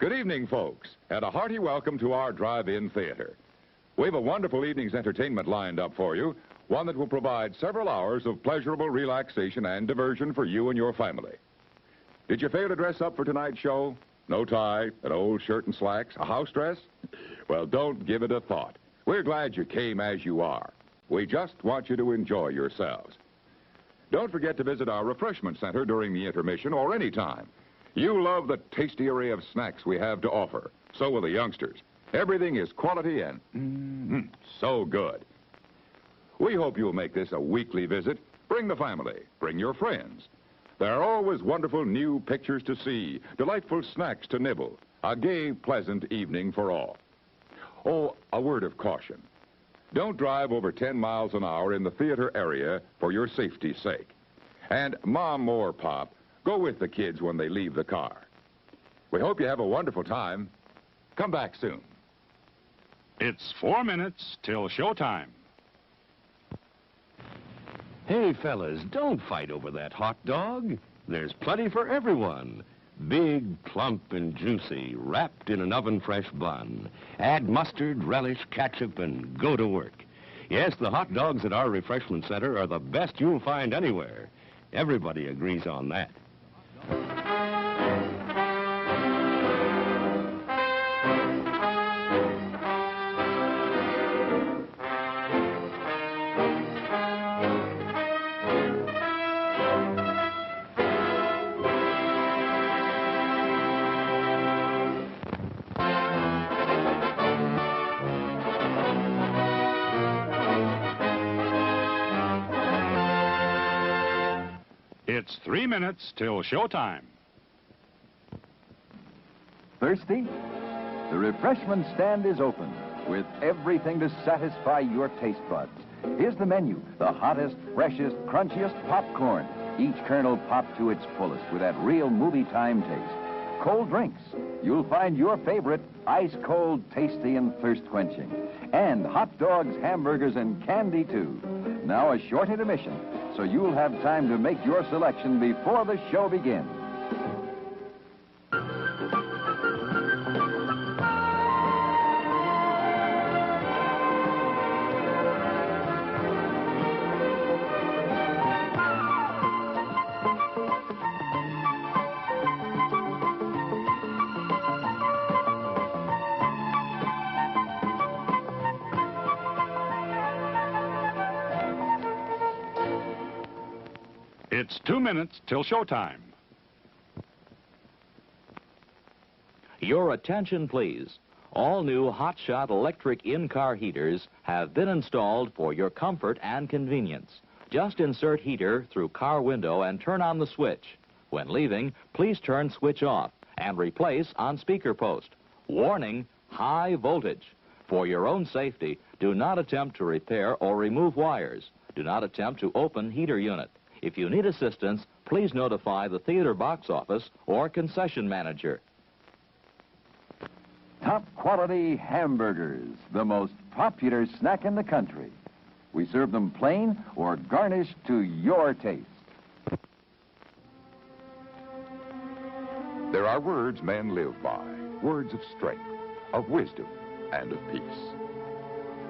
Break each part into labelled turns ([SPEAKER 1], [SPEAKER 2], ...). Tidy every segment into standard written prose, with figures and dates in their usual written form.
[SPEAKER 1] Good evening, folks, and a hearty welcome to our drive-in theater. We have a wonderful evening's entertainment lined up for you, one that will provide several hours of pleasurable relaxation and diversion for you and your family. Did you fail to dress up for tonight's show? No tie, an old shirt and slacks, a house dress? Well, don't give it a thought. We're glad you came as you are. We just want you to enjoy yourselves. Don't forget to visit our refreshment center during the intermission or any time. You love the tasty array of snacks we have to offer. So will the youngsters. Everything is quality and so good. We hope you'll make this a weekly visit. Bring the family. Bring your friends. There are always wonderful new pictures to see, delightful snacks to nibble, a gay, pleasant evening for all. Oh, a word of caution. Don't drive over 10 miles an hour in the theater area for your safety's sake. And Mom or Pop, go with the kids when they leave the car. We hope you have a wonderful time. Come back soon.
[SPEAKER 2] It's 4 minutes till showtime.
[SPEAKER 3] Hey, fellas, don't fight over that hot dog. There's plenty for everyone. Big, plump, and juicy, wrapped in an oven-fresh bun. Add mustard, relish, ketchup, and go to work. Yes, the hot dogs at our refreshment center are the best you'll find anywhere. Everybody agrees on that.
[SPEAKER 2] It's 3 minutes till showtime.
[SPEAKER 4] Thirsty? The refreshment stand is open with everything to satisfy your taste buds. Here's the menu: the hottest, freshest, crunchiest popcorn, each kernel popped to its fullest with that real movie time taste. Cold drinks. You'll find your favorite ice cold, tasty, and thirst quenching. And hot dogs, hamburgers, and candy too. Now a short intermission, so you'll have time to make your selection before the show begins.
[SPEAKER 2] It's 2 minutes till showtime.
[SPEAKER 5] Your attention, please. All new hotshot electric in-car heaters have been installed for your comfort and convenience. Just insert heater through car window and turn on the switch. When leaving, please turn switch off and replace on speaker post. Warning, high voltage. For your own safety, do not attempt to repair or remove wires. Do not attempt to open heater unit. If you need assistance, please notify the theater box office or concession manager.
[SPEAKER 4] Top quality hamburgers, the most popular snack in the country. We serve them plain or garnished to your taste.
[SPEAKER 1] There are words men live by, words of strength, of wisdom, and of peace.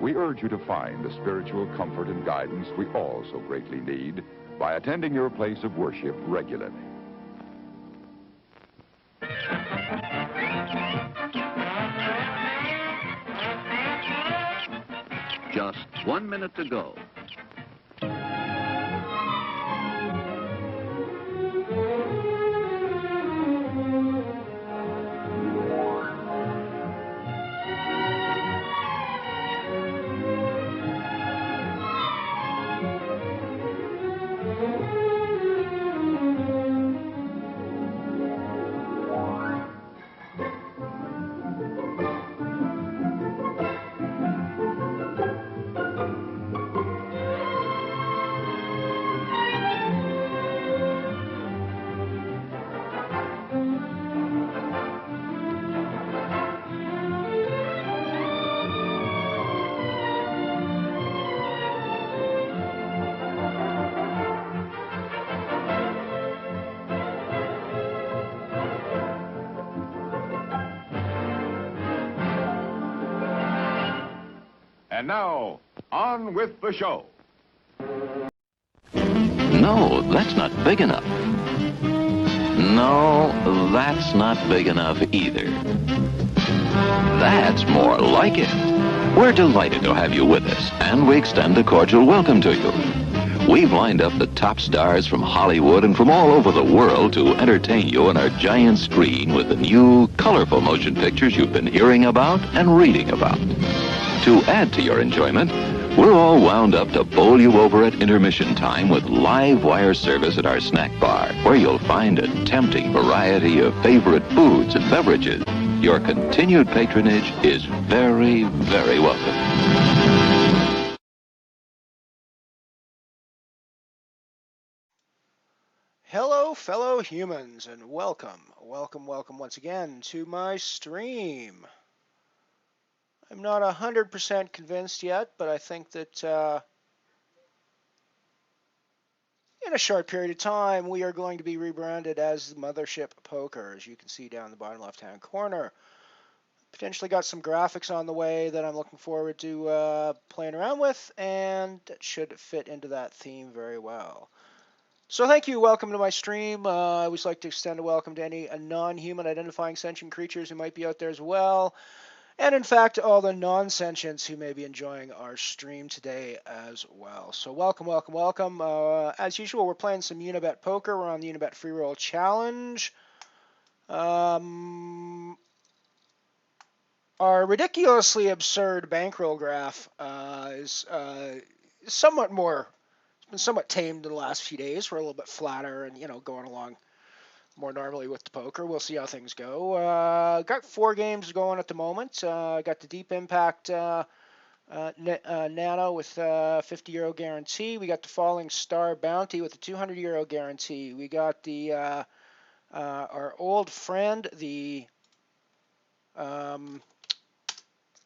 [SPEAKER 1] We urge you to find the spiritual comfort and guidance we all so greatly need by attending your place of worship regularly.
[SPEAKER 6] Just 1 minute to go.
[SPEAKER 1] And now, on with the show.
[SPEAKER 6] No, that's not big enough. No, that's not big enough either. That's more like it. We're delighted to have you with us, and we extend a cordial welcome to you. We've lined up the top stars from Hollywood and from all over the world to entertain you on our giant screen with the new, colorful motion pictures you've been hearing about and reading about. To add to your enjoyment, we're all wound up to bowl you over at intermission time with live wire service at our snack bar, where you'll find a tempting variety of favorite foods and beverages. Your continued patronage is very, very welcome.
[SPEAKER 7] Hello, fellow humans, and welcome once again to my stream. I'm not 100% convinced yet, but I think that in a short period of time, we are going to be rebranded as MotherShip Poker, as you can see down the bottom left-hand corner. Potentially got some graphics on the way that I'm looking forward to playing around with, and it should fit into that theme very well. So thank you, welcome to my stream. I always like to extend a welcome to any non-human identifying sentient creatures who might be out there as well. And in fact, all the non-sentients who may be enjoying our stream today as well. So welcome. As usual, we're playing some Unibet Poker. We're on the Unibet Free Roll Challenge. Our ridiculously absurd bankroll graph is somewhat more... been somewhat tamed in the last few days. We're a little bit flatter and, going along more normally with the poker. We'll see how things go. Got 4 games going at the moment. Got the Deep Impact Nano with €50 guarantee. We got the Falling Star Bounty with a €200 guarantee. We got the our old friend, the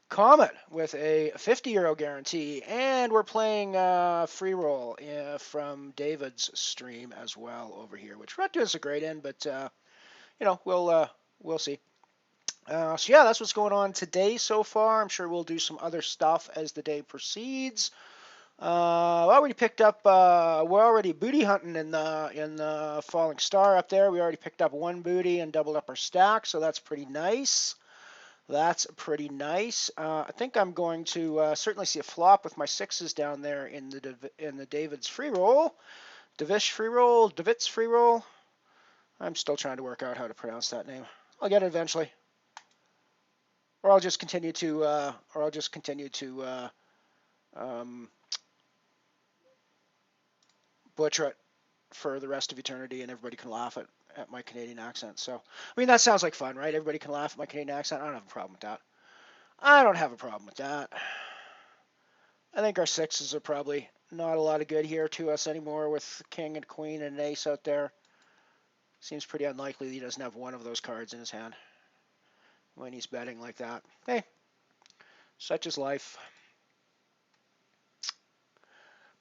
[SPEAKER 7] Comet with a €50 guarantee, and we're playing free roll from David's stream as well over here, which we're not doing so great in, but we'll see. So yeah, that's what's going on today so far. I'm sure we'll do some other stuff as the day proceeds. We already picked up. We're already booty hunting in the Falling Star up there. We already picked up 1 booty and doubled up our stack, so that's pretty nice. I think I'm going to certainly see a flop with my 6s down there in the David's free roll, Davish free roll, Davit's free roll. I'm still trying to work out how to pronounce that name. I'll get it eventually, or I'll just continue to butcher it for the rest of eternity, and everybody can laugh at my Canadian accent. So, I mean, that sounds like fun, right? Everybody can laugh at my Canadian accent. I don't have a problem with that. I think our 6s are probably not a lot of good here to us anymore with king and queen and an ace out there. Seems pretty unlikely that he doesn't have one of those cards in his hand when he's betting like that. Hey, such is life.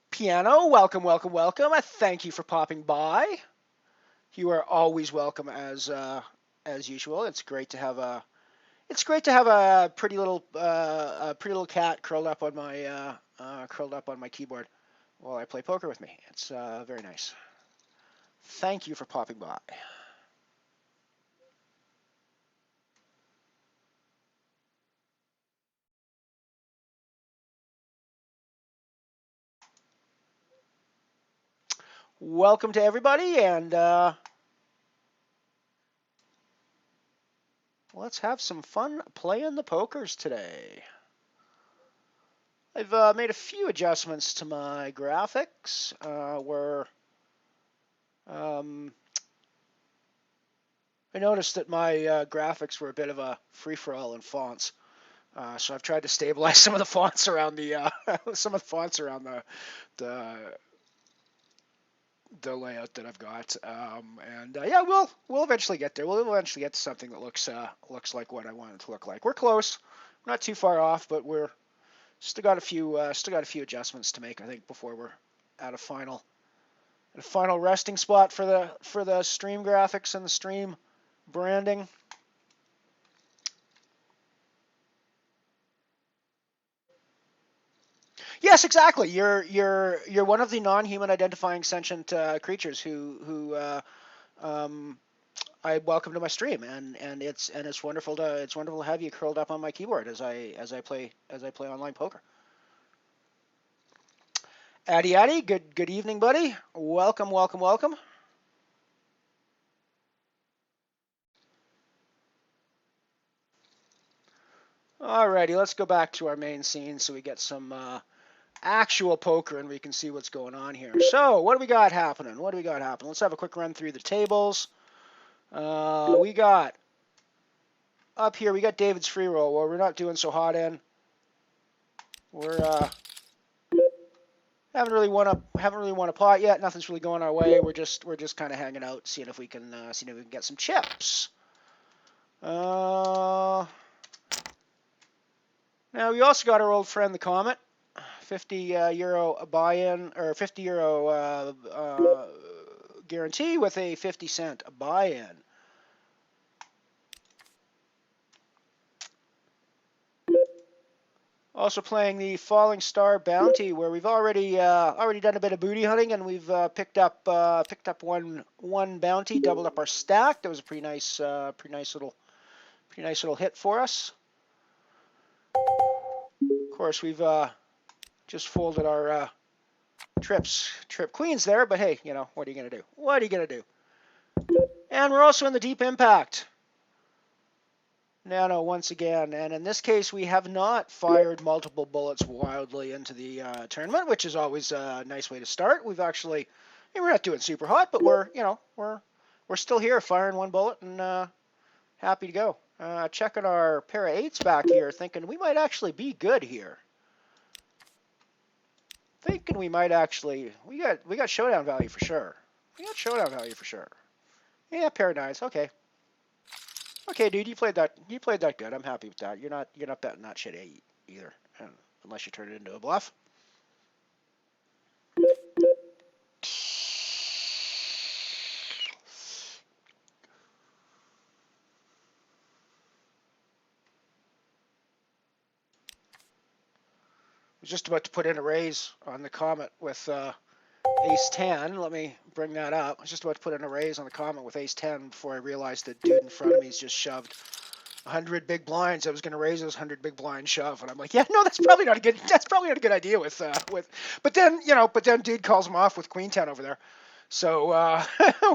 [SPEAKER 7] Piano, welcome. I thank you for popping by. You are always welcome as usual. It's great to have a pretty little cat curled up on my keyboard while I play poker with me. It's very nice. Thank you for popping by. Welcome to everybody, and let's have some fun playing the pokers today. I've made a few adjustments to my graphics. I noticed that my graphics were a bit of a free-for-all in fonts, so I've tried to stabilize some of the fonts around the the layout that I've got, yeah, we'll eventually get there. We'll eventually get to something that looks like what I want it to look like. We're close, we're not too far off, but we're still got a few adjustments to make, I think, before we're at a final resting spot for the stream graphics and the stream branding. Yes, exactly. You're one of the non-human identifying sentient creatures who I welcome to my stream, and it's wonderful to have you curled up on my keyboard as I play online poker. Addy, good evening, buddy. Welcome. Alrighty, let's go back to our main scene so we get some actual poker and we can see what's going on here. So, what do we got happening? Let's have a quick run through the tables. We got up here, we got David's free roll, where we're not doing so hot in. We're haven't really won a pot yet. Nothing's really going our way. We're just kind of hanging out, seeing if we can get some chips. Now we also got our old friend the Comet, 50 euro buy-in, or 50 euro guarantee with a 50-cent buy-in. Also playing the Falling Star Bounty, where we've already done a bit of booty hunting, and we've picked up one bounty, doubled up our stack. That was a pretty nice little hit for us. Of course, we've just folded our trip queens there, but hey, what are you gonna do? And we're also in the deep impact. Nano once again, and in this case we have not fired multiple bullets wildly into the tournament, which is always a nice way to start. We're not doing super hot, but we're still here firing one bullet and happy to go. Checking our pair of eights back here, thinking we might actually be good here. We got showdown value for sure. Yeah, pair of nines, okay. Okay, dude, you played that good. I'm happy with that. You're not betting that shit either, unless you turn it into a bluff. I was just about to put in a raise on the Comet with Ace 10. Let me bring that up. I was just about to put in a raise on the Comet with Ace 10 before I realized that dude in front of me's just shoved 100 big blinds. I was going to raise those 100 big blind shove, and I'm like, yeah, no, that's probably not a good idea with. But then dude calls him off with Queen 10 over there. So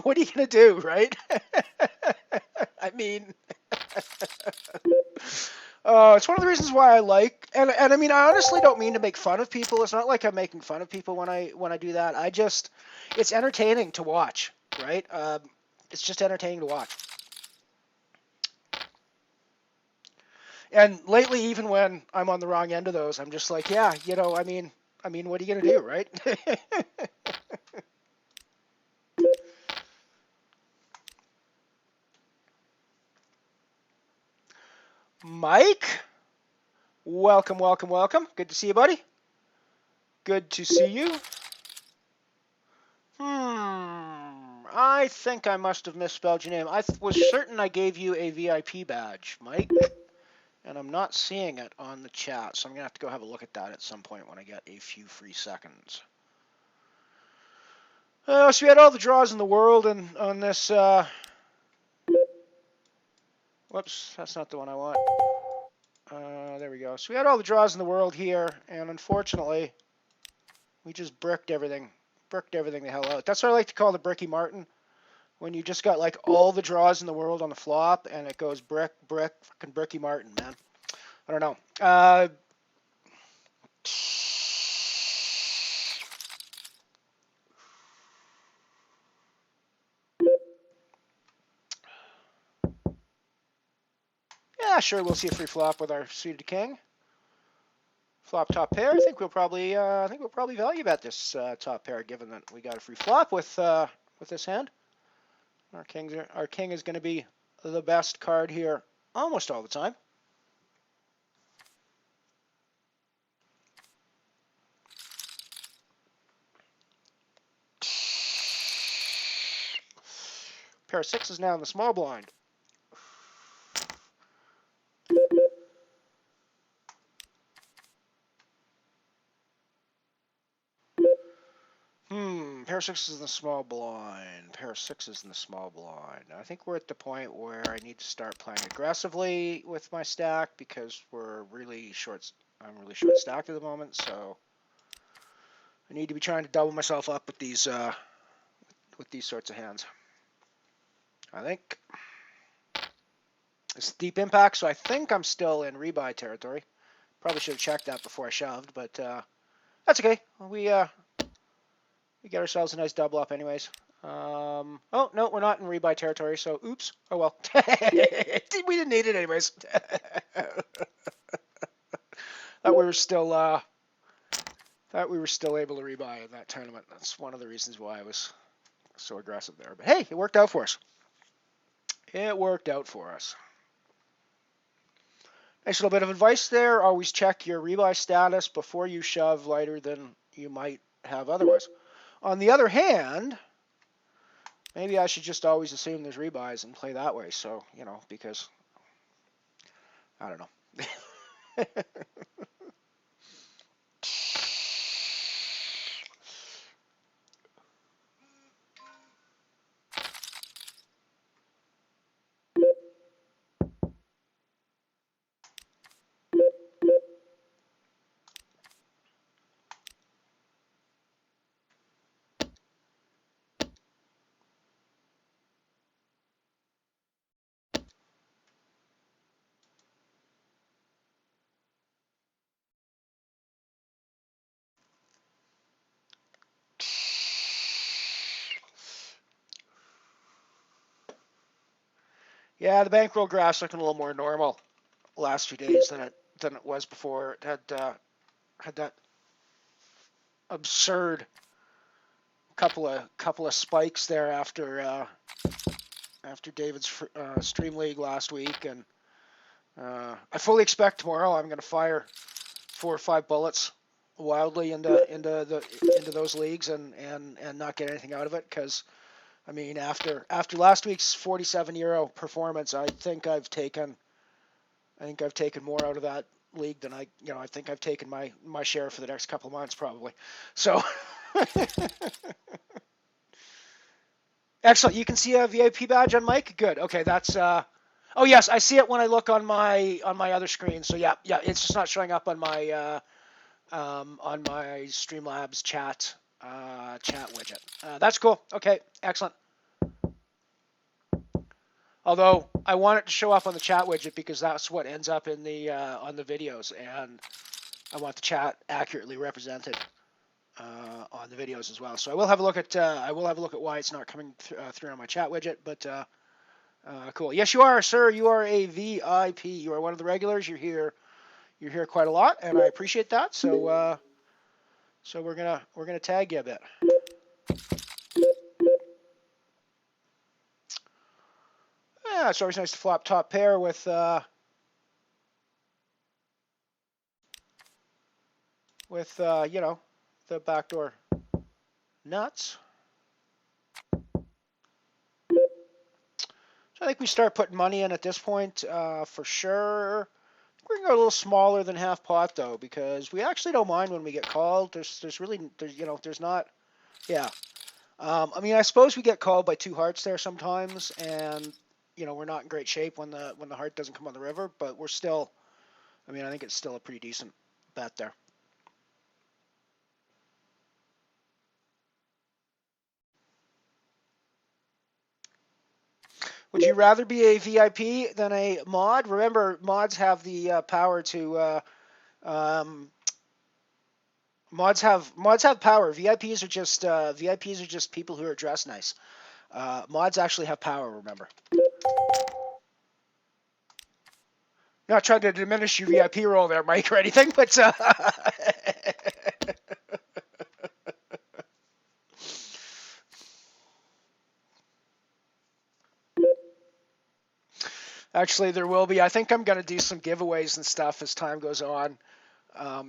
[SPEAKER 7] what are you going to do, right? I mean. It's one of the reasons why I like, and I mean, I honestly don't mean to make fun of people. It's not like I'm making fun of people when I do that. It's entertaining to watch, right? It's just entertaining to watch. And lately, even when I'm on the wrong end of those, I'm just like, yeah, I mean, what are you gonna do, right? Mike, welcome. Good to see you, buddy. Good to see you. I think I must have misspelled your name. I was certain I gave you a VIP badge, Mike, and I'm not seeing it on the chat, so I'm going to have to go have a look at that at some point when I get a few free seconds. So we had all the draws in the world and on this... Whoops, that's not the one I want. There we go. So we had all the draws in the world here, and unfortunately, we just bricked everything the hell out. That's what I like to call the Bricky Martin, when you just got like all the draws in the world on the flop, and it goes brick, fucking Bricky Martin, man. I don't know. Yeah, sure, we'll see a free flop with our suited king. Flop top pair. I think we'll probably value bet this top pair, given that we got a free flop with this hand. Our king is going to be the best card here almost all the time. Pair of sixes now in the small blind. pair of sixes in the small blind. Pair of sixes in the small blind. I think we're at the point where I need to start playing aggressively with my stack because we're really short. I'm really short stacked at the moment, so I need to be trying to double myself up with these sorts of hands. I think it's deep impact, so I think I'm still in rebuy territory. Probably should have checked that before I shoved, but that's okay. We get ourselves a nice double up anyways. Oh, no, we're not in rebuy territory, so oops. Oh, well. We didn't need it anyways. Thought we were still able to rebuy in that tournament. That's one of the reasons why I was so aggressive there. But hey, it worked out for us. It worked out for us. Nice little bit of advice there. Always check your rebuy status before you shove lighter than you might have otherwise. On the other hand, maybe I should just always assume there's rebuys and play that way. So, you know, because I don't know. Yeah, the bankroll graph's looking a little more normal the last few days than it was before. It had that absurd couple of spikes there after David's stream league last week, and I fully expect tomorrow I'm going to fire 4 or 5 bullets wildly into those leagues and not get anything out of it, because I mean after last week's €47 performance, I think I've taken more out of that league than I think I've taken my share for the next couple of months probably. So excellent. You can see a VIP badge on Mike. Good. Okay, that's oh yes, I see it when I look on my other screen. So yeah, it's just not showing up on my Streamlabs chat widget. That's cool. Okay, excellent. Although I want it to show up on the chat widget because that's what ends up in the on the videos, and I want the chat accurately represented on the videos as well. So I will have a look at why it's not coming through on my chat widget. But cool. Yes, you are, sir. You are a VIP. You are one of the regulars. You're here quite a lot, and I appreciate that. So so we're gonna tag you a bit. Yeah, it's always nice to flop top pair with you know, the backdoor nuts. So I think we start putting money in at this point for sure. We're gonna go a little smaller than half pot though, because we actually don't mind when we get called. There's not. Yeah. I mean, I suppose we get called by 2 hearts there sometimes, and you know, we're not in great shape when the heart doesn't come on the river, but we're still. I mean, I think it's still a pretty decent bet there. Would you rather be a VIP than a mod? Remember, mods have the power to. Mods have power. VIPs are just people who are dressed nice. Mods actually have power. Remember. Not trying to diminish your VIP role there, Mike, or anything, but. Actually, there will be. I think I'm going to do some giveaways and stuff as time goes on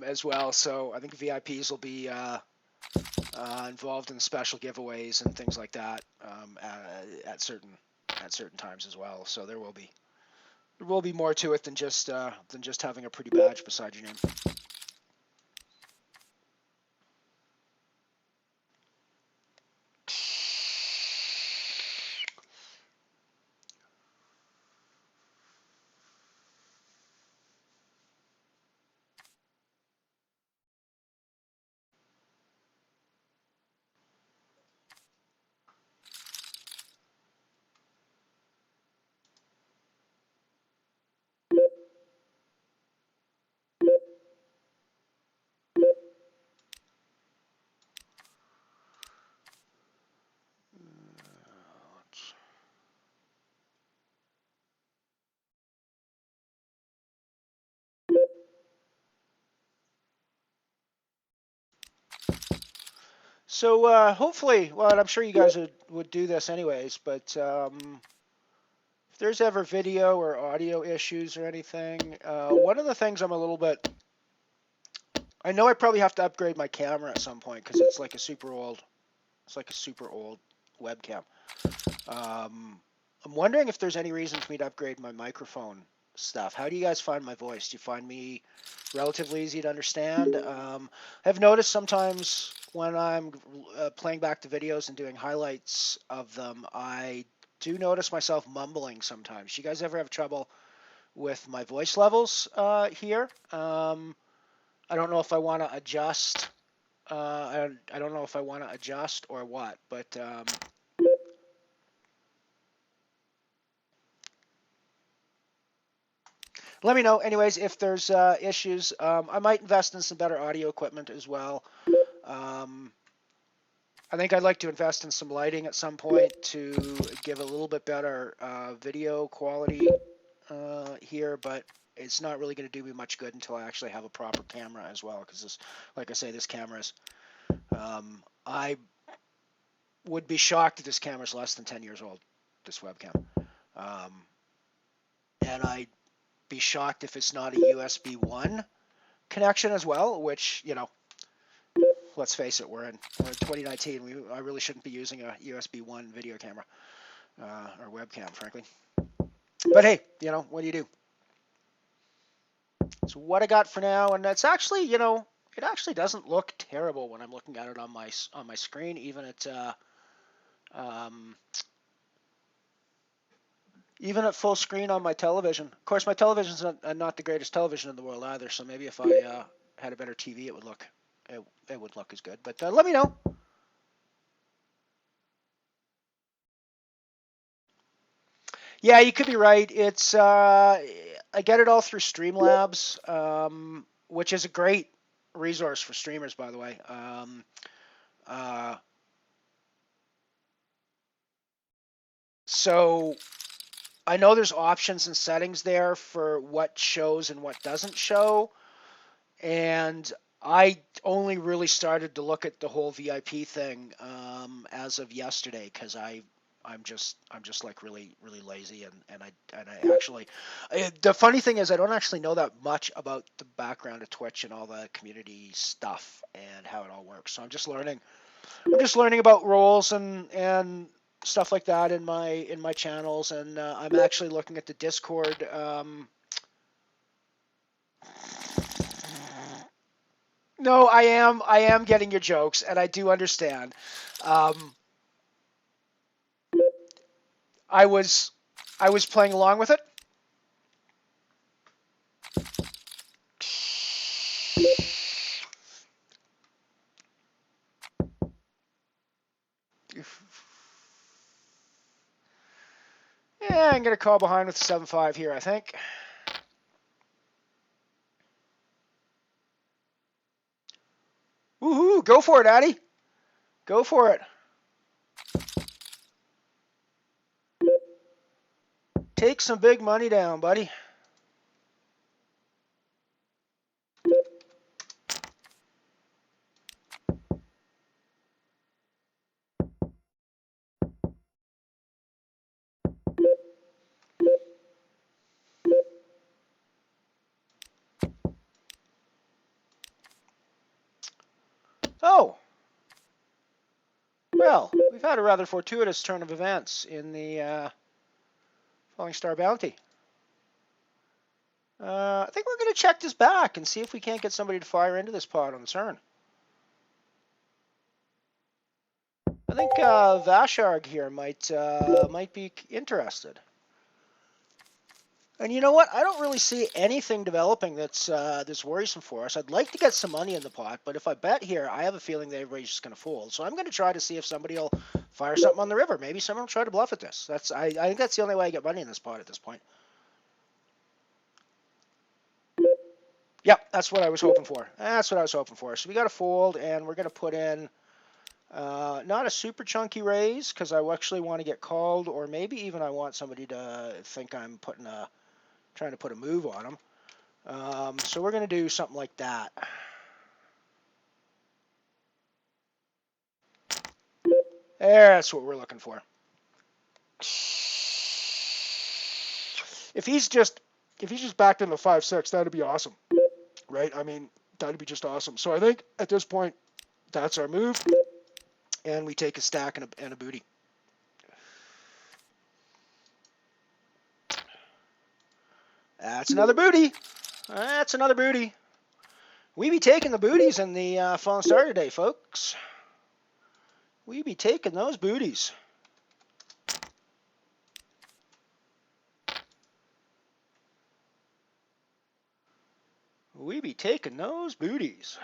[SPEAKER 7] as well. So I think VIPs will be involved in special giveaways and things like that at certain times as well. So there will be more to it than just having a pretty badge beside your name. So hopefully, well, and I'm sure you guys would do this anyways, but if there's ever video or audio issues or anything, one of the things I'm a little bit, I know I probably have to upgrade my camera at some point because it's like a super old webcam. I'm wondering if there's any reason for me to upgrade my microphone stuff. How do you guys find my voice? Do you find me relatively easy to understand? I've noticed sometimes when I'm playing back the videos and doing highlights of them, I do notice myself mumbling sometimes. You guys ever have trouble with my voice levels here? I don't know if I want to adjust. I don't know if I want to adjust or what, but let me know. Anyways, if there's issues, I might invest in some better audio equipment as well. I think I'd like to invest in some lighting at some point to give a little bit better video quality here, but it's not really going to do me much good until I actually have a proper camera as well, because like I say, this camera's, I would be shocked if this camera's less than 10 years old, this webcam. And I'd be shocked if it's not a USB 1 connection as well, which, you know, let's face it, we're in 2019. I really shouldn't be using a USB 1 video camera or webcam, frankly. But hey, you know, what do you do? So what I got for now, and that's actually, you know, it actually doesn't look terrible when I'm looking at it on my screen, even at full screen on my television. Of course, my television's not the greatest television in the world either, so maybe if I had a better TV, it would look as good. But let me know. Yeah, you could be right. It's I get it all through Streamlabs, which is a great resource for streamers, by the way. So I know there's options and settings there for what shows and what doesn't show, and I only really started to look at the whole VIP thing as of yesterday, because I'm just like really lazy, and I actually, the funny thing is I don't actually know that much about the background of Twitch and all the community stuff and how it all works. So I'm just learning about roles and stuff like that in my channels, and I'm actually looking at the Discord. No, I am getting your jokes, and I do understand. I was playing along with it. Yeah, I'm gonna call behind with 7-5 here, I think. Woohoo! Go for it, Addy. Go for it. Take some big money down, buddy. Oh. Well, we've had a rather fortuitous turn of events in the Falling Star Bounty. I think we're going to check this back and see if we can't get somebody to fire into this pot on the turn. I think Vasharg here might be interested. And you know what? I don't really see anything developing that's worrisome for us. I'd like to get some money in the pot, but if I bet here, I have a feeling that everybody's just going to fold. So I'm going to try to see if somebody will fire something on the river. Maybe someone will try to bluff at this. I think that's the only way I get money in this pot at this point. Yep, that's what I was hoping for. That's what I was hoping for. So we got a fold, and we're going to put in not a super chunky raise, because I actually want to get called, or maybe even I want somebody to think I'm trying to put a move on them. So we're going to do something like that. That's what we're looking for. If he's just backed into 5-6, that'd be awesome, right? I mean, that'd be just awesome. So I think at this point, that's our move, and we take a stack and a booty. That's another booty. That's another booty. We be taking the booties in the Fallen Star today, folks. We be taking those booties. We be taking those booties.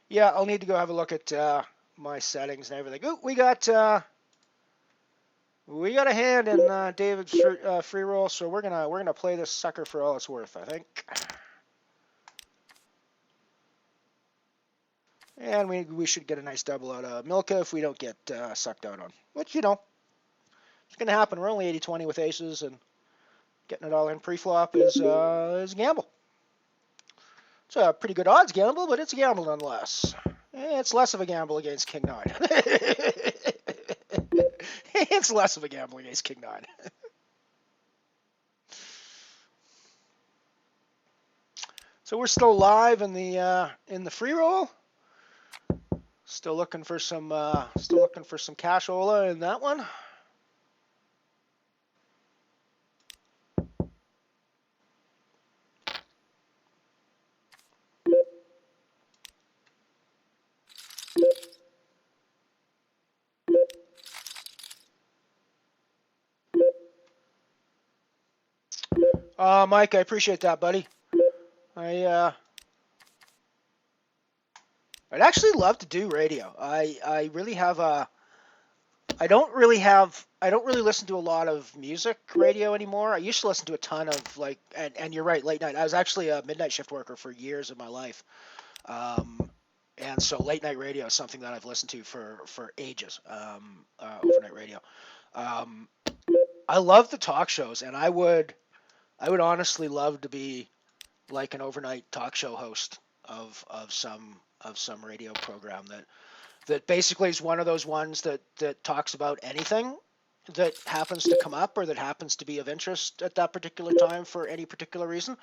[SPEAKER 7] Yeah, I'll need to go have a look at my settings and everything. Ooh, we got a hand in David's free roll, so we're gonna play this sucker for all it's worth, I think. And we should get a nice double out of Milka if we don't get sucked out on, which, you know, it's gonna happen. We're only 80-20 with aces, and getting it all in pre-flop is a gamble. It's a pretty good odds gamble, but it's a gamble nonetheless. It's less of a gamble against King 9. It's less of a gamble against King 9. So we're still live in the free roll. Still looking for some cashola in that one. Mike, I appreciate that, buddy. I'd actually love to do radio. I really have a. I don't really listen to a lot of music radio anymore. I used to listen to a ton of and you're right, late night. I was actually a midnight shift worker for years of my life. And so late night radio is something that I've listened to for ages. Overnight radio. I love the talk shows, and I would honestly love to be like an overnight talk show host of some radio program that basically is one of those ones that talks about anything that happens to come up or that happens to be of interest at that particular time for any particular reason.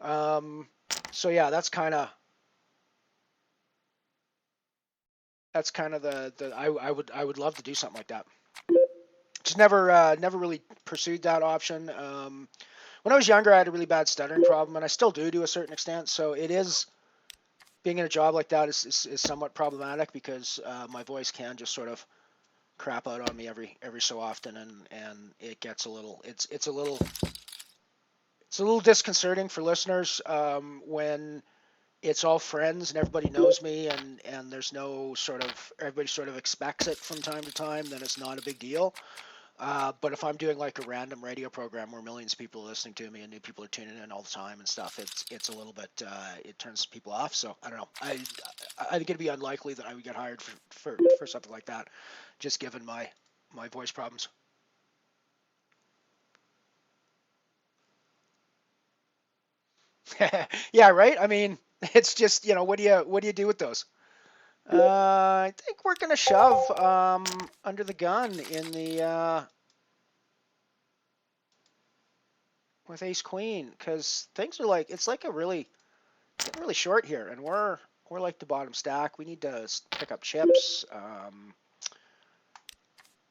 [SPEAKER 7] So yeah, that's kind of the I would love to do something like that. Just never really pursued that option. When I was younger, I had a really bad stuttering problem, and I still do to a certain extent. So it is, being in a job like that is somewhat problematic because my voice can just sort of crap out on me every so often, and it gets a little it's a little disconcerting for listeners when it's all friends and everybody knows me and there's no sort of, everybody sort of expects it from time to time, then it's not a big deal. But if I'm doing like a random radio program where millions of people are listening to me and new people are tuning in all the time and stuff, it's a little bit, it turns people off. So I don't know. I think it'd be unlikely that I would get hired for something like that, just given my voice problems. Yeah, right. I mean, it's just, you know, what do you do with those? I think we're gonna shove under the gun in the with ace queen, because things are like, it's like getting really short here, and we're like the bottom stack. We need to pick up chips.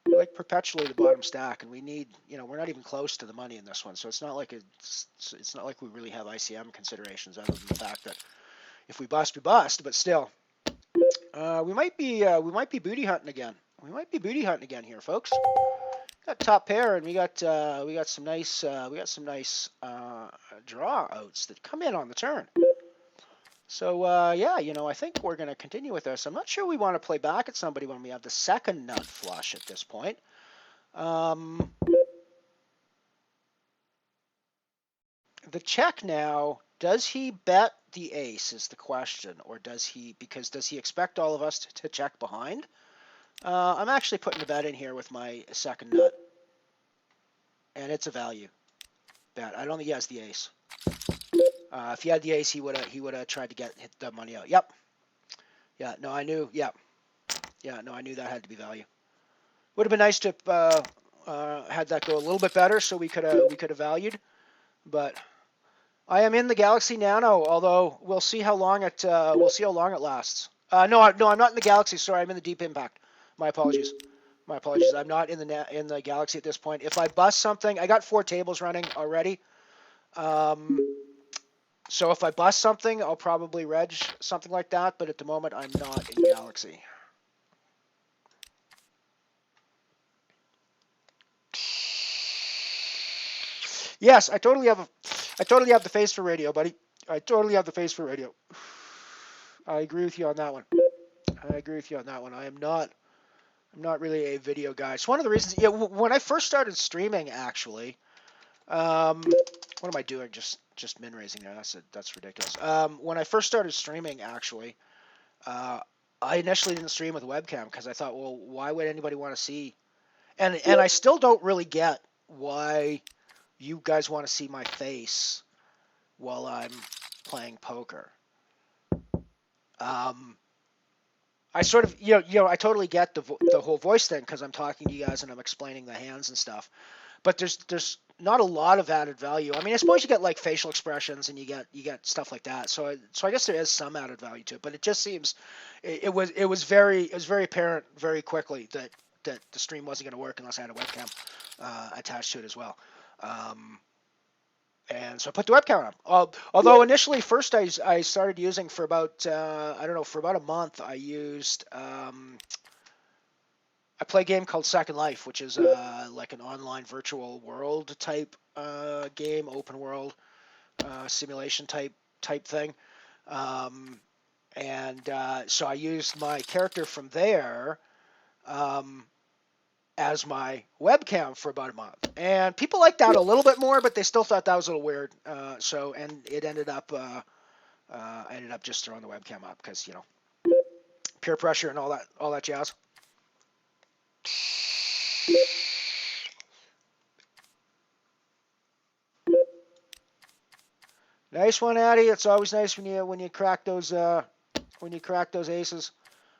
[SPEAKER 7] We're like perpetually the bottom stack, and we need, you know, we're not even close to the money in this one, so it's not like it's not like we really have ICM considerations other than the fact that if we bust, we bust. But still, we might be booty hunting again. We might be booty hunting again here, folks. Got top pair, and we got some nice draw outs that come in on the turn. So yeah, you know, I think we're going to continue with this. I'm not sure we want to play back at somebody when we have the second nut flush at this point. The check now. Does he bet the ace is the question, or does he expect all of us to check behind? I'm actually putting a bet in here with my second nut, and it's a value bet. I don't think he has the ace. If he had the ace, he would have tried to hit the money out. Yep. Yeah. No, I knew. Yeah. Yeah. No, I knew that had to be value. Would have been nice to had that go a little bit better, so we could have valued. But I am in the Galaxy Nano, although we'll see how long it lasts. No, I'm not in the Galaxy. Sorry, I'm in the Deep Impact. My apologies. My apologies. I'm not in the Galaxy at this point. If I bust something, I got 4 tables running already. So if I bust something, I'll probably reg something like that. But at the moment, I'm not in Galaxy. Yes, I totally have the face for radio, buddy. I totally have the face for radio. I agree with you on that one. I'm not really a video guy. It's one of the reasons. Yeah, when I first started streaming, actually, what am I doing? Just min raising there. That's ridiculous. When I first started streaming, actually, I initially didn't stream with a webcam because I thought, well, why would anybody want to see? And I still don't really get why you guys want to see my face while I'm playing poker. I sort of, I totally get the whole voice thing because I'm talking to you guys and I'm explaining the hands and stuff. But there's not a lot of added value. I mean, I suppose you get like facial expressions and you get stuff like that. So I guess there is some added value to it. But it just seems it was very apparent very quickly that the stream wasn't going to work unless I had a webcam attached to it as well. And so I put the webcam on. Although initially, first I started using for about for about a month. I used I play a game called Second Life, which is like an online virtual world type game, open world simulation type thing. So I used my character from there as my webcam for about a month, and people liked that a little bit more, but they still thought that was a little weird. And it ended up I ended up just throwing the webcam up because peer pressure and all that jazz. Nice one, Addy. It's always nice when you crack those aces.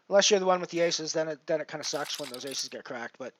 [SPEAKER 7] Unless you're the one with the aces, then it kind of sucks when those aces get cracked. But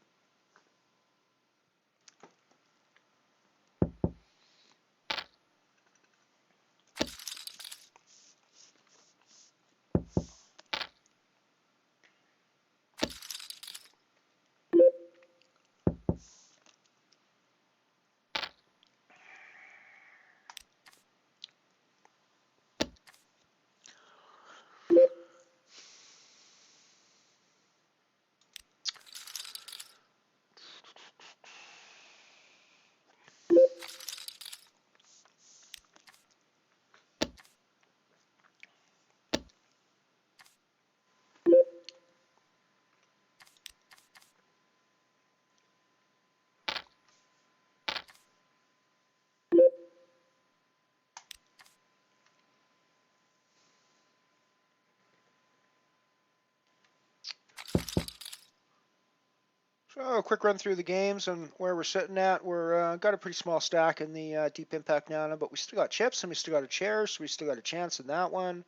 [SPEAKER 7] so a quick run through the games and where we're sitting at. We're got a pretty small stack in the Deep Impact Nano, but we still got chips and we still got a chair, so we still got a chance in that one.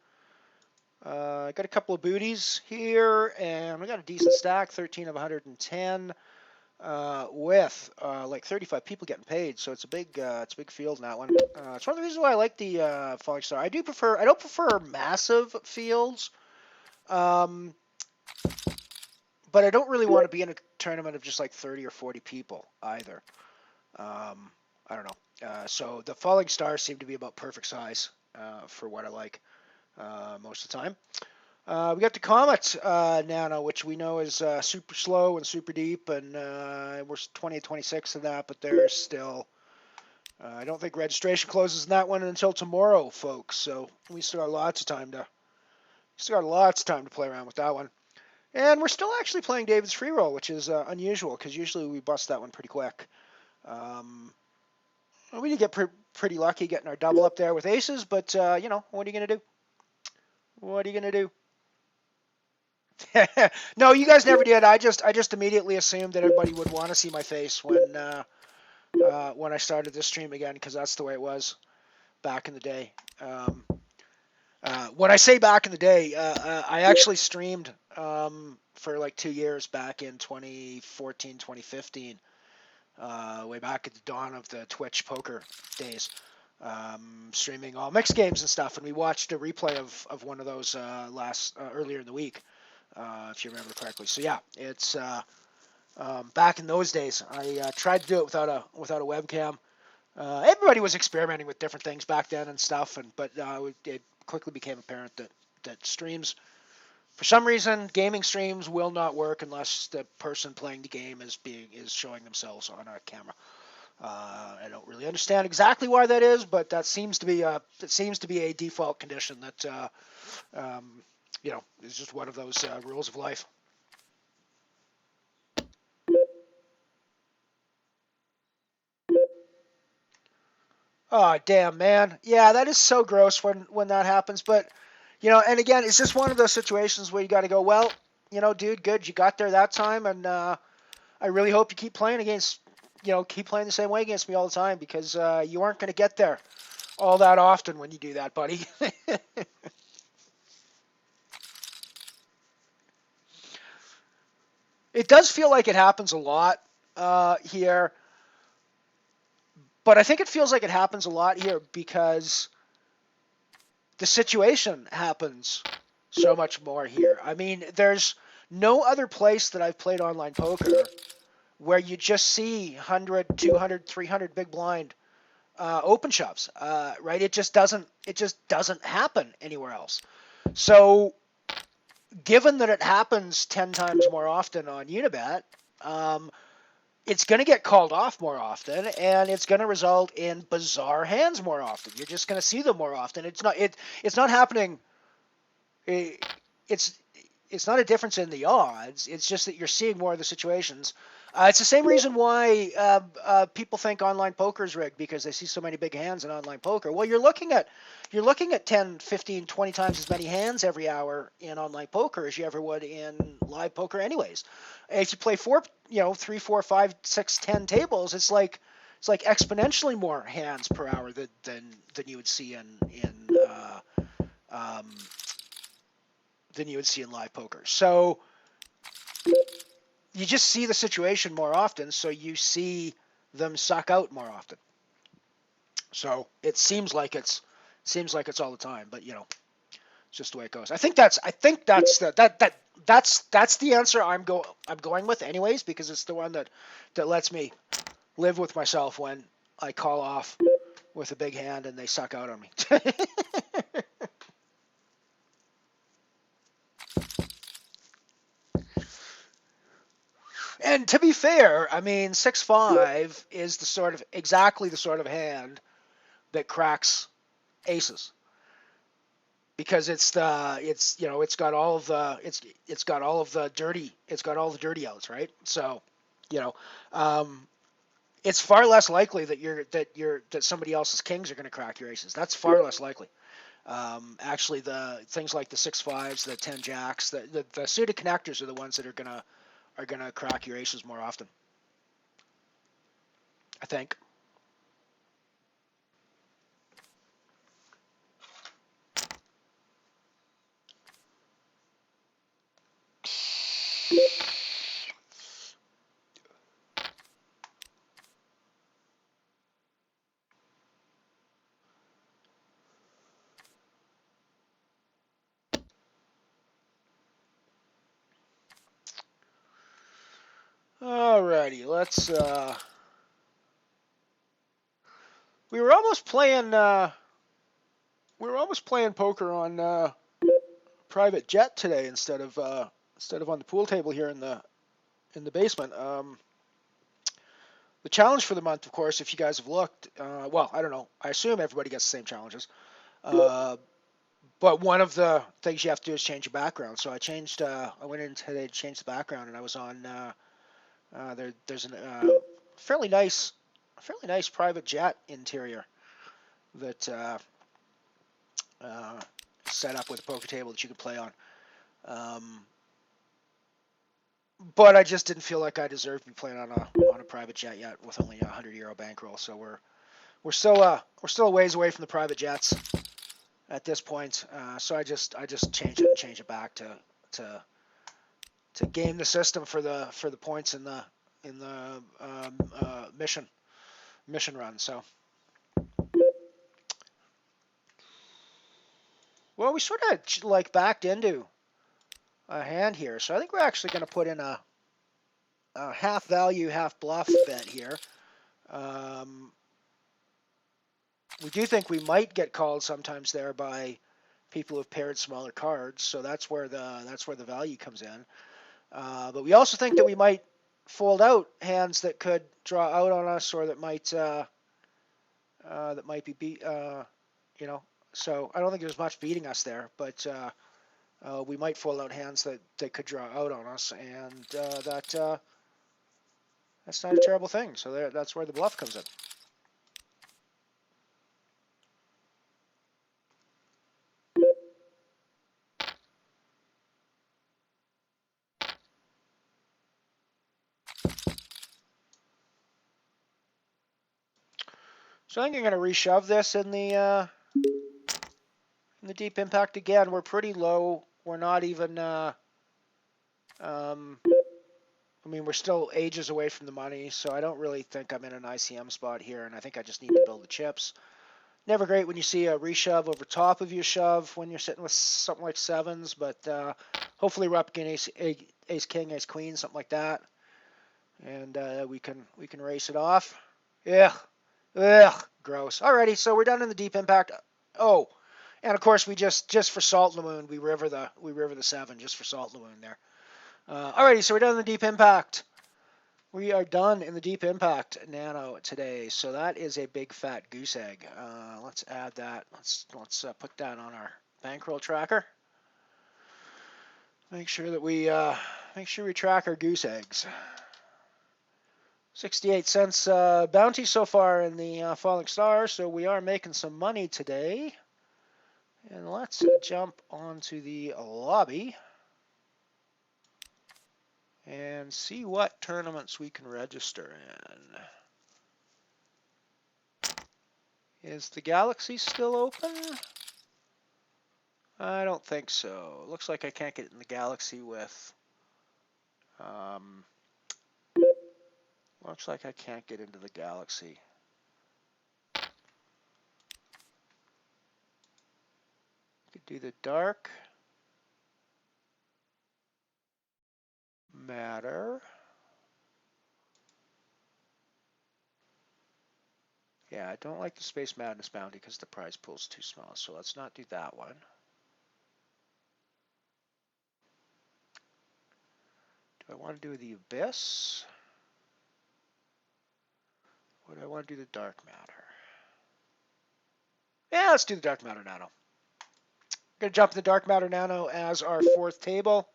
[SPEAKER 7] Got a couple of booties here, and we got a decent stack, 13 of 110, with like 35 people getting paid. So it's a big field in that one. It's one of the reasons why I like the Falling Star. I don't prefer massive fields, but I don't really want to be in a tournament of just like 30 or 40 people either. I don't know. So the Falling Stars seem to be about perfect size for what I like most of the time. We got the Comet Nano, which we know is super slow and super deep, and we're 2026 in that, but there's still... I don't think registration closes in that one until tomorrow, folks. So we still got lots of time to play around with that one. And we're still actually playing David's free roll, which is unusual because usually we bust that one pretty quick. We did get pretty lucky getting our double up there with aces, but you know, what are you going to do? What are you going to do? No, you guys never did. I just immediately assumed that everybody would want to see my face when I started this stream again, because that's the way it was back in the day. When I say back in the day, I actually streamed for like 2 years back in 2014, 2015, way back at the dawn of the Twitch poker days, streaming all mixed games and stuff. And we watched a replay of one of those earlier in the week, if you remember correctly. So yeah, it's back in those days. I tried to do it without a webcam. Everybody was experimenting with different things back then and stuff, but it quickly became apparent that streams, for some reason, gaming streams will not work unless the person playing the game is showing themselves on a camera. I don't really understand exactly why that is, but that seems to be a default condition that you know, is just one of those rules of life. Oh, damn, man. Yeah, that is so gross when that happens. But, you know, and again, it's just one of those situations where you got to go, well, you know, dude, good, you got there that time, and I really hope you keep playing the same way against me all the time, because you aren't going to get there all that often when you do that, buddy. It does feel like it happens a lot here. But I think it feels like it happens a lot here because the situation happens so much more here. I mean, there's no other place that I've played online poker where you just see 100, 200, 300 big blind open shoves, right? It just doesn't happen anywhere else. So given that it happens 10 times more often on Unibet, it's going to get called off more often, and it's going to result in bizarre hands more often. You're just going to see them more often. It's not happening. It's not a difference in the odds. It's just that you're seeing more of the situations. It's the same reason why people think online poker is rigged, because they see so many big hands in online poker. Well, you're looking at 10, 15, 20 times as many hands every hour in online poker as you ever would in live poker anyways. If you play 3, 4, 5, 6, 10 tables, it's like exponentially more hands per hour than you would see in live poker. So you just see the situation more often, so you see them suck out more often. So it seems like it's all the time, but you know, it's just the way it goes. I think that's the answer I'm going with anyways, because it's the one that lets me live with myself when I call off with a big hand and they suck out on me. And to be fair, I mean, 6-5 is exactly the sort of hand that cracks aces, because it's got all of the dirty outs, right? So, you know, it's far less likely that somebody else's kings are going to crack your aces. That's far less likely. Actually, the things like the 6-5s, the 10 jacks, the suited connectors are the ones that are gonna crack your aces more often, I think. Alrighty, let's. We were almost playing poker on private jet today instead of on the pool table here in the basement. The challenge for the month, of course, if you guys have looked, well, I don't know. I assume everybody gets the same challenges. But one of the things you have to do is change your background. So I went in today to change the background, and I was on. There's a fairly nice private jet interior that set up with a poker table that you could play on. But I just didn't feel like I deserved to be playing on a private jet yet with only a €100 bankroll. So we're still a ways away from the private jets at this point. So I just change it back to game the system for the points in the mission run. So. Well, we sort of like backed into a hand here, so I think we're actually going to put in a half value, half bluff bet here. We do think we might get called sometimes there by people who've paired smaller cards, so that's where the value comes in. But we also think that we might fold out hands that could draw out on us, or that might be beat. So I don't think there's much beating us there, but we might fold out hands that they could draw out on us, and that's not a terrible thing. So that's where the bluff comes in. So I think I'm going to reshove this in the deep impact again. We're pretty low. We're not even. We're still ages away from the money, so I don't really think I'm in an ICM spot here, and I think I just need to build the chips. Never great when you see a reshove over top of your shove when you're sitting with something like sevens, but hopefully we're up against ace king, ace queen, something like that, and we can race it off. Yeah. Ugh, gross. Alrighty, so we're done in the deep impact. Oh, and of course we just for salt in the wound, we river the 7 just for salt in the wound there. Alrighty, so we're done in the deep impact. We are done in the deep impact nano today, so that is a big fat goose egg. Let's add that. Let's put that on our bankroll tracker. Make sure that we track our goose eggs. 68 cents bounty so far in the Falling Star, so we are making some money today. And let's jump onto the lobby and see what tournaments we can register in. Is the Galaxy still open? I don't think so. Looks like I can't get in the Galaxy with... Looks like I can't get into the Galaxy. Could do the dark matter. Yeah, I don't like the Space Madness bounty because the prize pool's too small, so let's not do that one. Do I want to do the Abyss? Or do I want to do the Dark Matter? Yeah, let's do the Dark Matter Nano. I'm going to jump the Dark Matter Nano as our 4th table.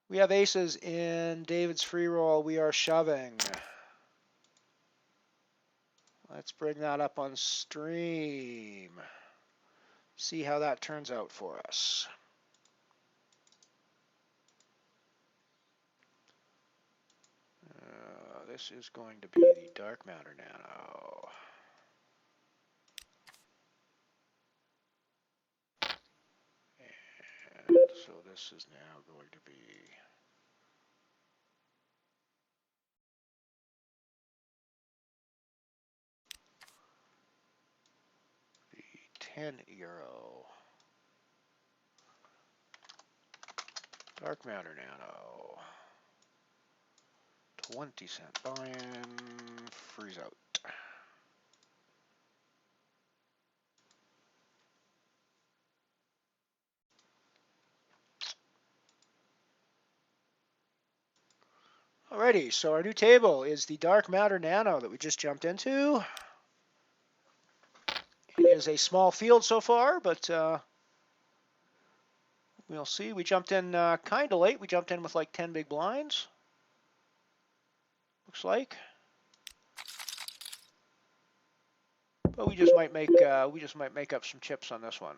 [SPEAKER 7] We have aces in David's free roll. We are shoving. Let's bring that up on stream. See how that turns out for us. This is going to be the Dark Matter Nano. And so this is now going to be the €10 Dark Matter Nano. 20-cent buy-in, freeze out. Alrighty, so our new table is the Dark Matter Nano that we just jumped into. It is a small field so far, but we'll see. We jumped in kind of late. We jumped in with like 10 big blinds. Looks like. But we just might make up some chips on this one.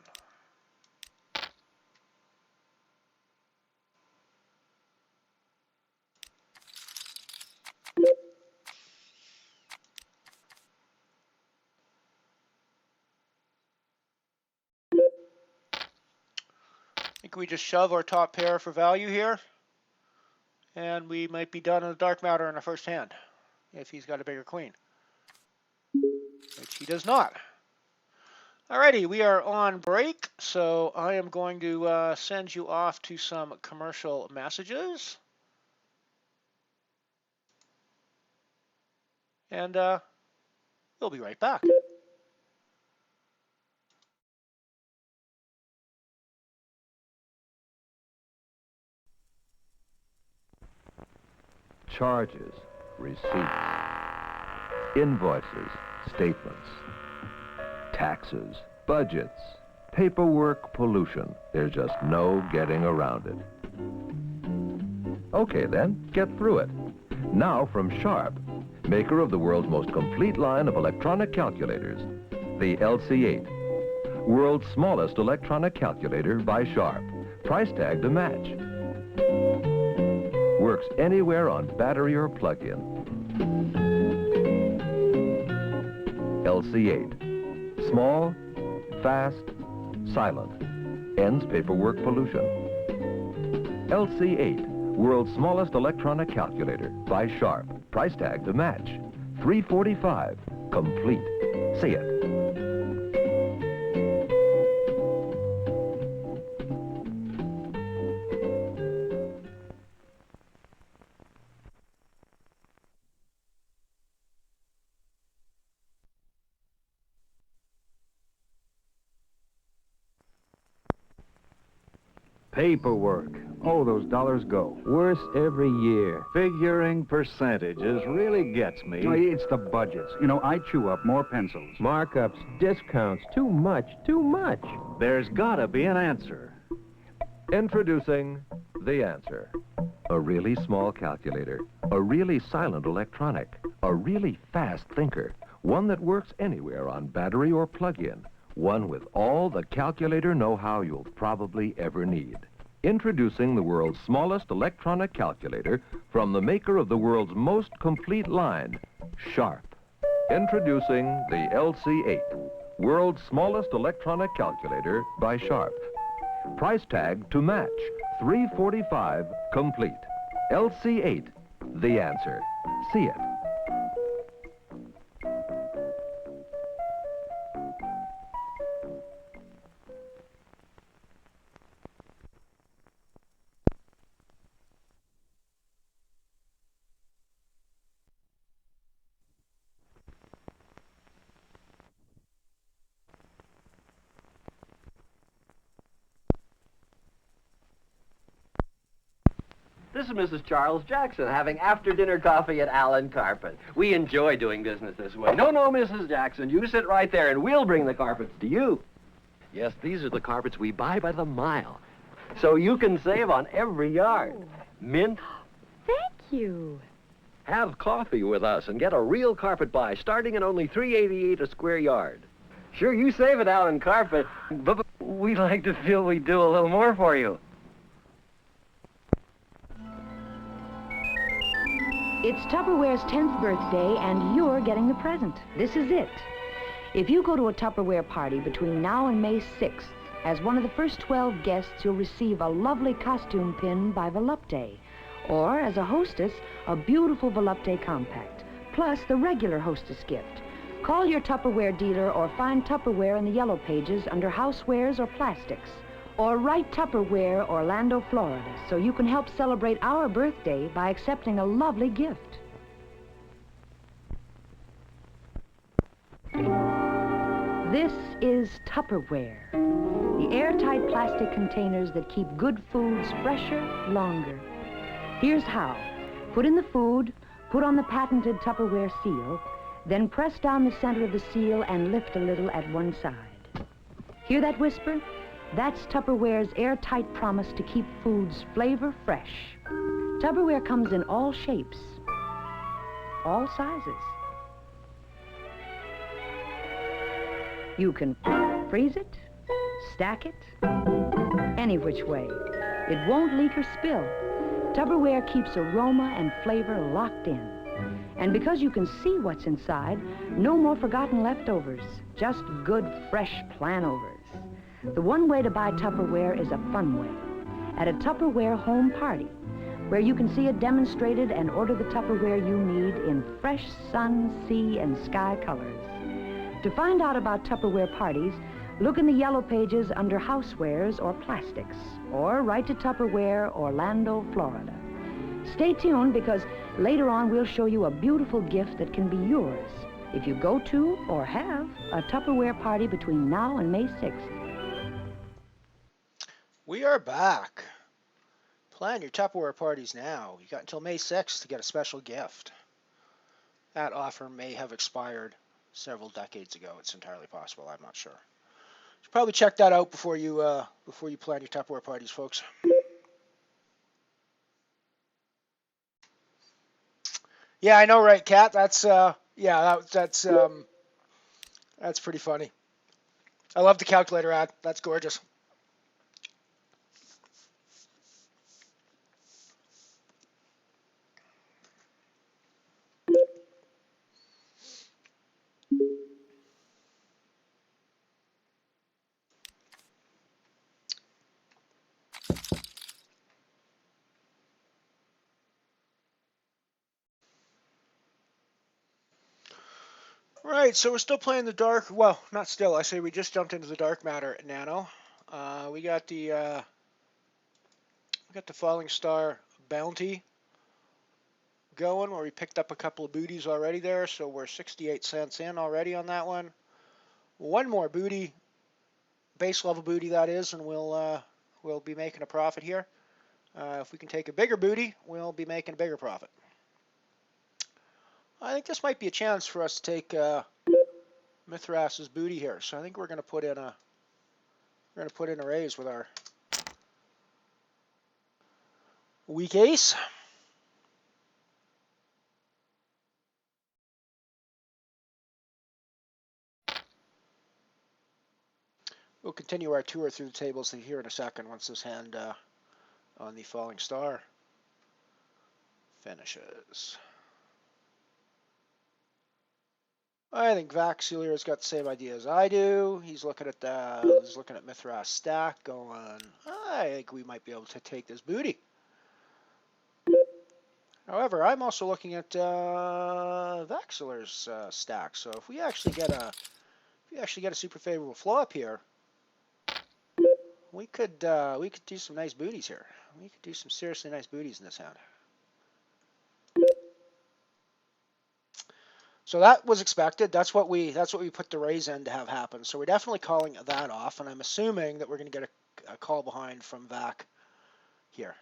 [SPEAKER 7] I think we just shove our top pair for value here, and we might be done in the dark matter in our first hand if he's got a bigger queen, which he does not. Alrighty, we are on break, so I am going to send you off to some commercial messages, and we'll be right back.
[SPEAKER 4] Charges, receipts, invoices, statements, taxes, budgets, paperwork, pollution. There's just no getting around it. Okay then, get through it. Now from Sharp, maker of the world's most complete line of electronic calculators, the LC8. World's smallest electronic calculator by Sharp. Price tag to match. Works anywhere on battery or plug-in. LC8. Small, fast, silent. Ends paperwork pollution. LC8. World's smallest electronic calculator by Sharp. Price tag to match. $345. Complete. See it.
[SPEAKER 8] Paperwork. Oh, those dollars go. Worse every year. Figuring percentages really gets me. It's the budgets. You know, I chew up more pencils.
[SPEAKER 9] Markups, discounts, too much, too much.
[SPEAKER 8] There's gotta be an answer.
[SPEAKER 4] Introducing the answer. A really small calculator. A really silent electronic. A really fast thinker. One that works anywhere on battery or plug-in. One with all the calculator know-how you'll probably ever need. Introducing the world's smallest electronic calculator from the maker of the world's most complete line, Sharp. Introducing the LC8, world's smallest electronic calculator by Sharp. Price tag to match, $345 complete. LC8, the answer. See it.
[SPEAKER 10] This is Mrs. Charles Jackson having after-dinner coffee at Allen Carpet. We enjoy doing business this way. No, Mrs. Jackson, you sit right there and we'll bring the carpets to you. Yes, these are the carpets we buy by the mile, so you can save on every yard. Mint.
[SPEAKER 11] Thank you.
[SPEAKER 10] Have coffee with us and get a real carpet buy starting at only $3.88 a square yard. Sure, you save at Allen Carpet, but we like to feel we do a little more for you.
[SPEAKER 11] It's Tupperware's 10th birthday, and you're getting the present. This is it. If you go to a Tupperware party between now and May 6th, as one of the first 12 guests, you'll receive a lovely costume pin by Volupte. Or, as a hostess, a beautiful Volupte compact, plus the regular hostess gift. Call your Tupperware dealer or find Tupperware in the yellow pages under housewares or plastics. Or write Tupperware, Orlando, Florida, so you can help celebrate our birthday by accepting a lovely gift. This is Tupperware, the airtight plastic containers that keep good foods fresher, longer. Here's how. Put in the food, put on the patented Tupperware seal, then press down the center of the seal and lift a little at one side. Hear that whisper? That's Tupperware's airtight promise to keep foods flavor fresh. Tupperware comes in all shapes, all sizes. You can freeze it, stack it, any which way. It won't leak or spill. Tupperware keeps aroma and flavor locked in. And because you can see what's inside, no more forgotten leftovers, just good, fresh planovers. The one way to buy Tupperware is a fun way. At a Tupperware home party, where you can see it demonstrated and order the Tupperware you need in fresh sun, sea, and sky colors. To find out about Tupperware parties, look in the yellow pages under housewares or plastics, or write to Tupperware, Orlando, Florida. Stay tuned, because later on we'll show you a beautiful gift that can be yours if you go to or have a Tupperware party between now and May 6th.
[SPEAKER 7] We are back. Plan your Tupperware parties now. You got until May 6th to get a special gift. That offer may have expired several decades ago. It's entirely possible. I'm not sure. You should probably check that out before you plan your Tupperware parties, folks. Yeah, I know, right, Kat? That's that's pretty funny. I love the calculator ad. That's gorgeous. Right, so we're still playing the dark. Well, not still. I say we just jumped into the dark matter nano. We got the Falling Star bounty going, where we picked up a couple of booties already there, so we're 68 cents in already on that one. One more booty, base level booty that is, and we'll be making a profit here. If we can take a bigger booty, we'll be making a bigger profit. I think this might be a chance for us to take Mithras's booty here. So I think we're going to put in a raise with our weak ace. We'll continue our tour through the tables here in a second once this hand on the Falling Star finishes. I think Vaxilia's got the same idea as I do. He's looking at Mithras stack, going, I think we might be able to take this booty. However, I'm also looking at Vaxilia's stack. So if we actually get a super favorable flop here, we could do some nice booties here. We could do some seriously nice booties in this hand. So that was expected. That's what we put the raise in to have happen. So we're definitely calling that off, and I'm assuming that we're going to get a call behind from Vac here.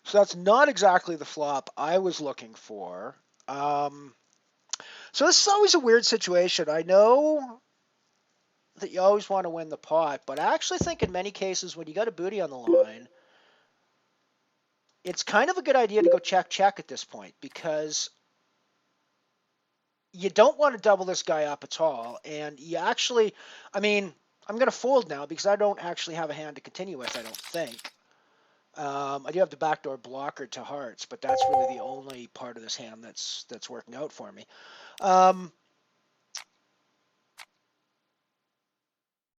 [SPEAKER 7] So that's not exactly the flop I was looking for. So this is always a weird situation. I know that you always want to win the pot, but I actually think in many cases when you got a booty on the line, it's kind of a good idea to go check at this point, because you don't want to double this guy up at all. And you actually, I mean, I'm going to fold now because I don't actually have a hand to continue with, I don't think. I do have the backdoor blocker to hearts, but that's really the only part of this hand that's working out for me.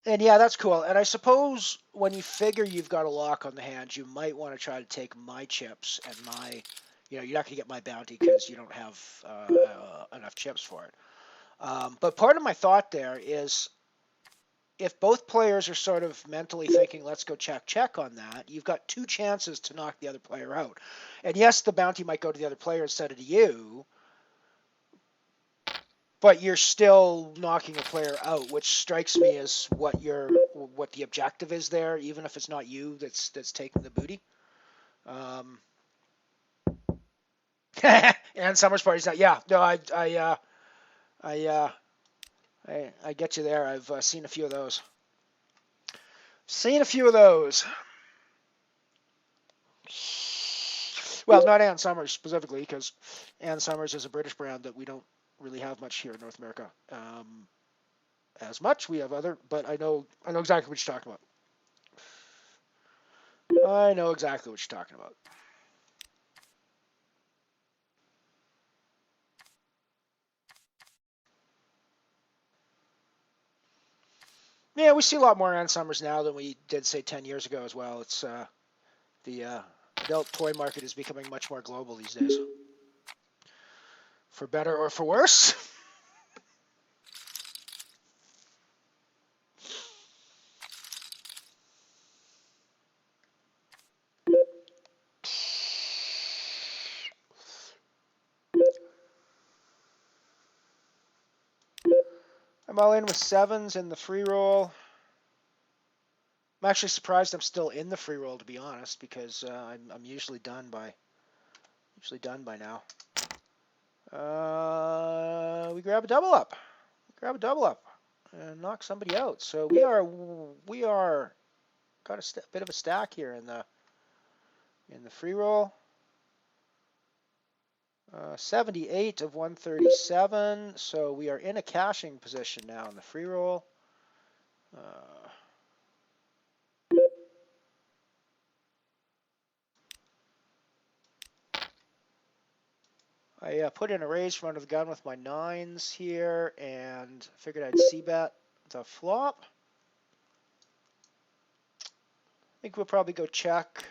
[SPEAKER 7] And yeah, that's cool. And I suppose when you figure you've got a lock on the hand, you might want to try to take my chips and my, you're not going to get my bounty because you don't have enough chips for it. But part of my thought there is, if both players are sort of mentally thinking, let's go check on that, you've got two chances to knock the other player out. And yes, the bounty might go to the other player instead of to you, but you're still knocking a player out, which strikes me as what the objective is there, even if it's not you that's taking the booty. And Summer's party's not. Yeah, no, I get you there. I've seen a few of those. Well, not Ann Summers specifically, because Ann Summers is a British brand that we don't really have much here in North America. As much. We have other, but I know exactly what you're talking about. I know exactly what you're talking about. Yeah, we see a lot more Ann Summers now than we did, say, 10 years ago as well. It's the adult toy market is becoming much more global these days. For better or for worse. I'm all in with 7s in the free roll. I'm actually surprised I'm still in the free roll, to be honest, because I'm usually done by now. We grab a double up. And knock somebody out. So we are got a bit of a stack here in the free roll. 78 of 137. So we are in a cashing position now in the free roll. I put in a raise from under the gun with my 9s here and figured I'd c-bet the flop. I think we'll probably go check.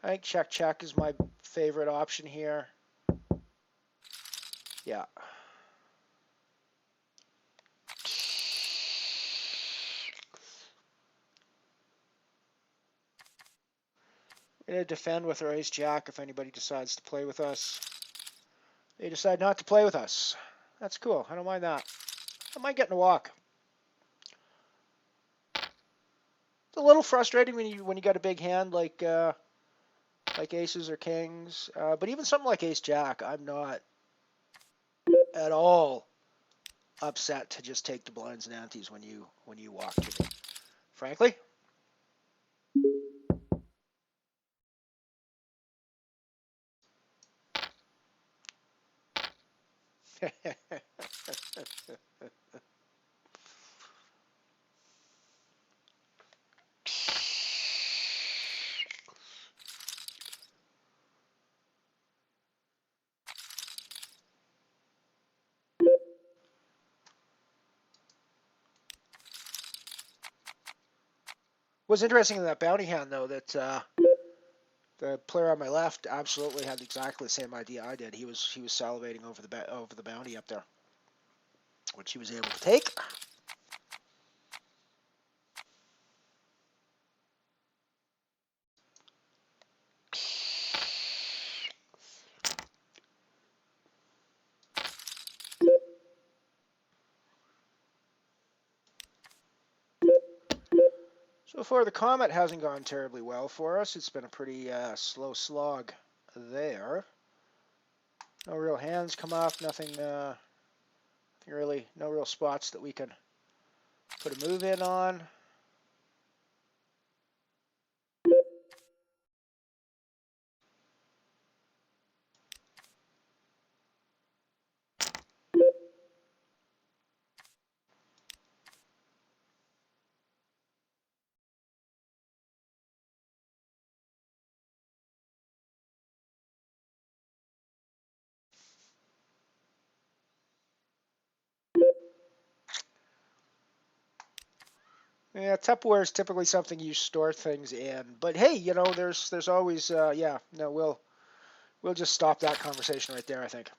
[SPEAKER 7] I think check is my favorite option here. Yeah. We're going to defend with our ace-jack if anybody decides to play with us. They decide not to play with us. That's cool. I don't mind that. I might get in a walk. It's a little frustrating when you got a big hand like aces or kings, but even something like ace-jack, I'm not at all upset to just take the blinds and antes when you walk to me, frankly. What's interesting in that bounty hand, though, that the player on my left absolutely had exactly the same idea I did. He was salivating over the bounty up there, which he was able to take. So far, the Comet hasn't gone terribly well for us. It's been a pretty slow slog there. No real hands come up. Nothing really. No real spots that we can put a move in on. Yeah, Tupperware is typically something you store things in. But hey, there's always yeah. No, we'll just stop that conversation right there, I think.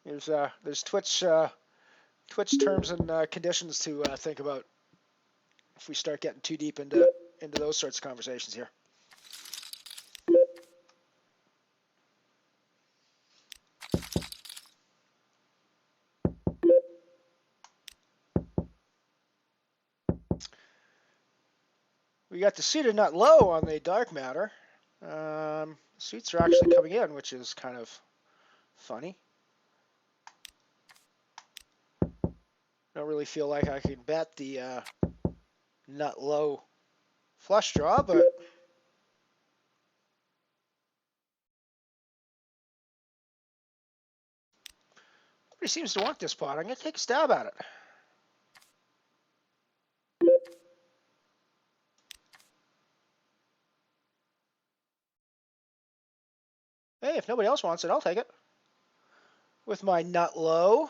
[SPEAKER 7] There's Twitch terms and conditions to think about if we start getting too deep into those sorts of conversations here. We got the suited nut low on the dark matter. Suits are actually coming in, which is kind of funny. Don't really feel like I could bet the nut low flush draw, but nobody seems to want this pot. I'm going to take a stab at it. Hey, if nobody else wants it, I'll take it. With my nut low.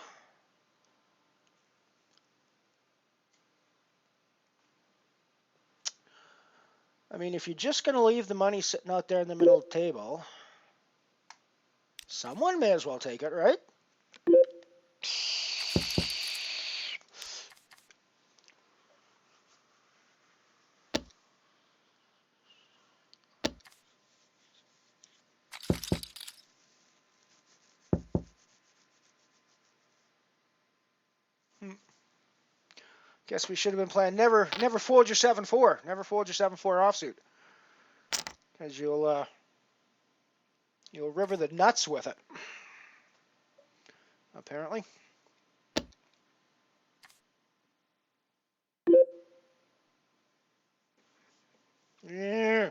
[SPEAKER 7] I mean, if you're just going to leave the money sitting out there in the middle of the table, someone may as well take it, right? Guess we should have been playing never fold your 7-4. Never fold your 7-4 offsuit. Because you'll river the nuts with it. Apparently. Yeah.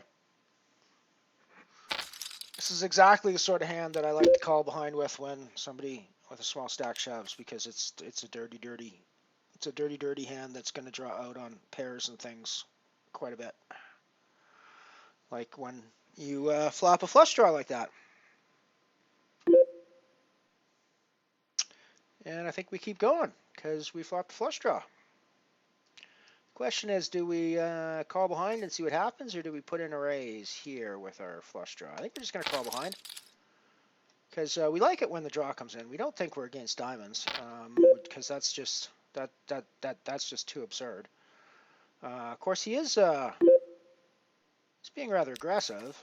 [SPEAKER 7] This is exactly the sort of hand that I like to call behind with when somebody with a small stack shoves, because it's a dirty hand that's going to draw out on pairs and things quite a bit. Like when you flop a flush draw like that. And I think we keep going because we flopped a flush draw. Question is, do we call behind and see what happens, or do we put in a raise here with our flush draw? I think we're just going to call behind because we like it when the draw comes in. We don't think we're against diamonds because that's just that's just too absurd. Of course, he's being rather aggressive,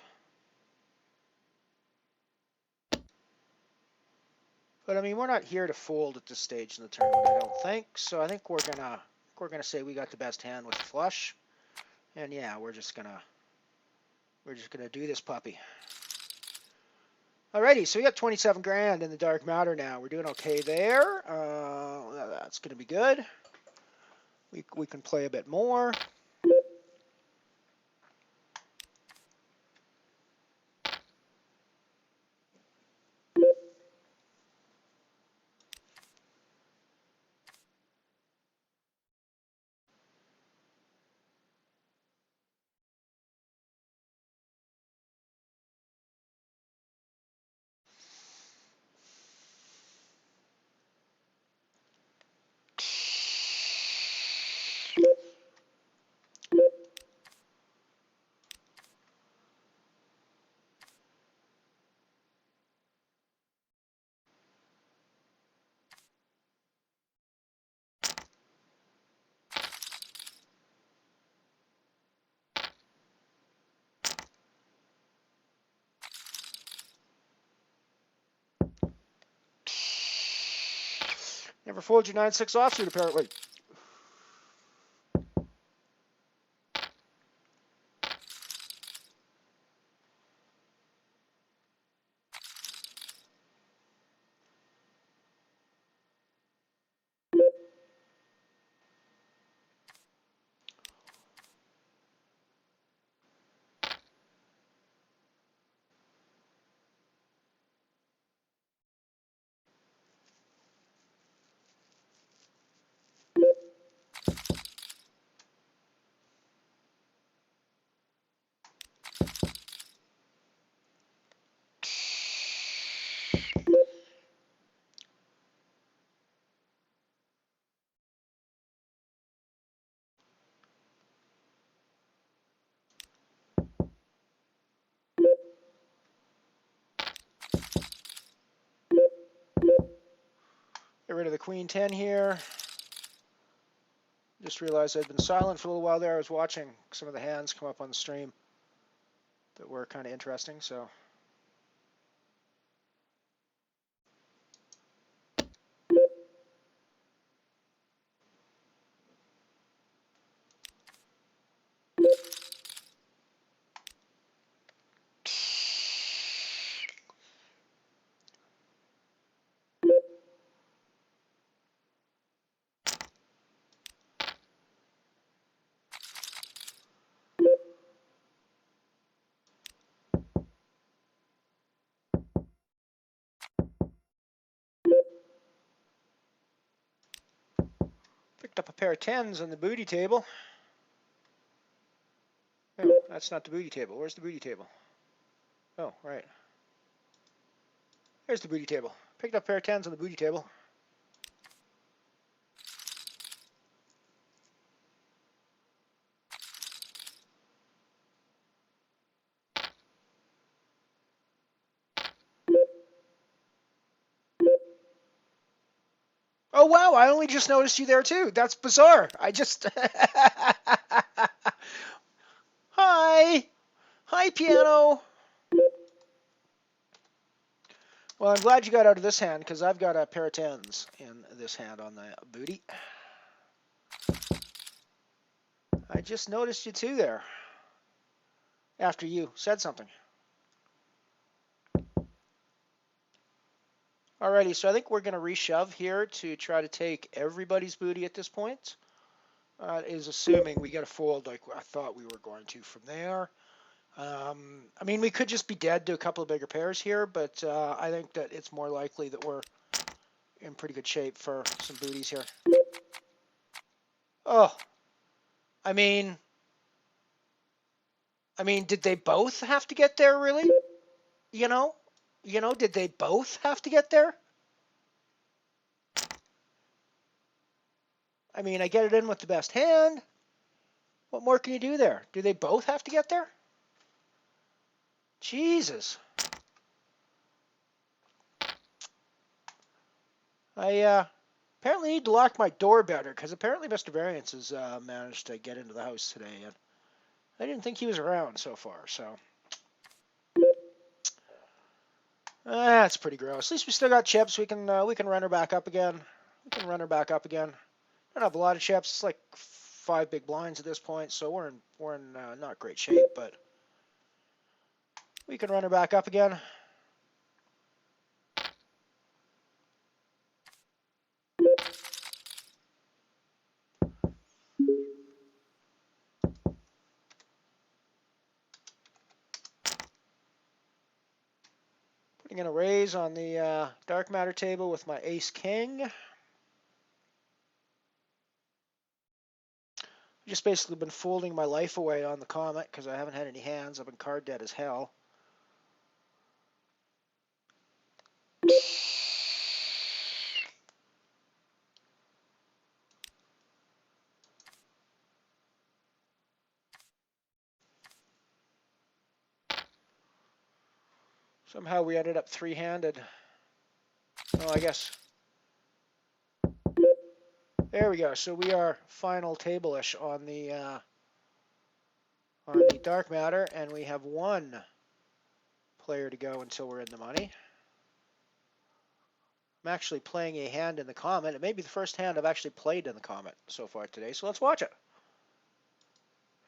[SPEAKER 7] but I mean, we're not here to fold at this stage in the tournament, I don't think. So I think we're gonna say we got the best hand with the flush, and yeah, we're just gonna do this puppy. Alrighty, so we got 27 grand in the dark matter now. We're doing okay there. That's gonna be good. We can play a bit more. Never fold your 9-6 offsuit, apparently. Get rid of the queen 10 here. Just realized I'd been silent for a little while there. I was watching some of the hands come up on the stream that were kind of interesting, so. Picked up a pair of 10s on the booty table. Oh, that's not the booty table. Where's the booty table? Oh, right. There's the booty table. Picked up a pair of 10s on the booty table. Oh, wow, I only just noticed you there, too. That's bizarre. I just... Hi! Hi, piano! Well, I'm glad you got out of this hand, because I've got a pair of 10s in this hand on the booty. I just noticed you, too, there. After you said something. Alrighty, so I think we're going to reshove here to try to take everybody's booty at this point. Is assuming we get a fold like I thought we were going to from there. I mean, we could just be dead to a couple of bigger pairs here, but I think that it's more likely that we're in pretty good shape for some booties here. Oh, I mean, did they both have to get there, really? You know, did they both have to get there? I mean, I get it in with the best hand. What more can you do there? Do they both have to get there? Jesus. I apparently need to lock my door better, because apparently Mr. Variance has managed to get into the house today, and I didn't think he was around so far, so. That's pretty gross. At least we still got chips. We can run her back up again. Don't have a lot of chips. It's like 5 big blinds at this point, so we're in not great shape, but we can run her back up again. Putting in a raise on the dark matter table with my ace king. Just basically been folding my life away on the Comet because I haven't had any hands. I've been card dead as hell. Somehow we ended up three-handed. Oh, I guess. There we go. So we are final table-ish on the dark matter, and we have one player to go until we're in the money. I'm actually playing a hand in the Comet. It may be the first hand I've actually played in the Comet so far today, so let's watch it.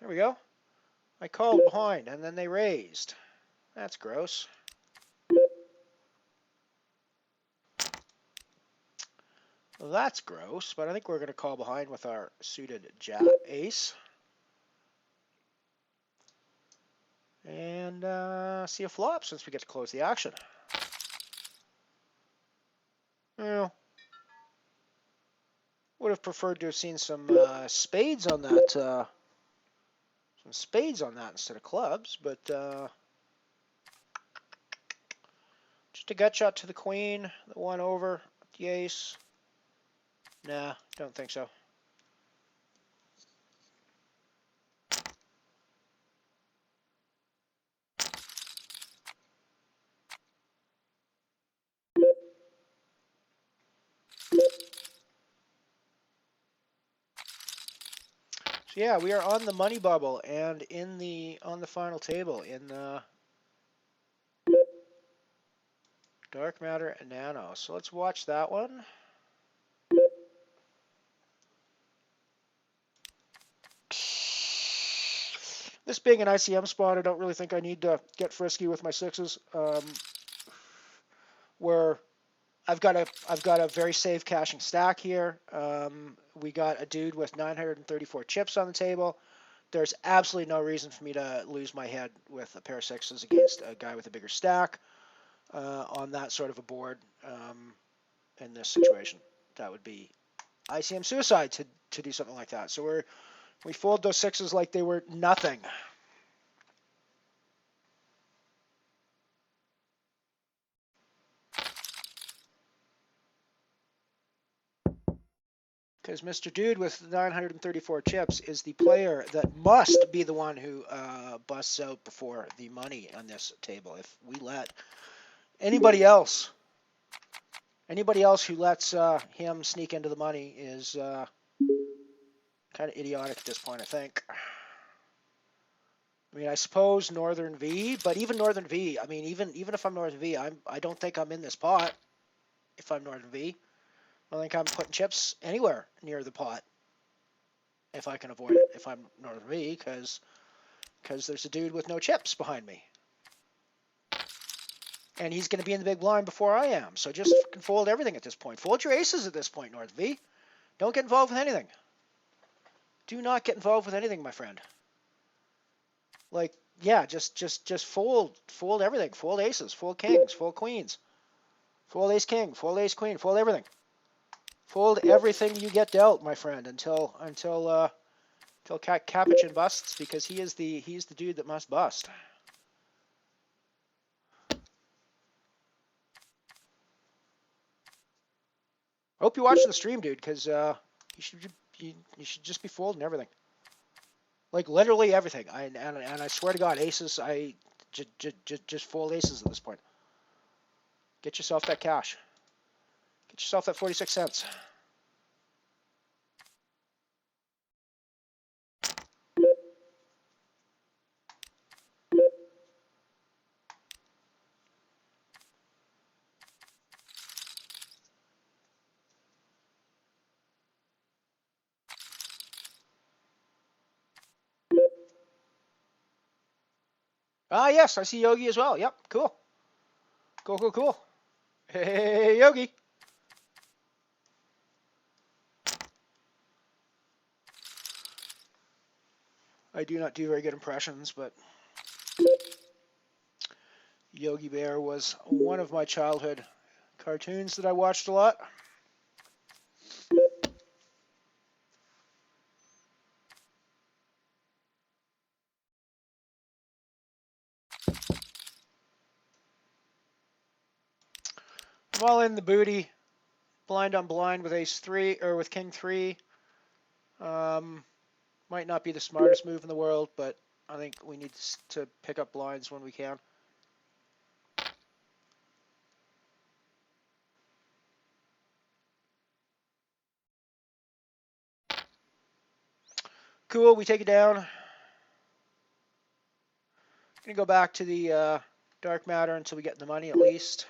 [SPEAKER 7] There we go. I called behind, and then they raised. That's gross. Well, that's gross, but I think we're going to call behind with our suited ace. And see a flop since we get to close the action. Well, would have preferred to have seen some spades on that. Some spades on that instead of clubs, but just a gut shot to the queen, the one over, the ace. Nah, don't think so. So yeah, we are on the money bubble and on the final table in the dark matter and nano. So let's watch that one. This being an ICM spot, I don't really think I need to get frisky with my sixes. Where I've got a very safe cashing stack here. We got a dude with 934 chips on the table. There's absolutely no reason for me to lose my head with a pair of sixes against a guy with a bigger stack on that sort of a board in this situation. That would be ICM suicide to do something like that. So we fold those sixes like they were nothing. Because Mr. Dude with 934 chips is the player that must be the one who busts out before the money on this table. If we let anybody else who lets him sneak into the money is kind of idiotic at this point, I think. I mean, I suppose Northern V, but even Northern V, I mean, even if I'm Northern V, I don't think I'm in this pot if I'm Northern V. I don't think I'm putting chips anywhere near the pot if I can avoid it, if I'm Northern V, because there's a dude with no chips behind me. And he's going to be in the big blind before I am. So just fucking fold everything at this point. Fold your aces at this point, Northern V. Don't get involved with anything. Do not get involved with anything, my friend. Like, yeah, just fold everything. Fold aces, fold kings, fold queens. Fold ace king, fold ace queen, fold everything. Fold everything you get dealt, my friend, until Capuchin busts, because he's the dude that must bust. Hope you watch the stream, dude, because you should just be folding everything, like literally everything. And I swear to God, aces, just fold aces at this point. Get yourself that cash. Get yourself that 46 cents. Ah, yes, I see Yogi as well. Yep, cool. Cool. Hey, Yogi. I do not do very good impressions, but Yogi Bear was one of my childhood cartoons that I watched a lot. I'm all in the booty, blind on blind with ace 3 or with king 3. Might not be the smartest move in the world, but I think we need to pick up blinds when we can. Cool, we take it down. Gonna go back to the dark matter until we get the money at least.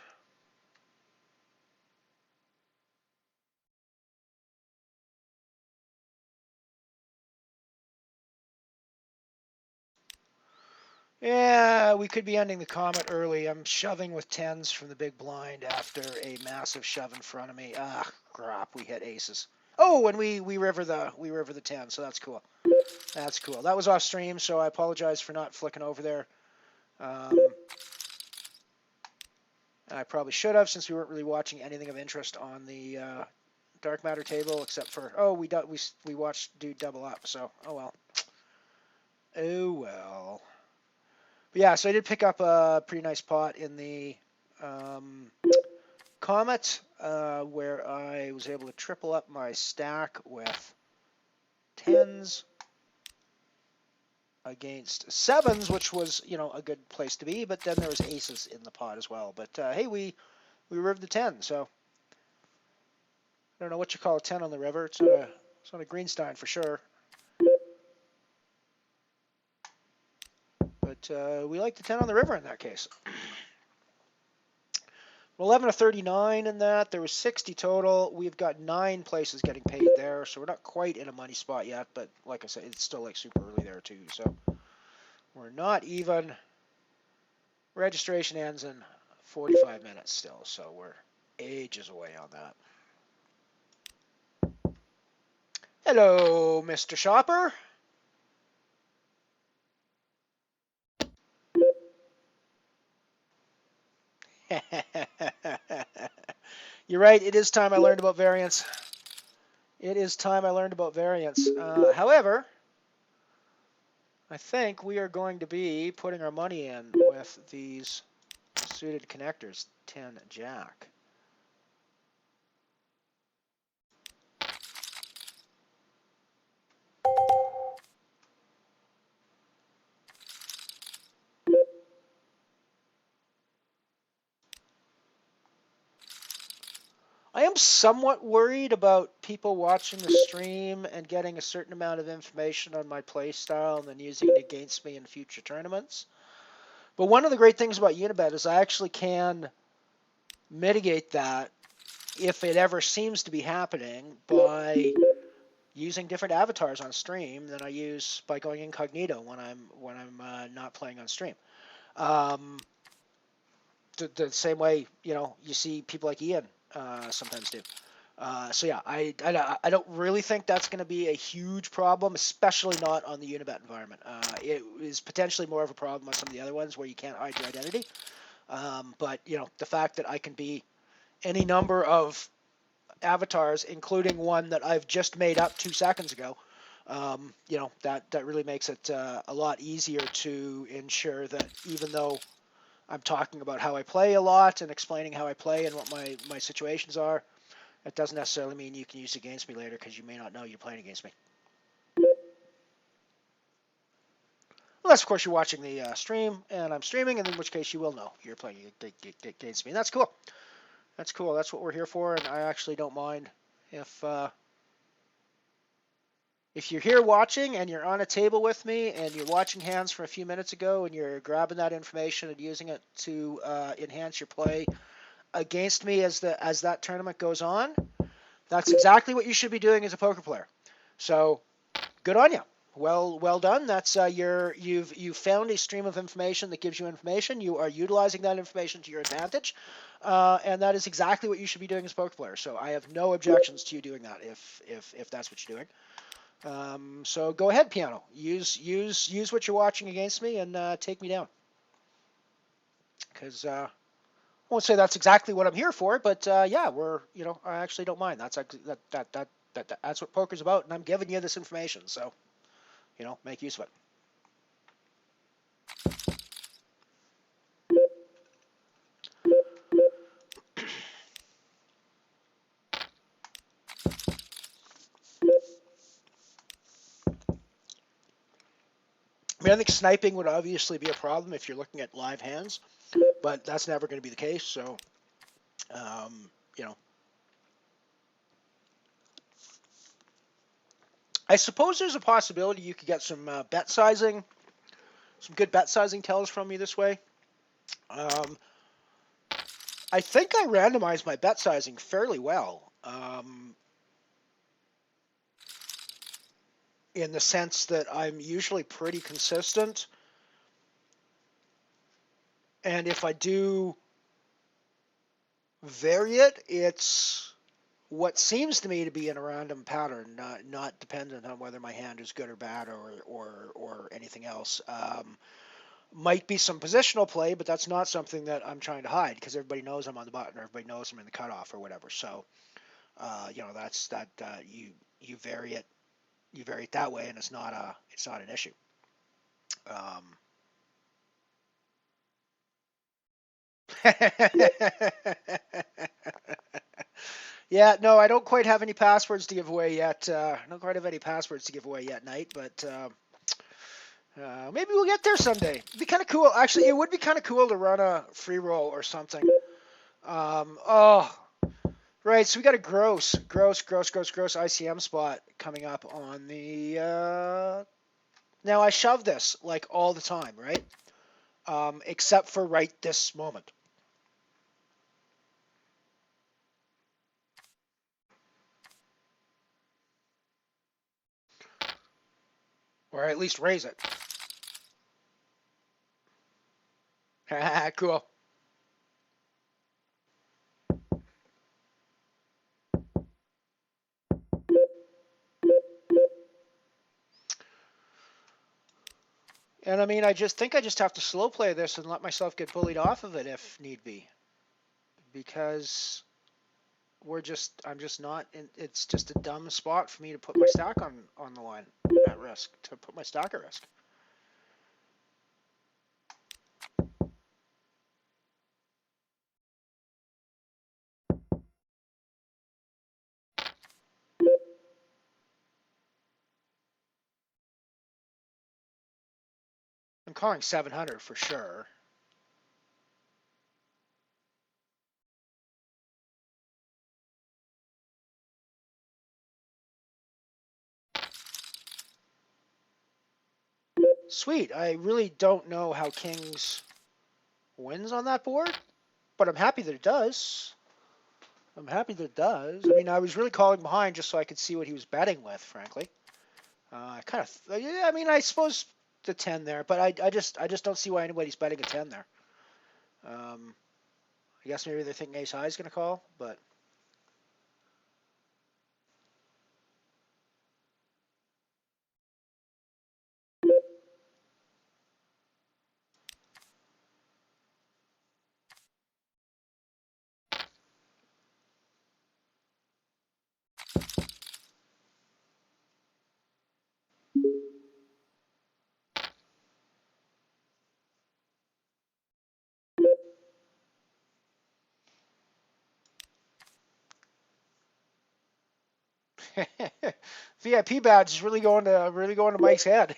[SPEAKER 7] Yeah, we could be ending the comet early. I'm shoving with 10s from the big blind after a massive shove in front of me. Ah, crap, we hit aces. Oh, and we river the 10, so that's cool. That's cool. That was off stream, so I apologize for not flicking over there. I probably should have, since we weren't really watching anything of interest on the dark matter table, except for we watched dude double up. So oh well. But yeah, so I did pick up a pretty nice pot in the Comet, where I was able to triple up my stack with 10s against 7s, which was, a good place to be. But then there was aces in the pot as well. But hey, we rived the 10, so I don't know what you call a 10 on the river. It's not a Greenstein for sure. But we like the 10 on the river in that case. 11 to 39 in that. There was 60 total. We've got 9 places getting paid there, so we're not quite in a money spot yet. But like I said, it's still like super early there too. So we're not even. Registration ends in 45 minutes still, so we're ages away on that. Hello, Mr. Shopper. You're right, it is time I learned about variance. It is time I learned about variance. However, I think we are going to be putting our money in with these suited connectors, 10 jack. I am somewhat worried about people watching the stream and getting a certain amount of information on my play style and then using it against me in future tournaments. But one of the great things about Unibet is I actually can mitigate that if it ever seems to be happening by using different avatars on stream than I use by going incognito when I'm not playing on stream. The same way, you know, you see people like Ian sometimes do. So yeah, I don't really think that's going to be a huge problem, especially not on the Unibet environment. It is potentially more of a problem on some of the other ones where you can't hide your identity. But you know, the fact that I can be any number of avatars, including one that I've just made up 2 seconds ago, you know, that really makes it a lot easier to ensure that even though I'm talking about how I play a lot and explaining how I play and what my situations are, it doesn't necessarily mean you can use it against me later because you may not know you're playing against me. Unless, of course, you're watching the stream and I'm streaming, and in which case you will know you're playing against me. And that's cool. That's cool. That's what we're here for, and I actually don't mind if you're here watching and you're on a table with me and you're watching hands from a few minutes ago and you're grabbing that information and using it to enhance your play against me as that tournament goes on, that's exactly what you should be doing as a poker player. So good on you. Well done. That's you've found a stream of information that gives you information. You are utilizing that information to your advantage, and that is exactly what you should be doing as a poker player. So I have no objections to you doing that if that's what you're doing. So go ahead, Piano. Use what you're watching against me and take me down. Because I won't say that's exactly what I'm here for, but yeah, I actually don't mind. That's what poker's about, and I'm giving you this information. So, you know, make use of it. I mean, I think sniping would obviously be a problem if you're looking at live hands, but that's never going to be the case. So, you know, I suppose there's a possibility you could get some bet sizing, some good bet sizing tells from me this way. I think I randomized my bet sizing fairly well. In the sense that I'm usually pretty consistent. And if I do vary it, it's what seems to me to be in a random pattern, not dependent on whether my hand is good or bad or anything else. Might be some positional play, but that's not something that I'm trying to hide because everybody knows I'm on the button or everybody knows I'm in the cutoff or whatever. So, you know, that's that you vary it. You vary it that way, and it's not an issue. Yeah, no, I don't quite have any passwords to give away yet. I don't quite have any passwords to give away yet, Knight, but maybe we'll get there someday. It'd be kind of cool. Actually, it would be kind of cool to run a free roll or something. Oh, right. So we got a gross ICM spot coming up on the. Now I shove this like all the time, right? Except for right this moment. Or at least raise it. Cool. And I mean, I just have to slow play this and let myself get bullied off of it if need be. Because I'm just not, it's just a dumb spot for me to put my stack on the line at risk, to put my stack at risk. I'm calling 700 for sure. Sweet. I really don't know how Kings wins on that board, but I'm happy that it does. I'm happy that it does. I mean, I was really calling behind just so I could see what he was betting with, frankly. I kind of, yeah, I mean, I suppose the 10 there, but I just don't see why anybody's betting a 10 there. I guess maybe they're thinking ace high is going to call, but VIP badge is really going to Mike's head.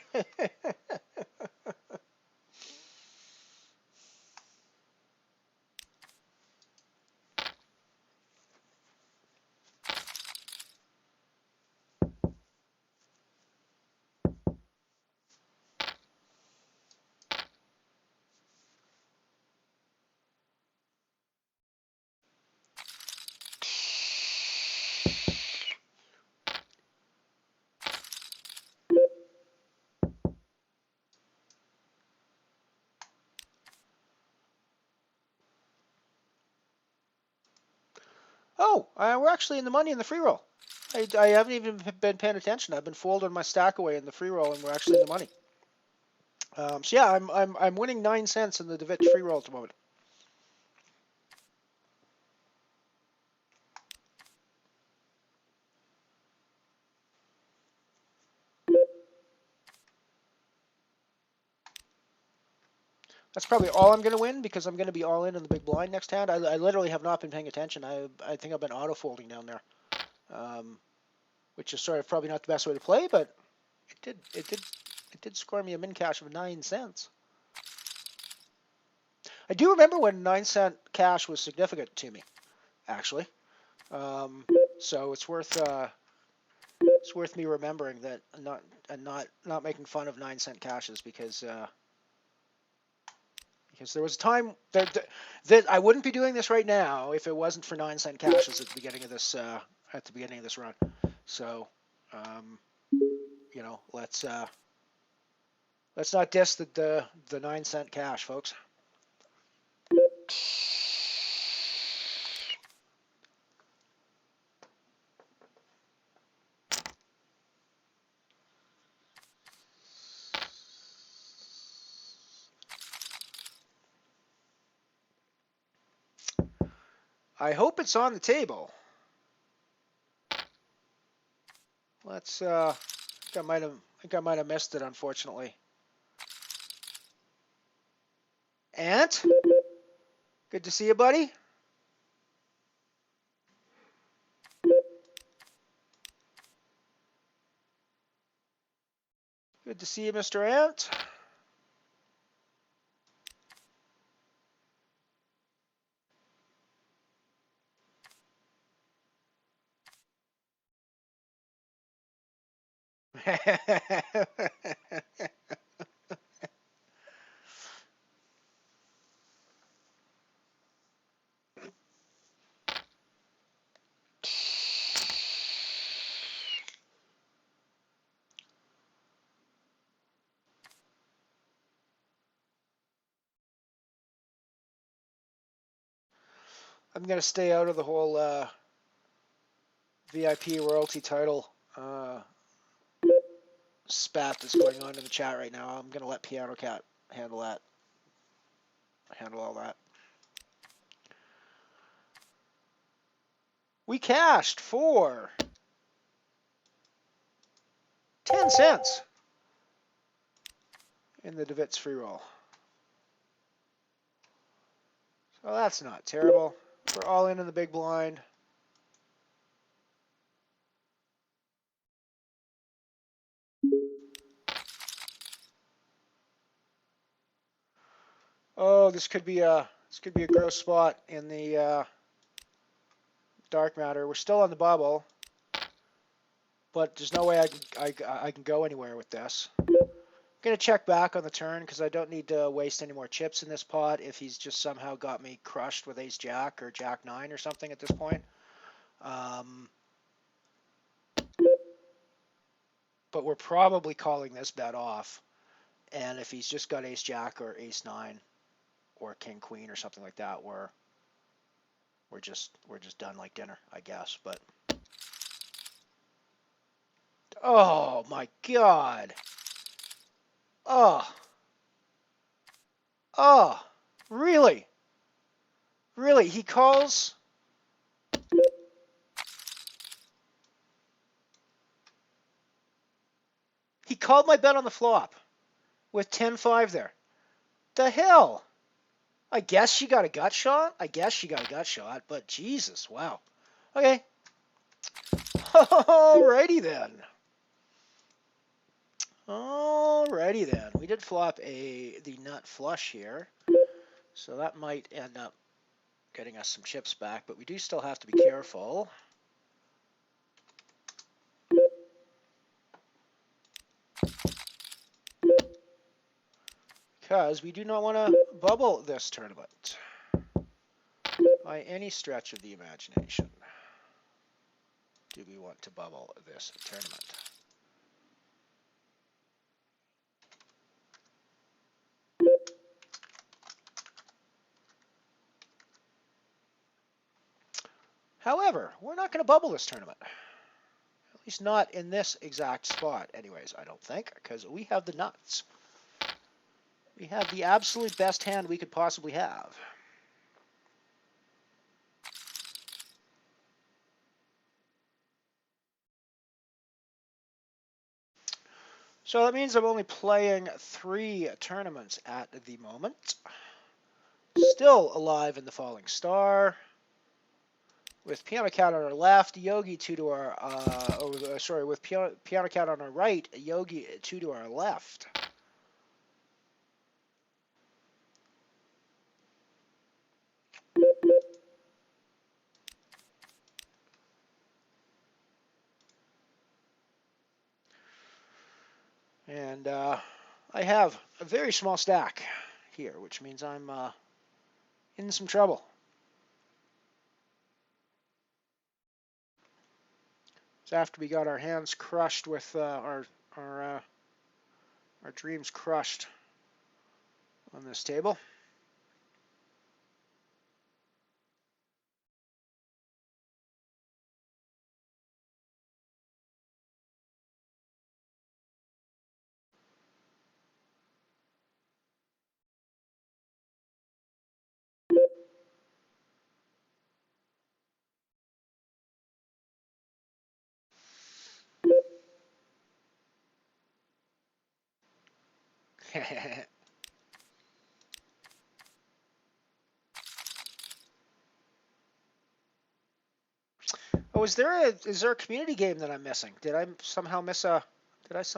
[SPEAKER 7] Oh, we're actually in the money in the free roll. I haven't even been paying attention. I've been folding my stack away in the free roll, and we're actually in the money. So yeah, I'm winning 9 cents in the DeWitt free roll at the moment. That's probably all I'm going to win because I'm going to be all in the big blind next hand. I literally have not been paying attention. I think I've been auto folding down there, which is sort of probably not the best way to play, but it did score me a min cash of 9 cents. I do remember when 9-cent cash was significant to me, actually. So it's worth me remembering that, not making fun of 9-cent cashes because there was a time that I wouldn't be doing this right now if it wasn't for 9-cent cashes at the beginning of this run. So you know, let's not diss the 9-cent cash, folks. I hope it's on the table. Let's. I think I might have missed it, unfortunately. Ant, good to see you, buddy. Good to see you, Mr. Ant. I'm going to stay out of the whole VIP royalty title spat that's going on in the chat right now. I'm going to let Piano Cat handle all that. We cashed for 10 cents in the DeWitt's free roll. So that's not terrible. We're all in the big blind. Oh, this could be a gross spot in the dark matter. We're still on the bubble, but there's no way I can go anywhere with this. I'm gonna check back on the turn because I don't need to waste any more chips in this pot if he's just somehow got me crushed with ace jack or jack 9 or something at this point. But we're probably calling this bet off, and if he's just got ace jack or ace 9 or king queen or something like that, we're just done like dinner, I guess. But oh my god. Oh, really? Really? He calls? He called my bet on the flop with 10-5 there. The hell? I guess she got a gut shot. But Jesus, wow. Okay. Alrighty then. We did flop the nut flush here, so that might end up getting us some chips back, but we do still have to be careful. Because we do not want to bubble this tournament by any stretch of the imagination. Do we want to bubble this tournament? However, we're not going to bubble this tournament. At least not in this exact spot anyways, I don't think, because we have the nuts. We have the absolute best hand we could possibly have. So that means I'm only playing 3 tournaments at the moment. Still alive in the Falling Star. With Piano Cat on our left, Yogi 2 to our, with Piano Cat on our right, Yogi 2 to our left. And I have a very small stack here, which means I'm in some trouble. So after we got our hands crushed with our dreams crushed on this table. Oh, is there a community game that I'm missing? Did I somehow miss a? Is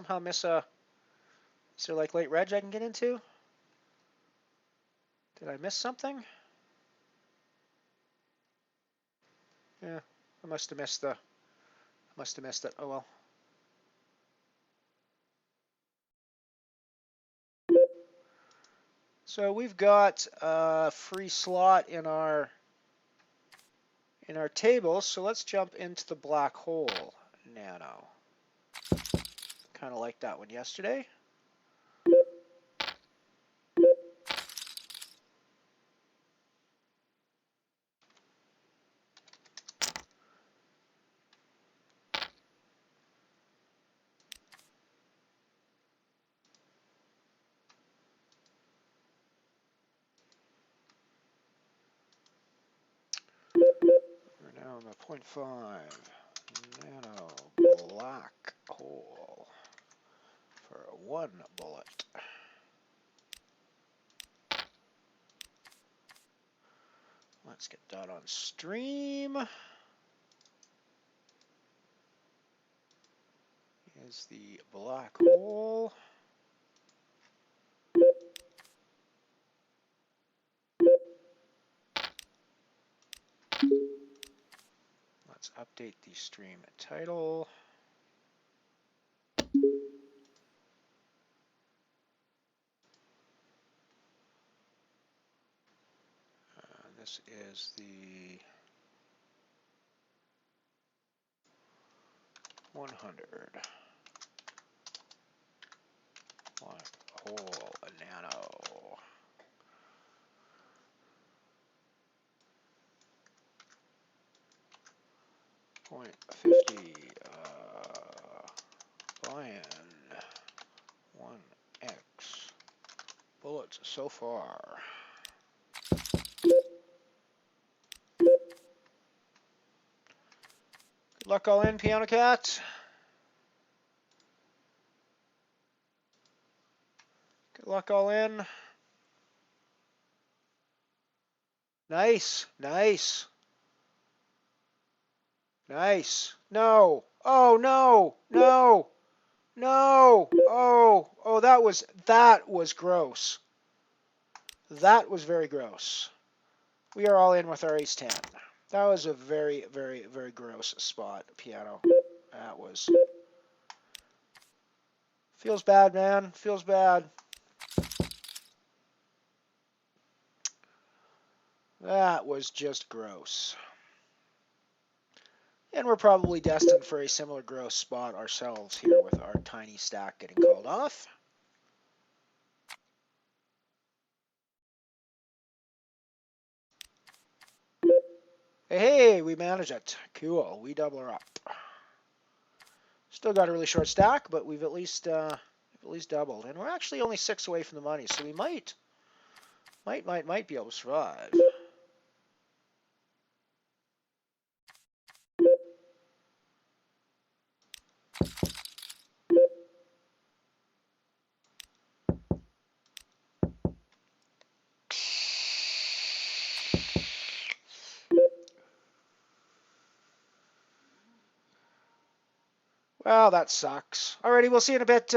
[SPEAKER 7] there like late reg I can get into? Did I miss something? Yeah, I must have missed it. Oh well. So we've got a free slot in our table, so let's jump into the black hole nano. Kind of like that one yesterday. We're now A .5 nano black hole for 1 bullet. Let's get that on stream. Here's the black hole. Let's update the stream title. This is the 100 black hole nano. .50 buy-in 1x bullets so far. Good luck all in, Piano Cat. Good luck all in. Nice, nice. Nice. No. Oh, no. No. No. Oh, oh, that was gross. That was very gross. We are all in with our ace 10. That was a very, very, very gross spot, Piano. That was. Feels bad, man. Feels bad. That was just gross. And we're probably destined for a similar gross spot ourselves here with our tiny stack getting called off. Hey, we managed it. Cool. We double her up. Still got a really short stack, but we've at least doubled. And we're actually only 6 away from the money, so we might be able to survive. Well, that sucks. Alrighty, we'll see you in a bit.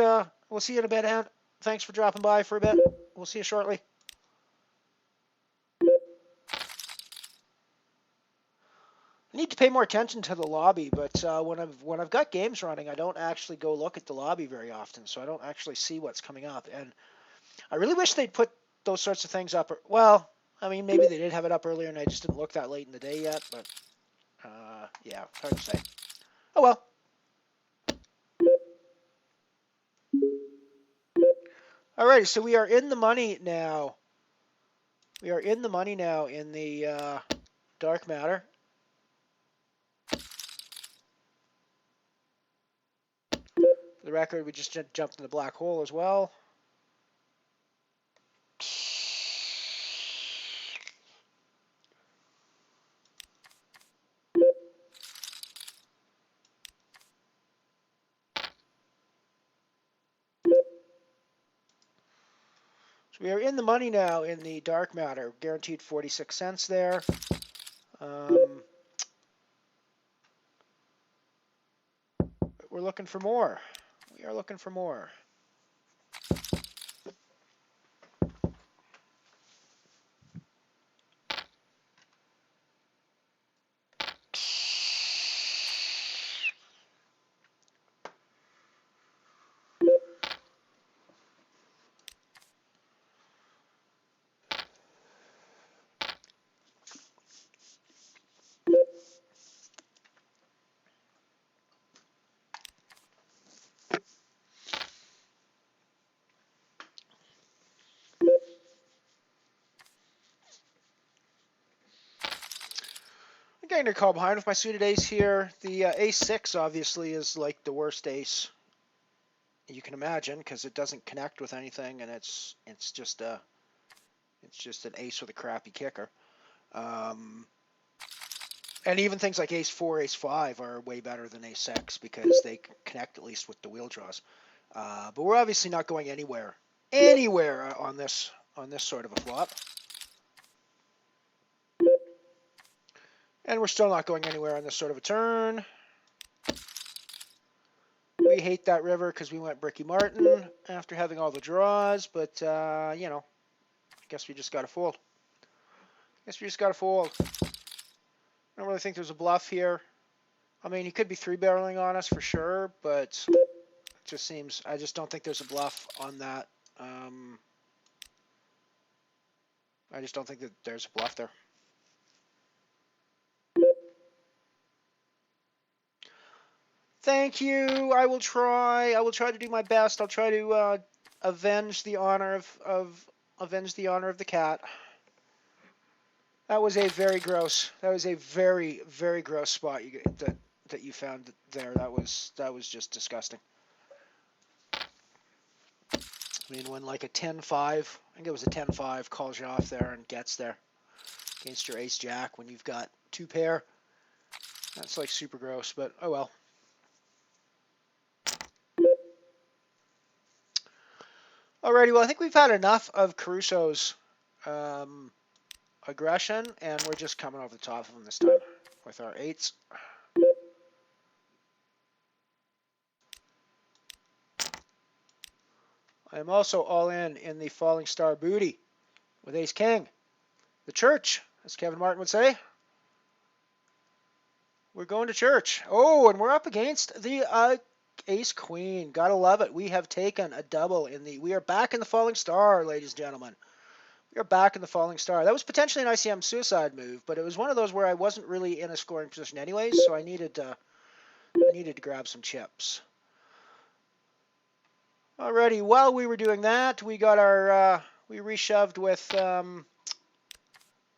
[SPEAKER 7] We'll see you in a bit, Ant. Thanks for dropping by for a bit. We'll see you shortly. I need to pay more attention to the lobby, but when I've got games running, I don't actually go look at the lobby very often, so I don't actually see what's coming up. And I really wish they'd put those sorts of things up. Well, I mean, maybe they did have it up earlier, and I just didn't look that late in the day yet. But yeah, hard to say. Oh well. Alrighty, so we are in the money now. We are in the money now in the dark matter. For the record, we just jumped in the black hole as well. So we are in the money now in the dark matter, guaranteed 46 cents there. We're looking for more. We are looking for more. I'm getting to call behind with my suited ace here. The ace-6 obviously is like the worst ace you can imagine because it doesn't connect with anything, and it's just an ace with a crappy kicker. And even things like ace 4, ace 5 are way better than ace 6 because they connect at least with the wheel draws. But we're obviously not going anywhere on this sort of a flop. And we're still not going anywhere on this sort of a turn. We hate that river because we went Bricky Martin after having all the draws, but, you know, I guess we just got to fold. I don't really think there's a bluff here. I mean, he could be 3-barreling on us for sure, but it just seems, I just don't think there's a bluff on that. I just don't think that there's a bluff there. Thank you. I will try to do my best. I'll try to avenge the honor of the cat. That was a very gross. That was a very, very gross spot that you found there. That was just disgusting. I mean, when like a 10-5, I think it was a 10-5, calls you off there and gets there against your ace jack when you've got 2 pair. That's like super gross, but oh well. Alrighty, well I think we've had enough of Caruso's aggression, and we're just coming over the top of him this time with our 8s. I'm also all in the falling star booty with ace king. The church, as Kevin Martin would say. We're going to church. Oh, and we're up against the ace queen. Gotta love it. We have taken a double we are back in the falling star, ladies and gentlemen. We are back in the falling star. That was potentially an ICM suicide move, but it was one of those where I wasn't really in a scoring position anyways, so I needed to grab some chips. Alrighty, while we were doing that, we got our we reshoved with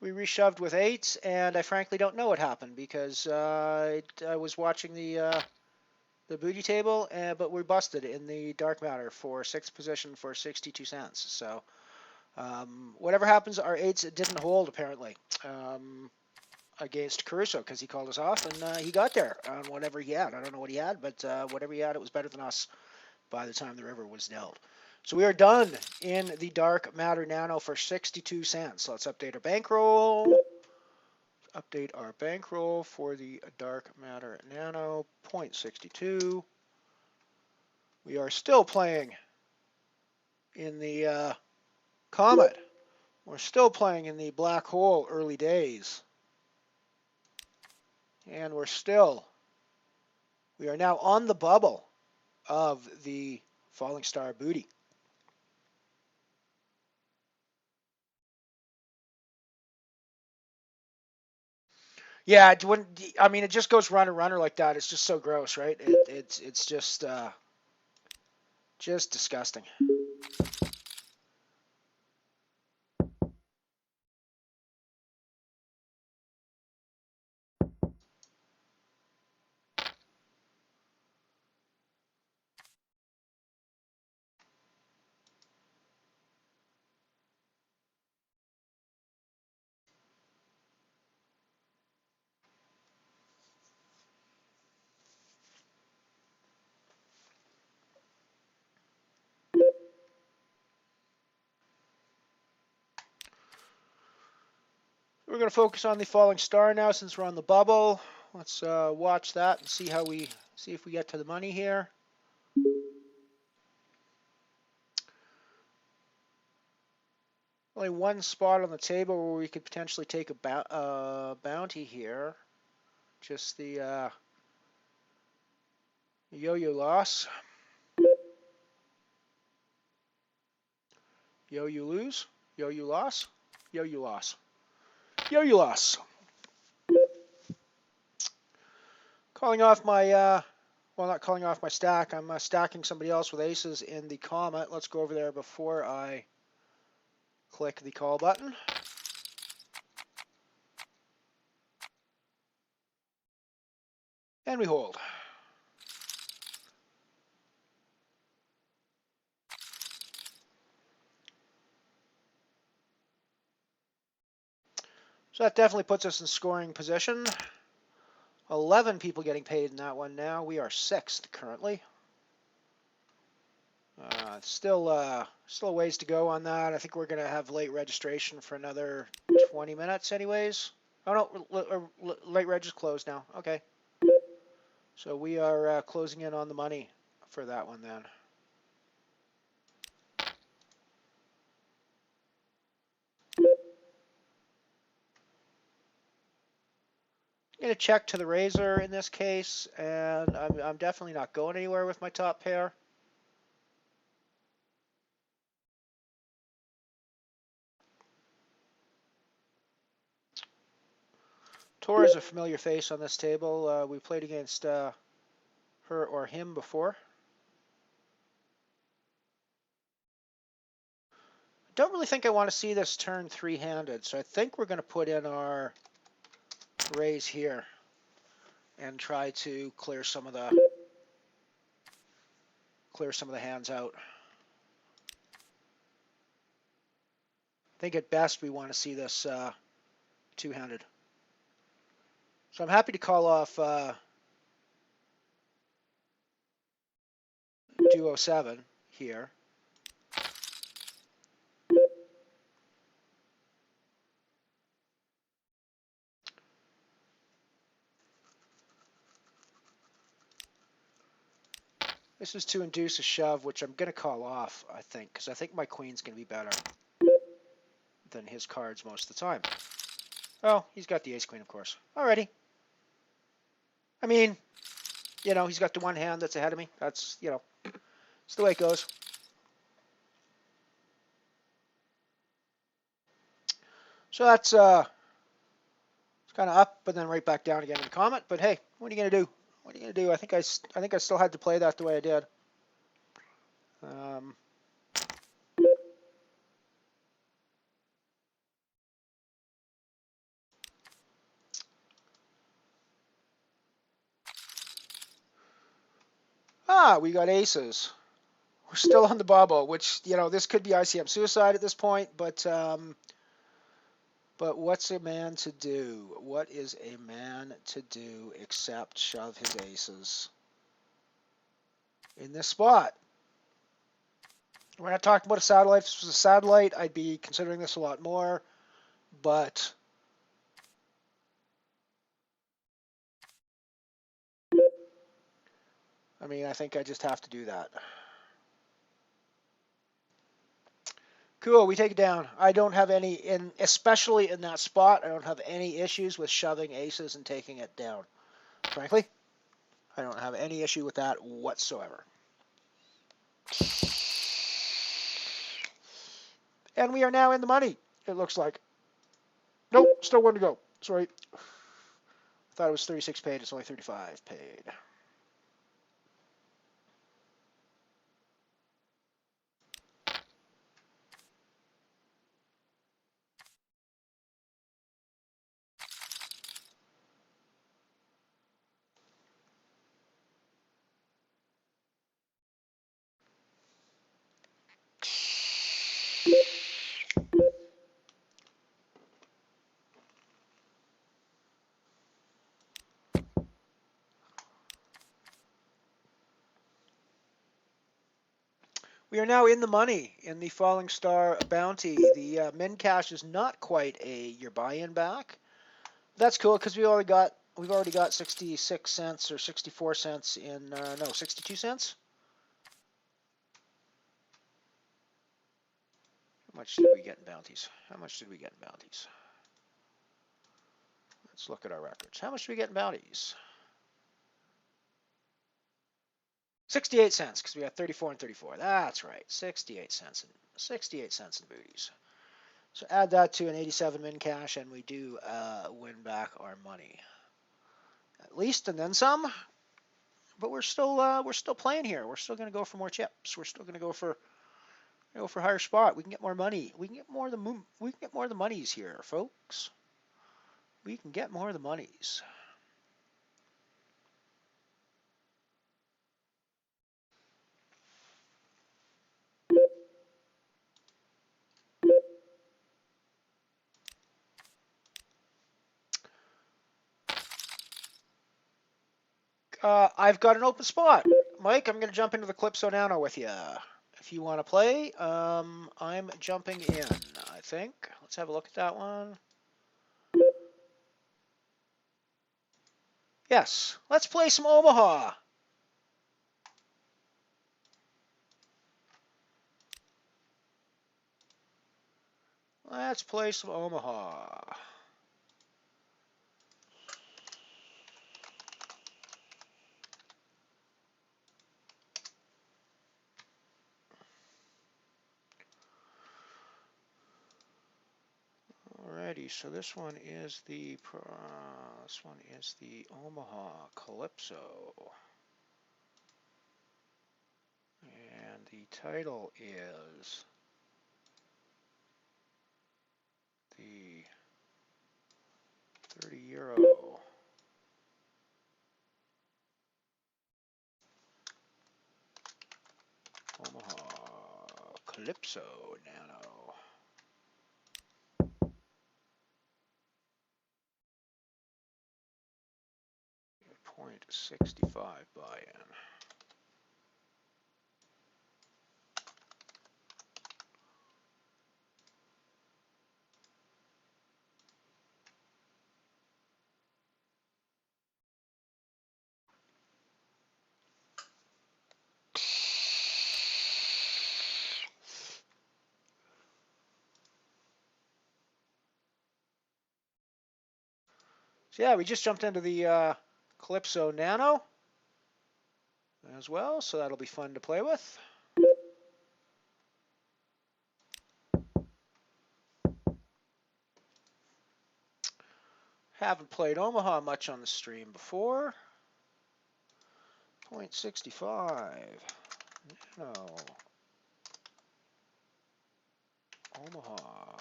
[SPEAKER 7] 8s, and I frankly don't know what happened because I was watching the booty table, but we busted in the dark matter for 6th position for 62 cents. So whatever happens, our 8s didn't hold apparently against Caruso because he called us off, and he got there on whatever he had. I don't know what he had, but whatever he had, it was better than us by the time the river was dealt. So we are done in the dark matter nano for 62 cents. Let's update our bankroll. Update our bankroll for the dark matter nano, 0.62. We are still playing in the comet. We're still playing in the black hole early days. And we are now on the bubble of the falling star booty. Yeah, it just goes runner like that. It's just so gross, right? It's just disgusting. We're going to focus on the falling star now since we're on the bubble. Let's watch that and see if we get to the money here. Only one spot on the table where we could potentially take a bounty here. Just the yo-yo loss. Yo-yo lose. Yo-yo loss. Yo-yo loss. Yo-yo loss. Calling off my, well, not calling off my stack. I'm stacking somebody else with aces in the comet. Let's go over there before I click the call button. And we hold. So that definitely puts us in scoring position. 11 people getting paid in that one now. We are 6th currently. Still a ways to go on that. I think we're going to have late registration for another 20 minutes anyways. Oh no, late reg is closed now. Okay. So we are closing in on the money for that one then. I'm going to check to the razor in this case, and I'm definitely not going anywhere with my top pair. Tor is a familiar face on this table. We played against her or him before. Don't really think I want to see this turn three-handed, so I think we're going to put in our raise here and try to clear some of the hands out. I think at best we want to see this two-handed. So I'm happy to call off duo 7 here. This is to induce a shove, which I'm going to call off, I think, because I think my queen's going to be better than his cards most of the time. Oh, he's got the ace-queen, of course. Alrighty. I mean, you know, he's got the one hand that's ahead of me. That's, you know, it's the way it goes. So that's it's kind of up, but then right back down again in the comment. But hey, what are you going to do? What are you going to do? I think I still had to play that the way I did. We got aces. We're still on the bubble, which, you know, this could be ICM suicide at this point, but what's a man to do? What is a man to do except shove his aces in this spot? We're not talking about a satellite. If this was a satellite, I'd be considering this a lot more, but I mean, I think I just have to do that. Cool, we take it down. I don't have any, especially in that spot, I don't have any issues with shoving aces and taking it down. Frankly, I don't have any issue with that whatsoever. And we are now in the money, it looks like. Nope, still one to go. Sorry. I thought it was 36 paid, it's only 35 paid. We are now in the money in the Falling Star bounty. The min cash is not quite your buy-in back. That's cool because we've already got 66 cents or 64 cents in no 62 cents. How much did we get in bounties? How much did we get in bounties? Let's look at our records. How much did we get in bounties? 68 cents, because we got 34 and 34. That's right, 68 cents in booties. So add that to an 87 min cash, and we do win back our money, at least, and then some. But we're still playing here. We're still going to go for more chips. We're still going to go for higher spot. We can get more money. We can get more of the monies here, folks. We can get more of the monies. I've got an open spot. Mike, I'm going to jump into the Calypso Nano with you. If you want to play, I'm jumping in, I think. Let's have a look at that one. Yes, let's play some Omaha. Let's play some Omaha. Alrighty, so this one is the Omaha Calypso, and the title is the 30 euro Omaha Calypso Nano. 0.65 buy-in. So yeah, we just jumped into the Calypso Nano as well, so that'll be fun to play with. Haven't played Omaha much on the stream before. 0.65 Nano Omaha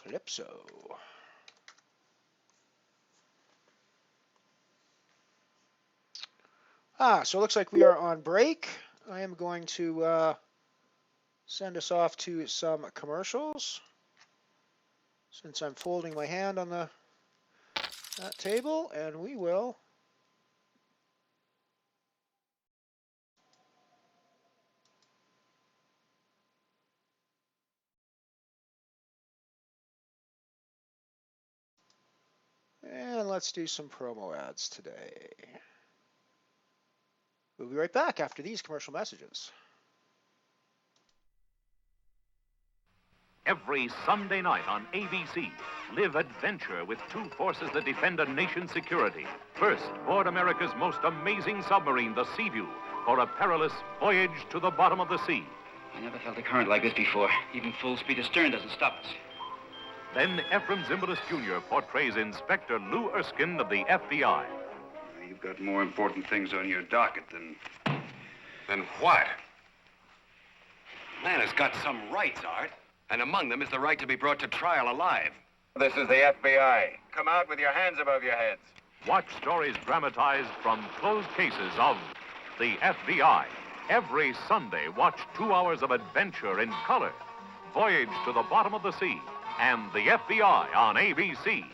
[SPEAKER 7] Calypso. So it looks like we are on break. I am going to send us off to some commercials, since I'm folding my hand on that table, and we will and let's do some promo ads today. We'll be right back after these commercial messages.
[SPEAKER 12] Every Sunday night on ABC, live adventure with two forces that defend a nation's security. First, board America's most amazing submarine, the Seaview, for a perilous voyage to the bottom of the sea.
[SPEAKER 13] I never felt a current like this before. Even full speed astern doesn't stop us.
[SPEAKER 12] Then Ephraim Zimbalist Jr. portrays Inspector Lou Erskine of the FBI.
[SPEAKER 14] You've got more important things on your docket than...
[SPEAKER 3] Then what? Man has got some rights, Art. And among them is the right to be brought to trial alive.
[SPEAKER 14] This is the FBI. Come out with your hands above your heads.
[SPEAKER 12] Watch stories dramatized from closed cases of the FBI. Every Sunday, watch 2 hours of adventure in color. Voyage to the bottom of the sea and the FBI on ABC.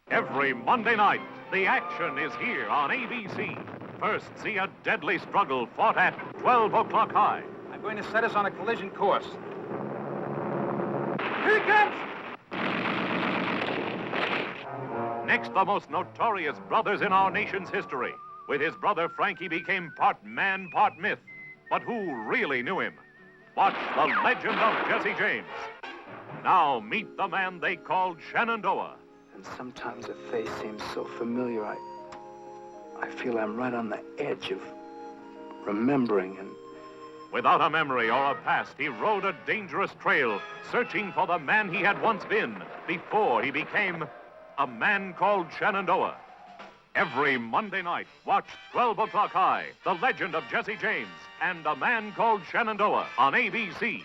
[SPEAKER 12] Every Monday night, the action is here on ABC. First, see a deadly struggle fought at 12 o'clock high.
[SPEAKER 13] I'm going to set us on a collision course.
[SPEAKER 12] Here he comes! Next, the most notorious brothers in our nation's history. With his brother Frank, he became part man, part myth. But who really knew him? Watch the legend of Jesse James. Now, meet the man they called Shenandoah.
[SPEAKER 15] And sometimes a face seems so familiar, I feel I'm right on the edge of remembering and...
[SPEAKER 12] Without a memory or a past, he rode a dangerous trail, searching for the man he had once been, before he became a man called Shenandoah. Every Monday night, watch 12 o'clock high, The Legend of Jesse James and A Man Called Shenandoah on ABC.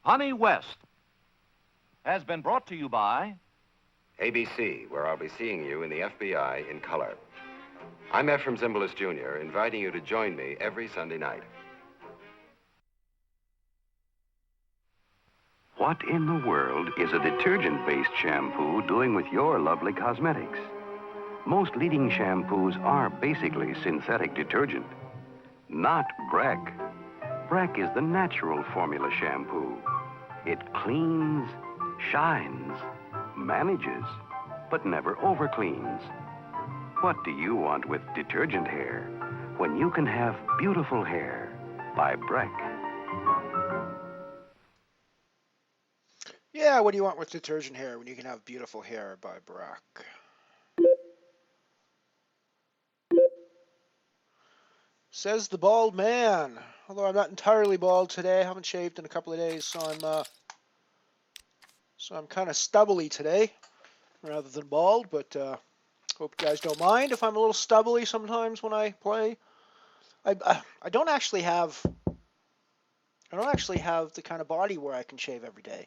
[SPEAKER 16] Honey West. has been brought to you by
[SPEAKER 3] ABC, where I'll be seeing you in the FBI in color. I'm Ephraim Zimbalist Jr., inviting you to join me every Sunday night. What in the world is a detergent-based shampoo doing with your lovely cosmetics? Most leading shampoos are basically synthetic detergent. Not Breck. Breck is the natural formula shampoo. It cleans, shines, manages, but never overcleans. What do you want with detergent hair when you can have beautiful hair by Breck?
[SPEAKER 7] Yeah, what do you want with detergent hair when you can have beautiful hair by Brock? Says the bald man. Although I'm not entirely bald today, I haven't shaved in a couple of days, so I'm kind of stubbly today rather than bald. But hope you guys don't mind if I'm a little stubbly sometimes when I play. I don't actually have the kind of body where I can shave every day.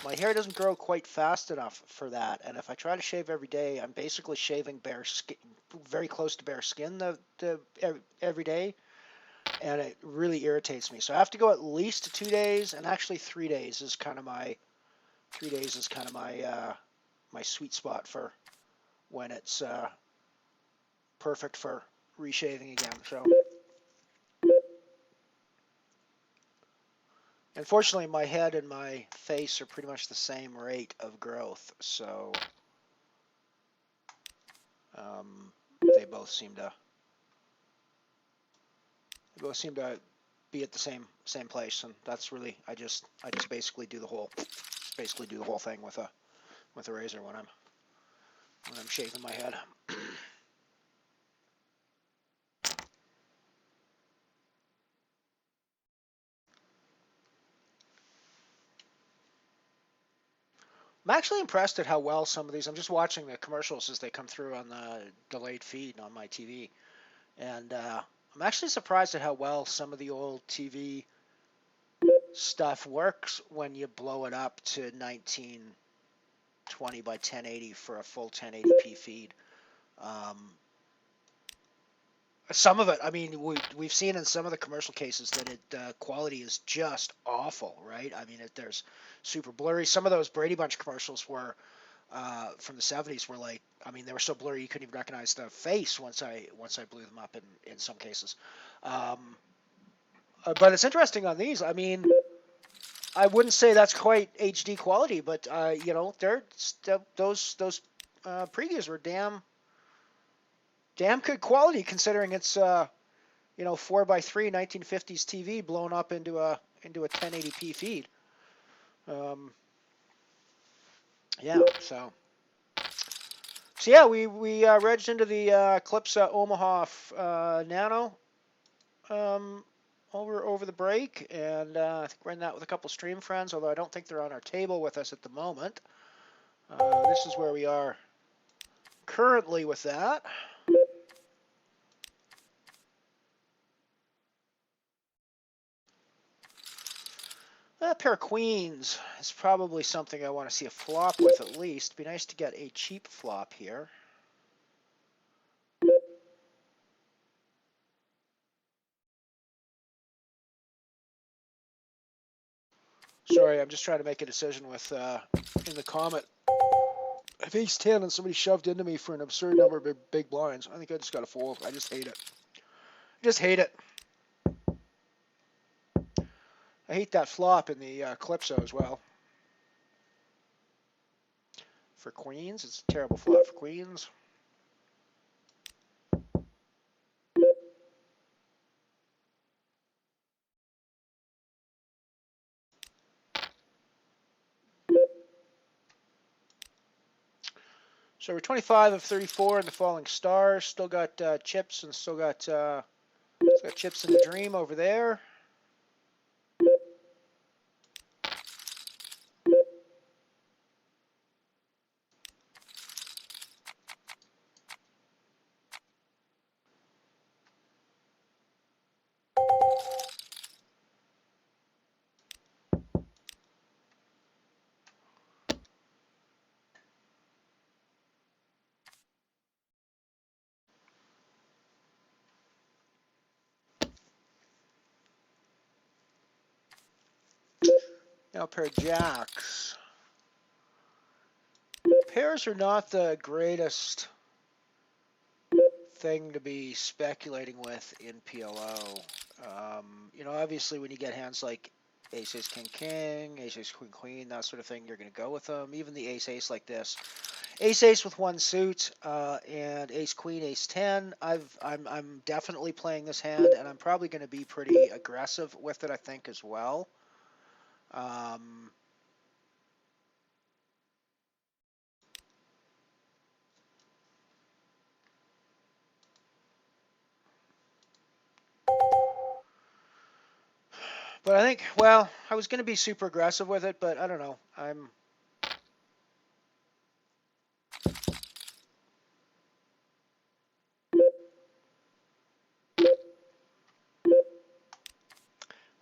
[SPEAKER 7] My hair doesn't grow quite fast enough for that, and if I try to shave every day, I'm basically shaving bare skin, very close to bare skin every day, and it really irritates me. So I have to go at least 2 days, and actually 3 days is kind of my my sweet spot for when it's perfect for reshaving again. So. Unfortunately, my head and my face are pretty much the same rate of growth, so they both seem to be at the same place, and that's really I just basically do the whole thing with a razor when I'm shaving my head. I'm actually impressed at how well some of these. I'm just watching the commercials as they come through on the delayed feed on my TV, and I'm actually surprised at how well some of the old TV stuff works when you blow it up to 1920 by 1080 for a full 1080p feed. Some of it, I mean, we've seen in some of the commercial cases that quality is just awful, right? I mean, there's super blurry. Some of those Brady Bunch commercials were from the 70s were like, I mean, they were so blurry you couldn't even recognize the face once I blew them up in some cases. But it's interesting on these. I mean, I wouldn't say that's quite HD quality, but you know, those previews were damn good quality considering it's 4x3 1950s TV blown up into a 1080p feed. Yeah, so yeah, we regged into the Eclipse Omaha Nano over the break, and I think we're in that with a couple stream friends, although I don't think they're on our table with us at the moment. This is where we are currently with that. A pair of queens is probably something I want to see a flop with at least. It'd be nice to get a cheap flop here. Sorry, I'm just trying to make a decision with in the comment. I have ace 10 and somebody shoved into me for an absurd number of big blinds. I think I just got to fold. I just hate it. I hate that flop in the Calypso as well. For queens, it's a terrible flop for queens. So we're 25 of 34 in the falling stars. Still got chips and still got chips in the dream over there. Now a pair of jacks. Pairs are not the greatest thing to be speculating with in PLO. You know, obviously when you get hands like ace, ace, king, king, ace, ace, queen, queen, that sort of thing, you're going to go with them. Even the ace, ace like this. Ace, ace with one suit, and ace, queen, ace, 10. I'm definitely playing this hand, and I'm probably going to be pretty aggressive with it, I think, as well. But I think, well, I was going to be super aggressive with it, but I don't know. I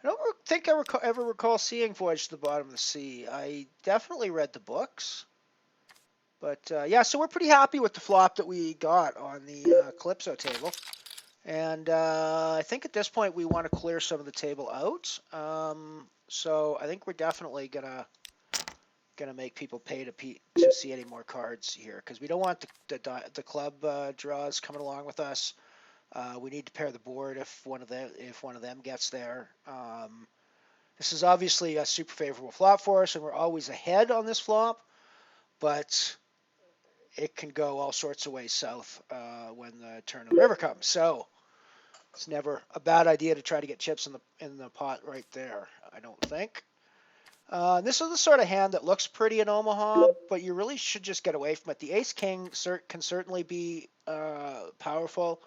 [SPEAKER 7] don't think I ever recall seeing Voyage to the Bottom of the Sea. I definitely read the books. But yeah, so we're pretty happy with the flop that we got on the Calypso table. And I think at this point we want to clear some of the table out. So I think we're definitely gonna make people pay to see any more cards here, because we don't want the club draws coming along with us. We need to pair the board if one of them gets there. This is obviously a super favorable flop for us, and we're always ahead on this flop, but it can go all sorts of ways south when the turn of the river comes. So it's never a bad idea to try to get chips in the pot right there, I don't think. This is the sort of hand that looks pretty in Omaha, but you really should just get away from it. The ace-king can certainly be powerful.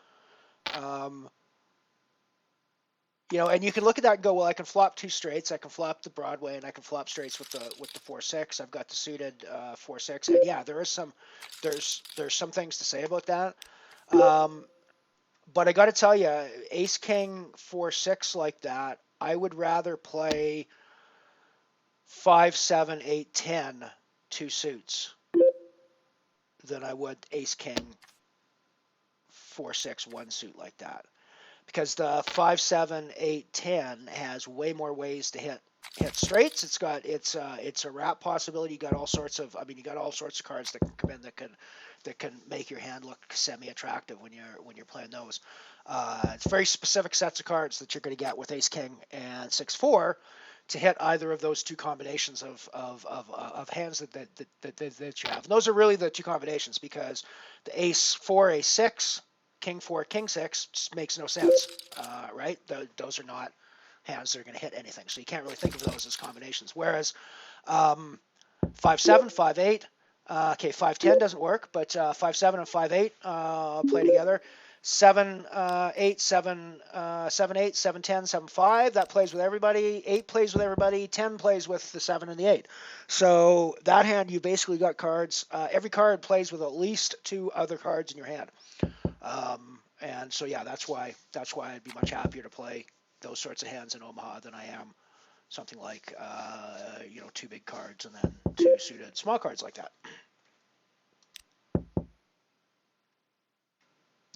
[SPEAKER 7] You know, and you can look at that and go, well, I can flop two straights, I can flop the Broadway, and I can flop straights with the 4-6. I've got the suited 4-6, and yeah, there's some things to say about that. But I got to tell you, ace king 4-6 like that, I would rather play 5, 7, 8, 10 two suits than I would ace king 4-6 one suit like that. Because the 5, 7, 8, 10 has way more ways to hit straights. It's a wrap possibility. You got all sorts of cards that can come in that can make your hand look semi-attractive when you're playing those. It's very specific sets of cards that you're going to get with ace king and 6-4 to hit either of those two combinations of hands that you have. And those are really the two combinations, because the ace 4, ace 6, king 4, king 6 just makes no sense, right? Those are not hands that are going to hit anything, so you can't really think of those as combinations. Whereas 5-7, 5-8, okay, 5-10 doesn't work, but 5-7 and 5-8 play together. 7-8, 7-8, 7-10, 7-5, that plays with everybody. 8 plays with everybody. 10 plays with the 7 and the 8. So that hand, you basically got cards. Every card plays with at least 2 other cards in your hand. And so yeah, that's why I'd be much happier to play those sorts of hands in Omaha than I am something like 2 big cards and then 2 suited small cards like that.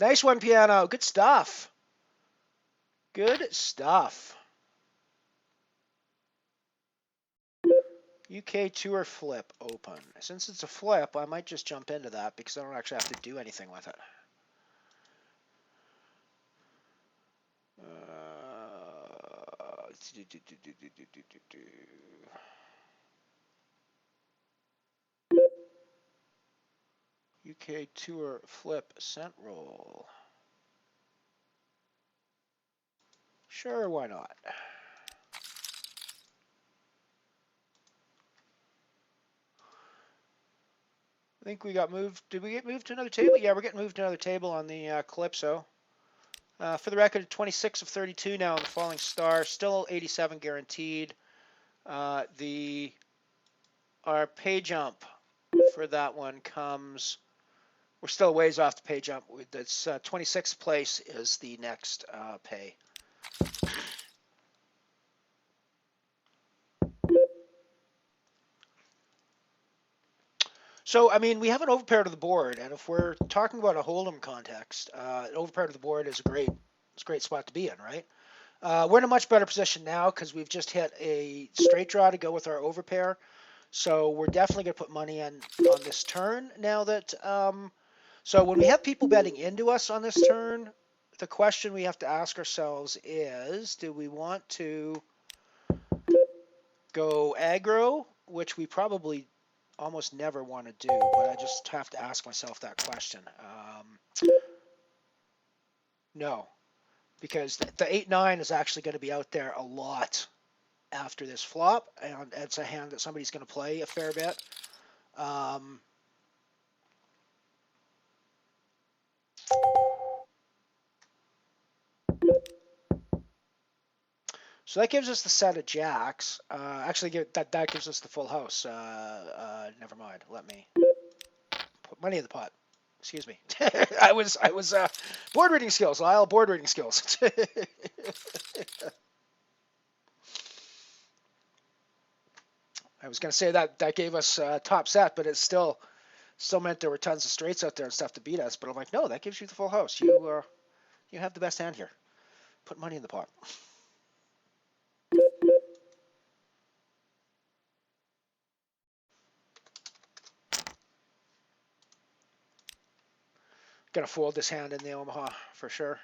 [SPEAKER 7] Nice one, Piano. Good stuff. Good stuff. UK Tour flip open. Since it's a flip, I might just jump into that because I don't actually have to do anything with it. UK Tour flip cent roll. Sure, why not? I think we got moved. Did we get moved to another table? Yeah, we're getting moved to another table on the Calypso. For the record, 26 of 32 now in the Falling Star. Still 87 guaranteed. Our pay jump for that one comes. We're still a ways off the pay jump. That's 26th place is the next pay. So, I mean, we have an overpair to the board, and if we're talking about a Hold'em context, an overpair to the board is a great spot to be in, right? We're in a much better position now because we've just hit a straight draw to go with our overpair. So we're definitely going to put money in on this turn now that... so when we have people betting into us on this turn, the question we have to ask ourselves is, do we want to go aggro, which we probably almost never want to do, but I just have to ask myself that question. No, because the 8-9 is actually going to be out there a lot after this flop, and it's a hand that somebody's going to play a fair bit. So that gives us the set of jacks. Actually, that gives us the full house. Never mind. Let me put money in the pot. Excuse me. I was board reading skills, Lyle. Board reading skills. I was going to say that gave us top set, but it still meant there were tons of straights out there and stuff to beat us. But I'm like, no, that gives you the full house. You have the best hand here. Put money in the pot. Gonna fold this hand in the Omaha for sure.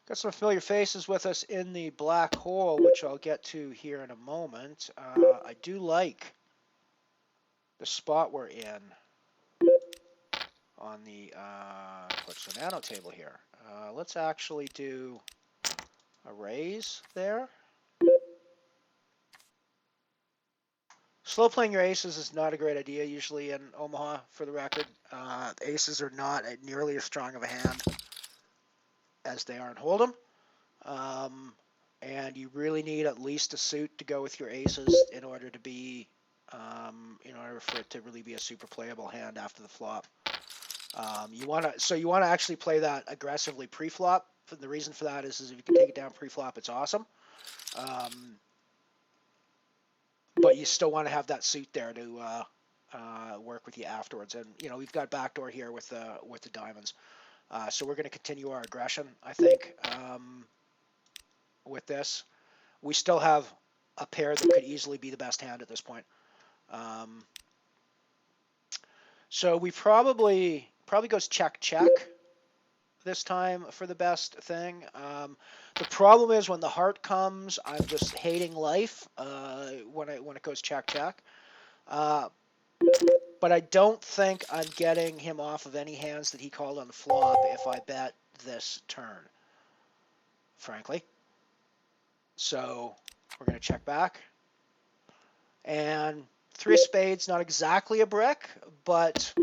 [SPEAKER 7] Got some familiar faces with us in the black hole, which I'll get to here in a moment. I do like the spot we're in on the nano table here. Let's actually do a raise there. Slow playing your aces is not a great idea usually in Omaha, for the record. Aces are not nearly as strong of a hand as they are in Hold'em. And you really need at least a suit to go with your aces in order to be, in order for it to really be a super playable hand after the flop. You want to actually play that aggressively pre-flop. The reason for that is if you can take it down pre-flop, it's awesome. But you still want to have that suit there to work with you afterwards. And we've got backdoor here with the diamonds. So we're going to continue our aggression, I think, with this. We still have a pair that could easily be the best hand at this point. So we probably goes check this time for the best thing. The problem is when the heart comes, I'm just hating life when it goes check. But I don't think I'm getting him off of any hands that he called on the flop if I bet this turn, frankly. So we're going to check back. And 3 of spades, not exactly a brick, but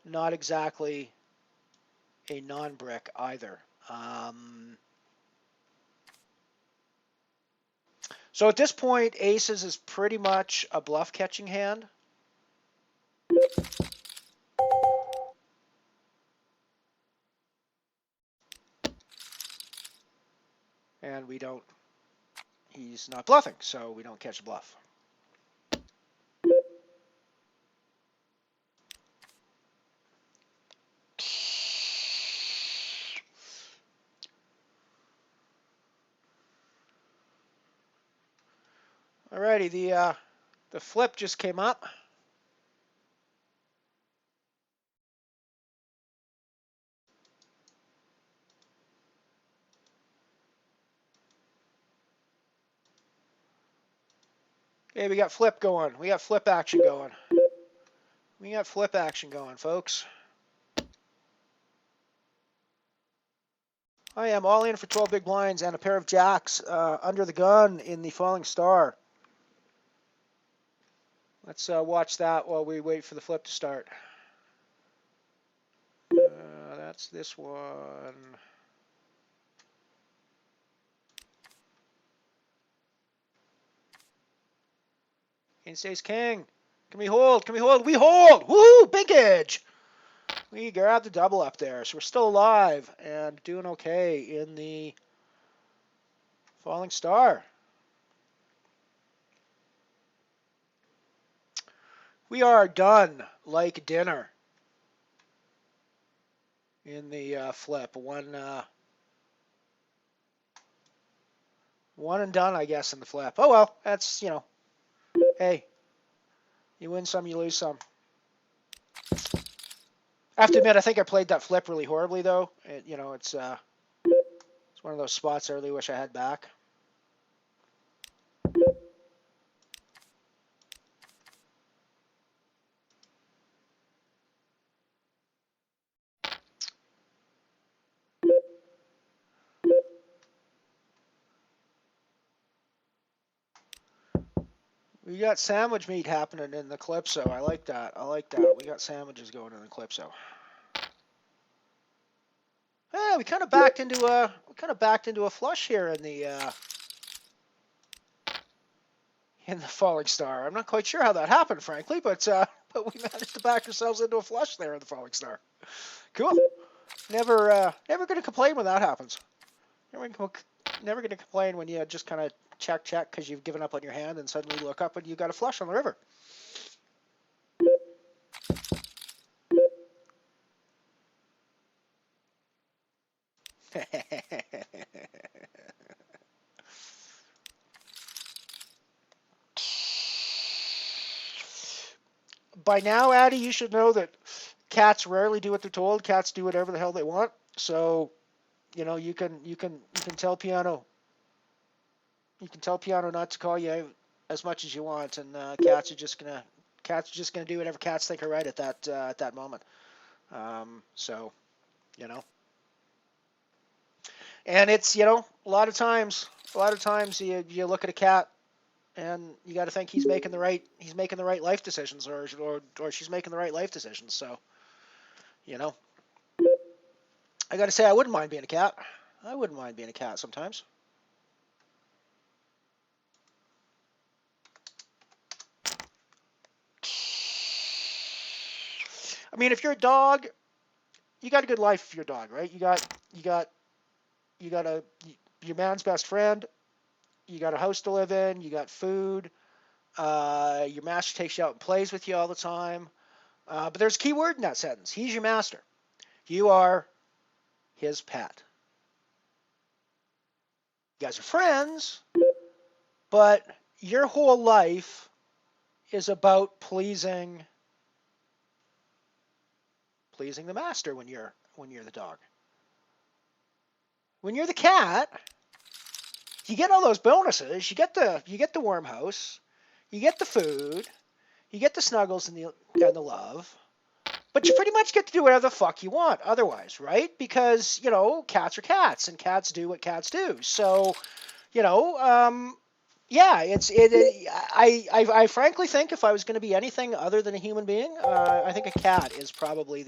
[SPEAKER 7] not exactly a non-brick either. So at this point, aces is pretty much a bluff catching hand. And he's not bluffing, so we don't catch a bluff. Alrighty, the flip just came up. Hey, we got flip going. We got flip action going. We got flip action going, folks. I am all in for 12 big blinds and a pair of jacks under the gun in the falling star. Let's watch that while we wait for the flip to start. That's this one. King stays king. Can we hold? Can we hold? We hold! Woo! Big edge! We grabbed the double up there, so we're still alive and doing okay in the falling star. We are done like dinner in the flip. One and done, I guess, in the flip. Oh well, that's, you know, hey, you win some, you lose some. I have to admit, I think I played that flip really horribly, though. You know, it's one of those spots I really wish I had back. We got sandwich meat happening in the Calypso. I like that. I like that. We got sandwiches going in the Calypso. Yeah, we kind of backed into a flush here in the Falling Star. I'm not quite sure how that happened, frankly, but we managed to back ourselves into a flush there in the Falling Star. Cool. Never going to complain when that happens. Never going to complain when you just kind of check because you've given up on your hand and suddenly look up and you got a flush on the river. By now, Addy, you should know that cats rarely do what they're told. Cats do whatever the hell they want. So, you know, you can tell Piano. You can tell Piano not to call you as much as you want, and cats are just gonna do whatever cats think are right at that moment. So, you know. And it's, you know, a lot of times you look at a cat and you got to think he's making the right life decisions, or she's making the right life decisions. So, you know, I got to say, I wouldn't mind being a cat. I wouldn't mind being a cat sometimes. I mean, if you're a dog, you got a good life if you're a dog, right? You got your man's best friend. You got a house to live in. You got food. Your master takes you out and plays with you all the time. But there's a key word in that sentence. He's your master. You are his pet. You guys are friends, but your whole life is about pleasing the master when you're the dog. When you're the cat, you get all those bonuses. You get the warm house, you get the food, you get the snuggles and the love, but you pretty much get to do whatever the fuck you want otherwise, right? Because, you know, cats are cats and cats do what cats do. So, you know, yeah, I frankly think if I was going to be anything other than a human being, I think a cat is probably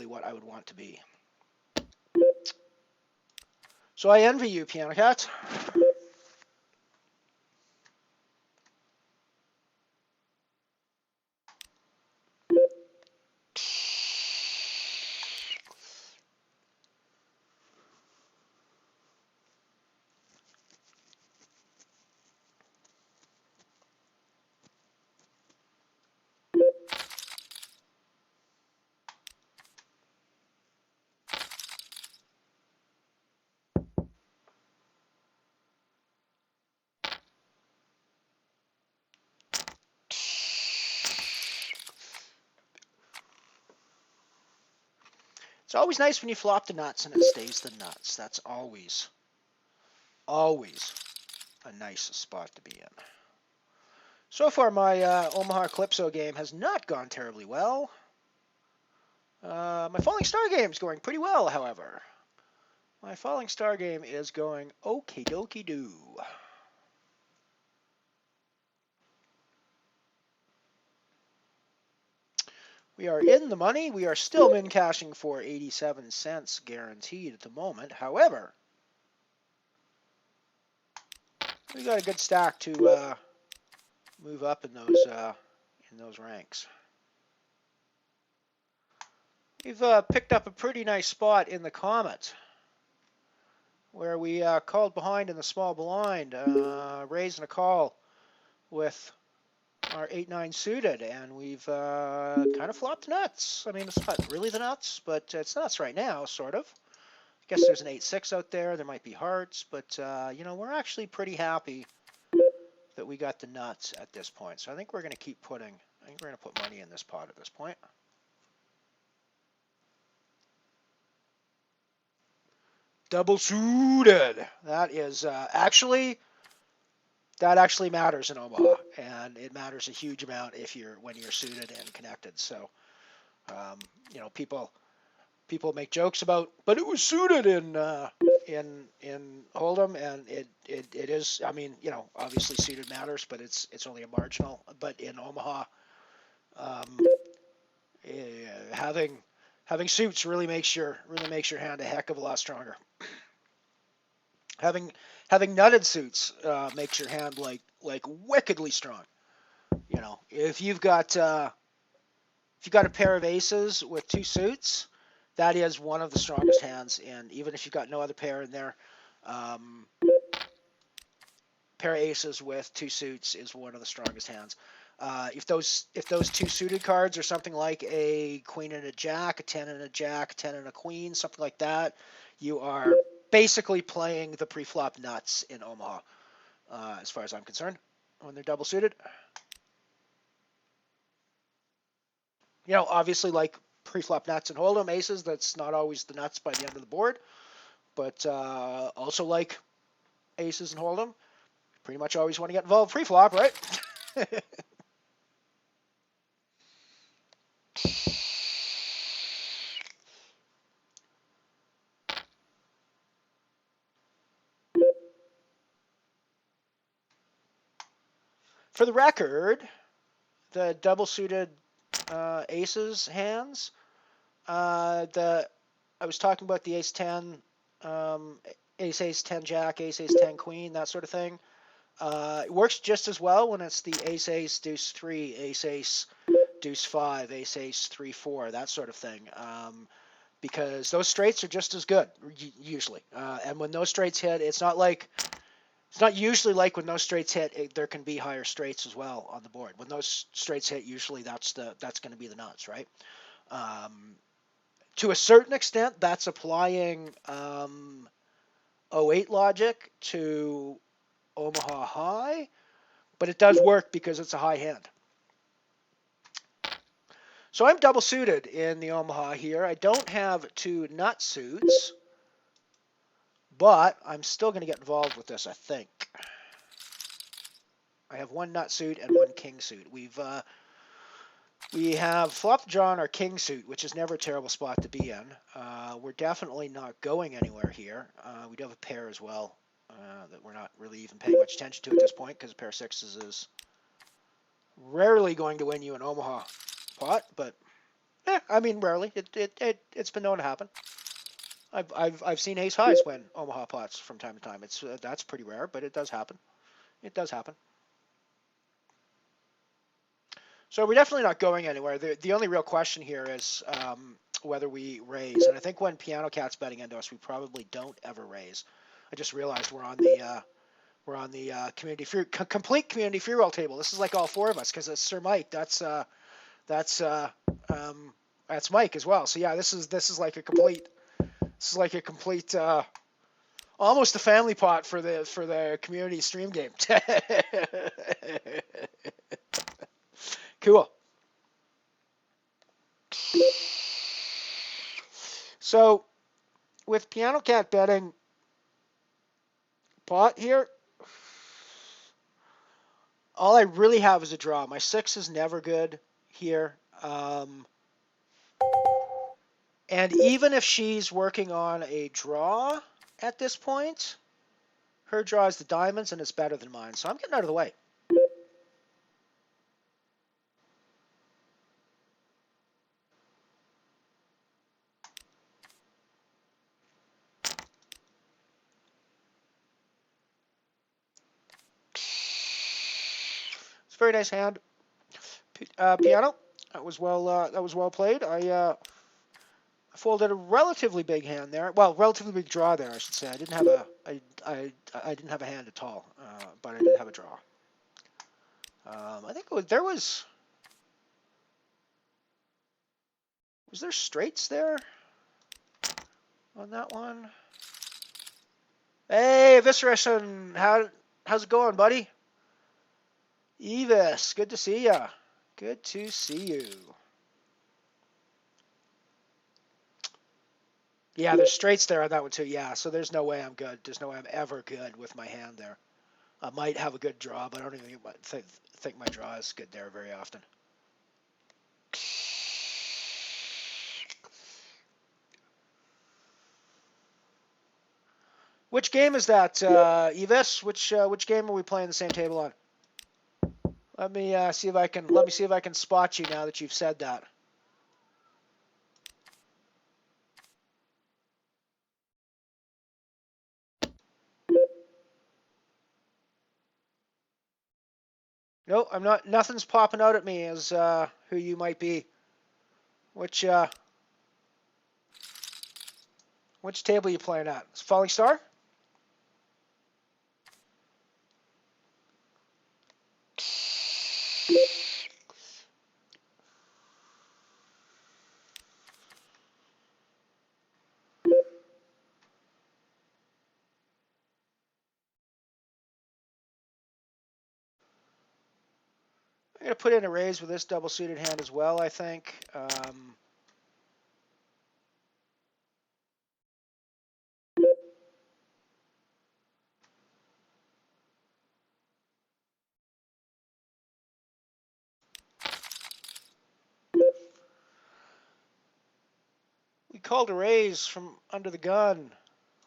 [SPEAKER 7] what I would want to be. So I envy you, Piano Cat. It's always nice when you flop the nuts and it stays the nuts. That's always a nice spot to be in. So far, my Omaha Calypso game has not gone terribly well. My Falling Star game is going pretty well, however. My Falling Star game is going okie dokie doo. We are in the money. We are still min cashing for 87 cents guaranteed at the moment. However, we got a good stack to move up in those ranks. We've picked up a pretty nice spot in the Comet, where we called behind in the small blind, raising a call with our 8-9 suited, and we've kind of flopped nuts. I mean, it's not really the nuts, but it's nuts right now, sort of. I guess there's an 8-6 out there. There might be hearts, but you know, we're actually pretty happy that we got the nuts at this point. So I think we're going to keep putting. I think we're going to put money in this pot at this point. Double suited. That is actually. That actually matters in Omaha, and it matters a huge amount when you're suited and connected. So, you know, people make jokes about, but it was suited in Hold'em, and it is. I mean, you know, obviously suited matters, but it's only a marginal. But in Omaha, having suits really makes your hand a heck of a lot stronger. Having nutted suits makes your hand like wickedly strong. You know, if you've got a pair of aces with 2 suits, that is one of the strongest hands. And even if you've got no other pair in there, pair of aces with 2 suits is one of the strongest hands. If those 2 suited cards are something like a queen and a jack, a 10 and a jack, 10 and a queen, something like that, you are basically playing the pre-flop nuts in Omaha, as far as I'm concerned, when they're double suited. You know, obviously, like pre-flop nuts and Hold'em aces, that's not always the nuts by the end of the board, but also like aces and Hold'em, pretty much always want to get involved pre-flop, right? For the record, the double suited aces hands, I was talking about the ace-10, ace-10 jack, ace-10 queen, that sort of thing. It works just as well when it's the ace-ace deuce-3, ace-ace deuce-5, ace-ace 3-4, that sort of thing, because those straights are just as good, usually. And when those straights hit, it's not usually like when those straights hit, there can be higher straights as well on the board. When those straights hit, usually that's going to be the nuts, right? To a certain extent, that's applying 08 logic to Omaha High, but it does work because it's a high hand. So I'm double suited in the Omaha here. I don't have 2 nut suits, but I'm still going to get involved with this, I think. I have 1 nut suit and 1 king suit. We have flopped drawn our king suit, which is never a terrible spot to be in. We're definitely not going anywhere here. We do have a pair as well that we're not really even paying much attention to at this point, because a pair of 6s is rarely going to win you an Omaha pot, but I mean rarely. It's been known to happen. I've seen ace highs win Omaha pots from time to time. That's pretty rare, but it does happen. It does happen. So we're definitely not going anywhere. The only real question here is whether we raise. And I think when Piano Cat's betting into us, we probably don't ever raise. I just realized we're on the complete community free roll table. This is like all 4 of us, because it's Sir Mike. That's Mike as well. So yeah, this is like a complete. This is like a complete. Almost a family pot for the community stream game. Cool. So, with Piano Cat betting pot here, all I really have is a draw. My 6 is never good here. And even if she's working on a draw at this point, her draw is the diamonds and it's better than mine. So I'm getting out of the way. very nice hand. Piano. That was well played. I folded a relatively big hand there. Well, relatively big draw there, I should say. I didn't have I didn't have a hand at all, but I did have a draw. I think there was there straights there on that one? Hey, Evisceration, how's it going, buddy? Evis, good to see ya. Good to see you. Yeah, there's straights there on that one too. Yeah, so there's no way I'm good. There's no way I'm ever good with my hand there. I might have a good draw, but I don't even think my draw is good there very often. Which game is that, Evis? Which game are we playing the same table on? Let me see if I can spot you now that you've said that. No, I'm not. Nothing's popping out at me as who you might be. Which table are you playing at? It's Falling Star? I'm going to put in a raise with this double-suited hand as well, I think. We called a raise from under the gun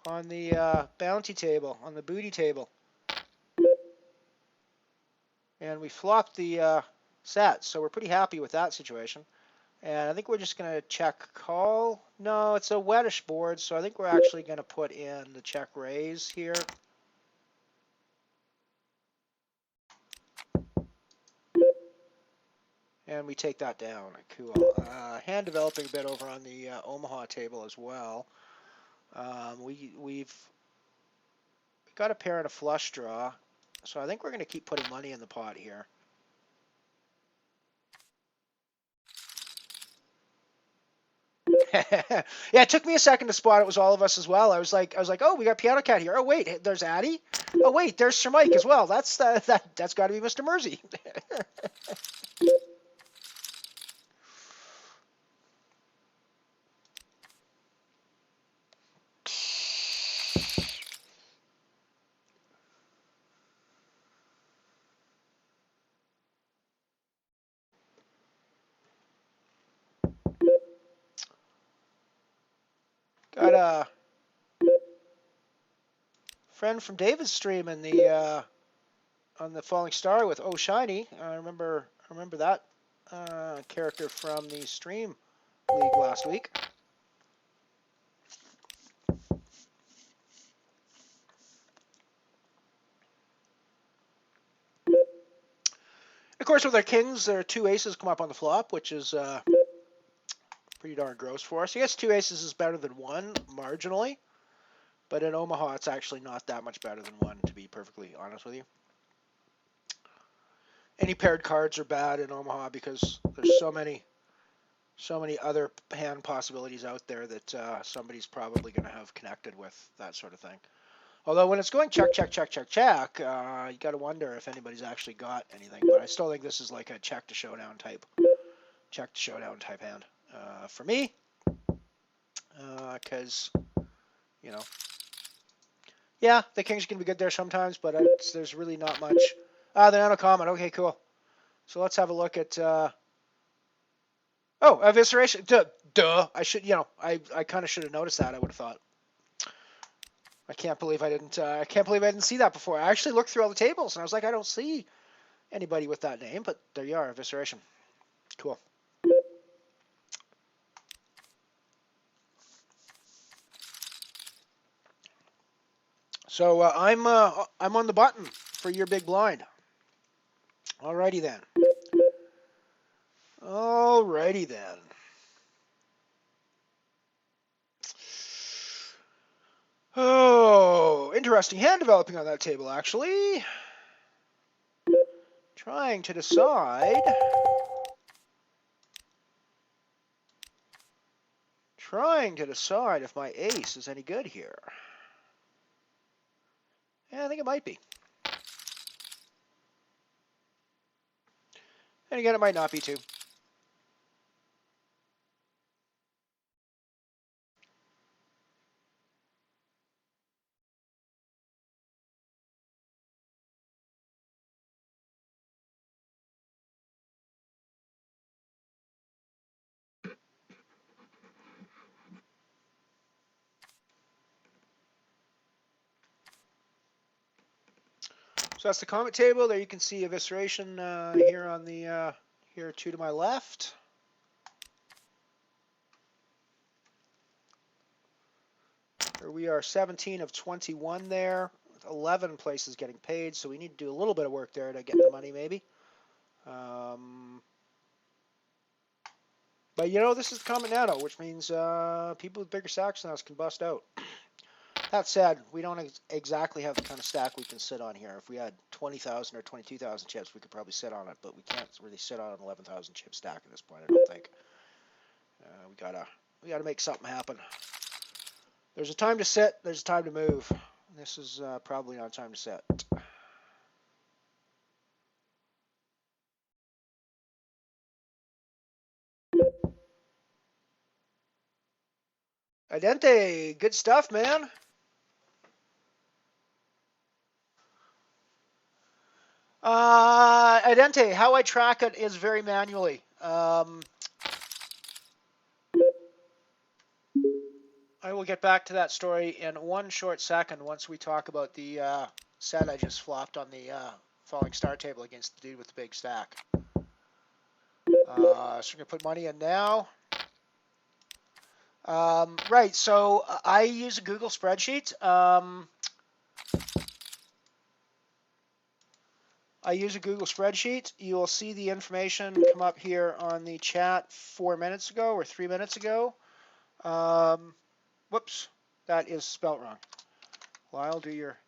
[SPEAKER 7] on the bounty table, on the booty table. And we flopped the set, so we're pretty happy with that situation. And I think we're just going to check call. No, it's a wettish board, so I think we're actually going to put in the check raise here. And we take that down. Cool. Hand developing a bit over on the Omaha table as well. We've got a pair and a flush draw, so I think we're going to keep putting money in the pot here. Yeah, it took me a second to spot it was all of us as well. I was like, oh, we got Piano Cat here. Oh wait, there's Addy. Oh wait, there's Sir Mike as well. That's got to be Mr. Mersey. Got a friend from David's stream in the on the Falling Star with Oh Shiny. I remember that character from the stream league last week. Of course, with our kings, there are two aces come up on the flop, which is pretty darn gross for us. I guess two aces is better than one, marginally. But in Omaha, it's actually not that much better than one, to be perfectly honest with you. Any paired cards are bad in Omaha because there's so many other hand possibilities out there that somebody's probably going to have connected with that sort of thing. Although when it's going check, check, check, check, check, you got to wonder if anybody's actually got anything. But I still think this is like a check to showdown type hand for me, because you know, yeah, the kings can be good there sometimes, but there's really not much. The nano comment. Okay, cool. So let's have a look at. Oh, evisceration. Duh. I should, I kind of should have noticed that. I would have thought. I can't believe I didn't see that before. I actually looked through all the tables and I was like, I don't see anybody with that name, but there you are, evisceration. Cool. So I'm on the button for your big blind. Alrighty then. Alrighty then. Oh, interesting hand developing on that table, actually. Trying to decide. Trying to decide if my ace is any good here. Yeah, I think it might be. And again, it might not be too. So that's the comment table. There you can see evisceration here on the here two to my left. Here we are 17 of 21 there, with 11 places getting paid. So we need to do a little bit of work there to get the money, maybe. But you know, this is the common nano, which means people with bigger stacks than us can bust out. That said, we don't exactly have the kind of stack we can sit on here. If we had 20,000 or 22,000 chips, we could probably sit on it, but we can't really sit on an 11,000 chip stack at this point, I don't think. We gotta make something happen. There's a time to sit, there's a time to move. This is probably not time to sit. Idente, good stuff, man. Idente, how I track it is very manually. I will get back to that story in one short second once we talk about the set I just flopped on the falling star table against the dude with the big stack. So we're going to put money in now. Right, so I use a Google spreadsheet. You will see the information come up here on the chat 4 minutes ago or 3 minutes ago. Whoops, that is spelt wrong. Lyle, do your.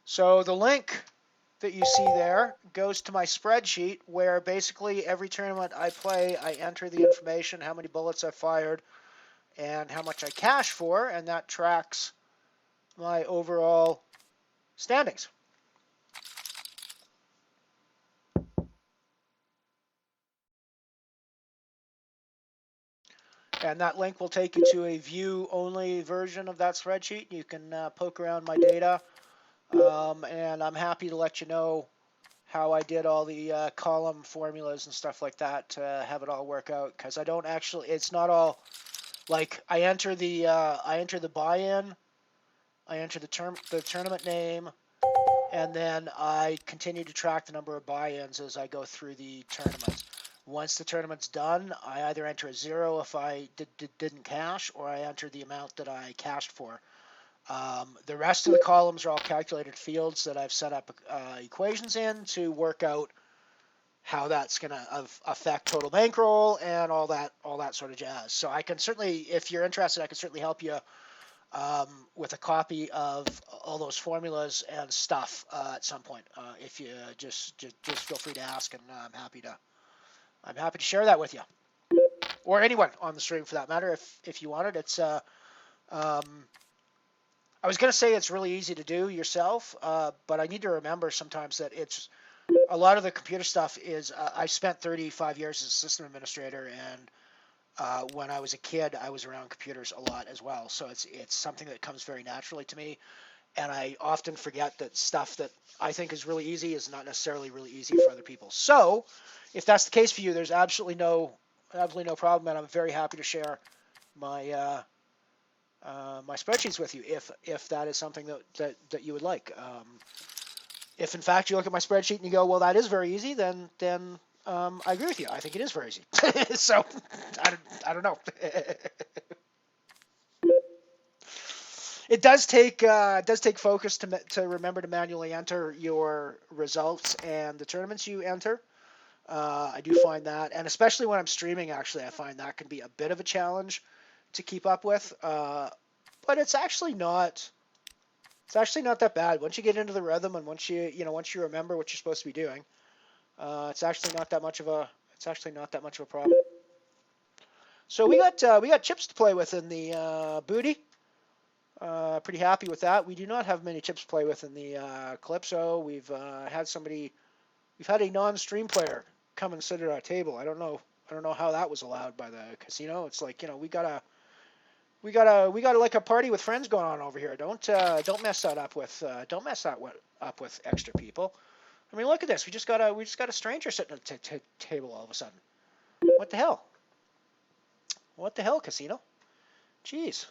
[SPEAKER 7] So the link that you see there goes to my spreadsheet where basically every tournament I play, I enter the information, how many bullets I fired, and how much I cash for, and that tracks my overall standings. And that link will take you to a view-only version of that spreadsheet. You can poke around my data, and I'm happy to let you know how I did all the column formulas and stuff like that to have it all work out. Because I don't actually, it's not all like I enter the buy-in, I enter the tournament name, and then I continue to track the number of buy-ins as I go through the tournament. Once the tournament's done, I either enter a 0 if I didn't cash, or I enter the amount that I cashed for. The rest of the columns are all calculated fields that I've set up equations in to work out how that's going to affect total bankroll and all that sort of jazz. So I can certainly, if you're interested, I can certainly help you with a copy of all those formulas and stuff at some point. If you just feel free to ask, and I'm happy to share that with you, or anyone on the stream for that matter. If you want it, it's I was going to say it's really easy to do yourself, but I need to remember sometimes that it's a lot of the computer stuff is. I spent 35 years as a system administrator, and when I was a kid, I was around computers a lot as well. So it's something that comes very naturally to me, and I often forget that stuff that I think is really easy is not necessarily really easy for other people. So if that's the case for you, there's absolutely no problem, and I'm very happy to share my my spreadsheets with you if that is something that you would like. If in fact you look at my spreadsheet and you go, well, that is very easy, then I agree with you. I think it is very easy. So I don't know. It does take focus to remember to manually enter your results and the tournaments you enter. I do find that, and especially when I'm streaming, actually, I find that can be a bit of a challenge to keep up with. But it's actually not. It's actually not that bad once you get into the rhythm and once you remember what you're supposed to be doing. It's actually not that much of a problem. So we got chips to play with in the booty. Pretty happy with that. We do not have many chips to play with in the Calypso. We've had a non-stream player come and sit at our table. I don't know how that was allowed by the casino. It's like, we got like a party with friends going on over here. Don't mess that up with extra people. I mean, look at this. We just got a stranger sitting at the table all of a sudden. What the hell? What the hell, casino? Jeez.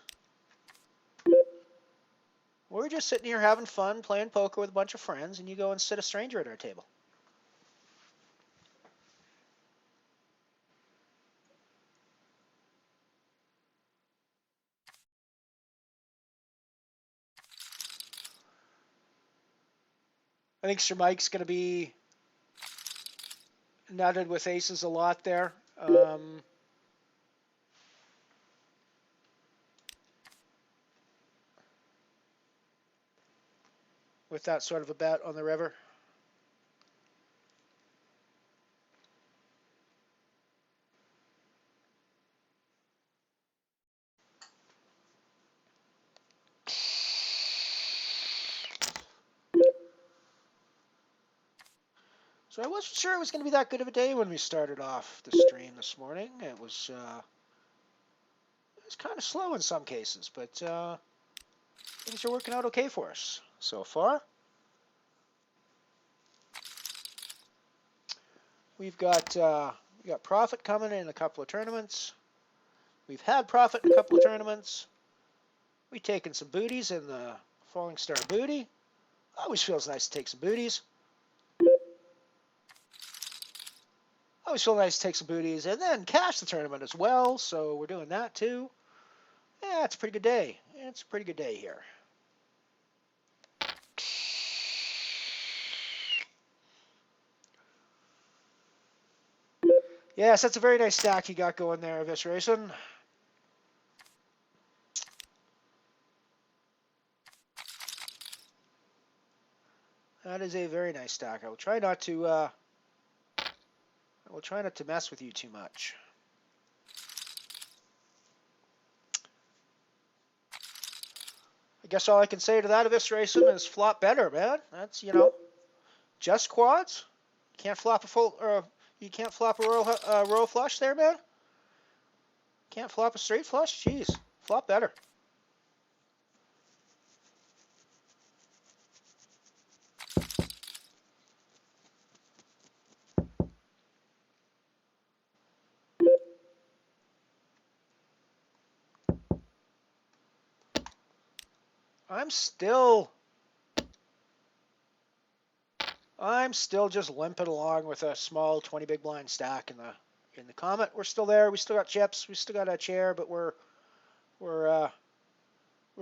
[SPEAKER 7] We're just sitting here having fun, playing poker with a bunch of friends, and you go and sit a stranger at our table. I think Sir Mike's going to be nutted with aces a lot there. With that sort of a bet on the river. So I wasn't sure it was going to be that good of a day when we started off the stream this morning. It was kind of slow in some cases, but things are working out okay for us so far. We got profit coming in a couple of tournaments. We've had profit in a couple of tournaments. We've taken some booties in the Falling Star Booty. Always feels nice to take some booties. Always feels nice to take some booties and then cash the tournament as well. So we're doing that too. Yeah, it's a pretty good day. It's a pretty good day here. Yes, that's a very nice stack you got going there, Vis Racing. That is a very nice stack. I will try not to mess with you too much. I guess all I can say to that, Vis Racing, is flop better, man. That's, just quads. Can't flop a full, you can't flop a royal flush there, man. Can't flop a straight flush. Jeez, flop better. I'm still just limping along with a small 20 big blind stack in the Comet. We're still there. We still got chips. We still got a chair, but we're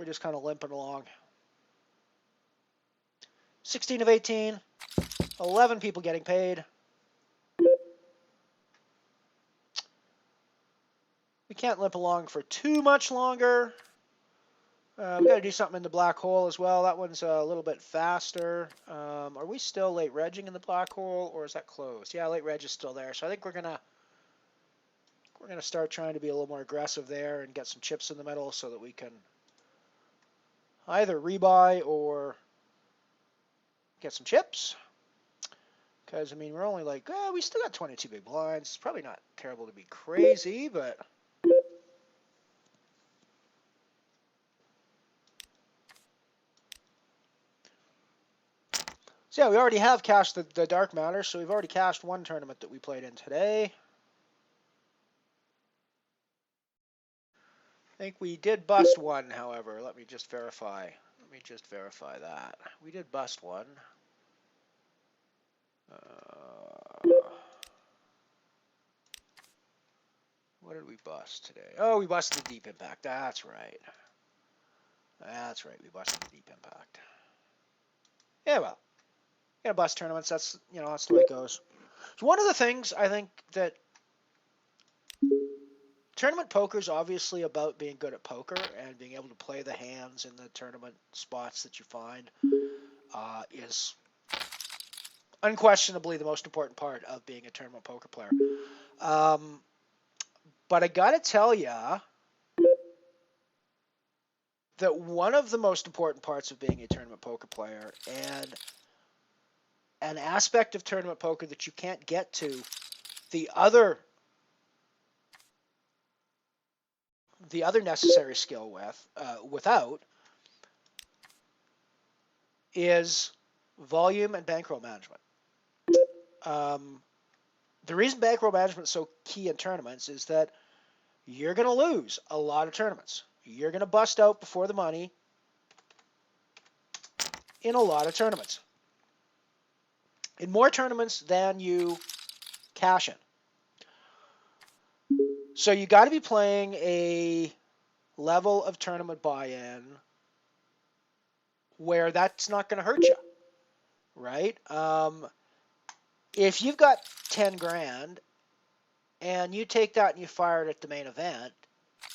[SPEAKER 7] just kind of limping along. 16 of 18, 11 people getting paid. We can't limp along for too much longer. We got to do something in the black hole as well. That one's a little bit faster. Are we still late regging in the black hole, or is that closed? Yeah, late reg is still there. So I think we're gonna start trying to be a little more aggressive there and get some chips in the middle so that we can either rebuy or get some chips. Because I mean, we're only like, we still got 22 big blinds. It's probably not terrible to be crazy, but. So yeah, we already have cashed the Dark Matter, so we've already cashed one tournament that we played in today. I think we did bust one, however. Let me just verify. That. We did bust one. What did we bust today? Oh, we busted the Deep Impact. That's right. That's right, we busted the deep impact. Yeah, well, you gotta bust tournaments. That's that's the way it goes. So one of the things I think that tournament poker is obviously about being good at poker and being able to play the hands in the tournament spots that you find is unquestionably the most important part of being a tournament poker player. But I gotta tell ya that one of the most important parts of being a tournament poker player, and an aspect of tournament poker that you can't get to the other necessary skill without, is volume and bankroll management. The reason bankroll management is so key in tournaments is that you're going to lose a lot of tournaments. You're going to bust out before the money in a lot of tournaments. In more tournaments than you cash in. So you got to be playing a level of tournament buy-in where that's not going to hurt you, right? If you've got 10 grand and you take that and you fire it at the main event,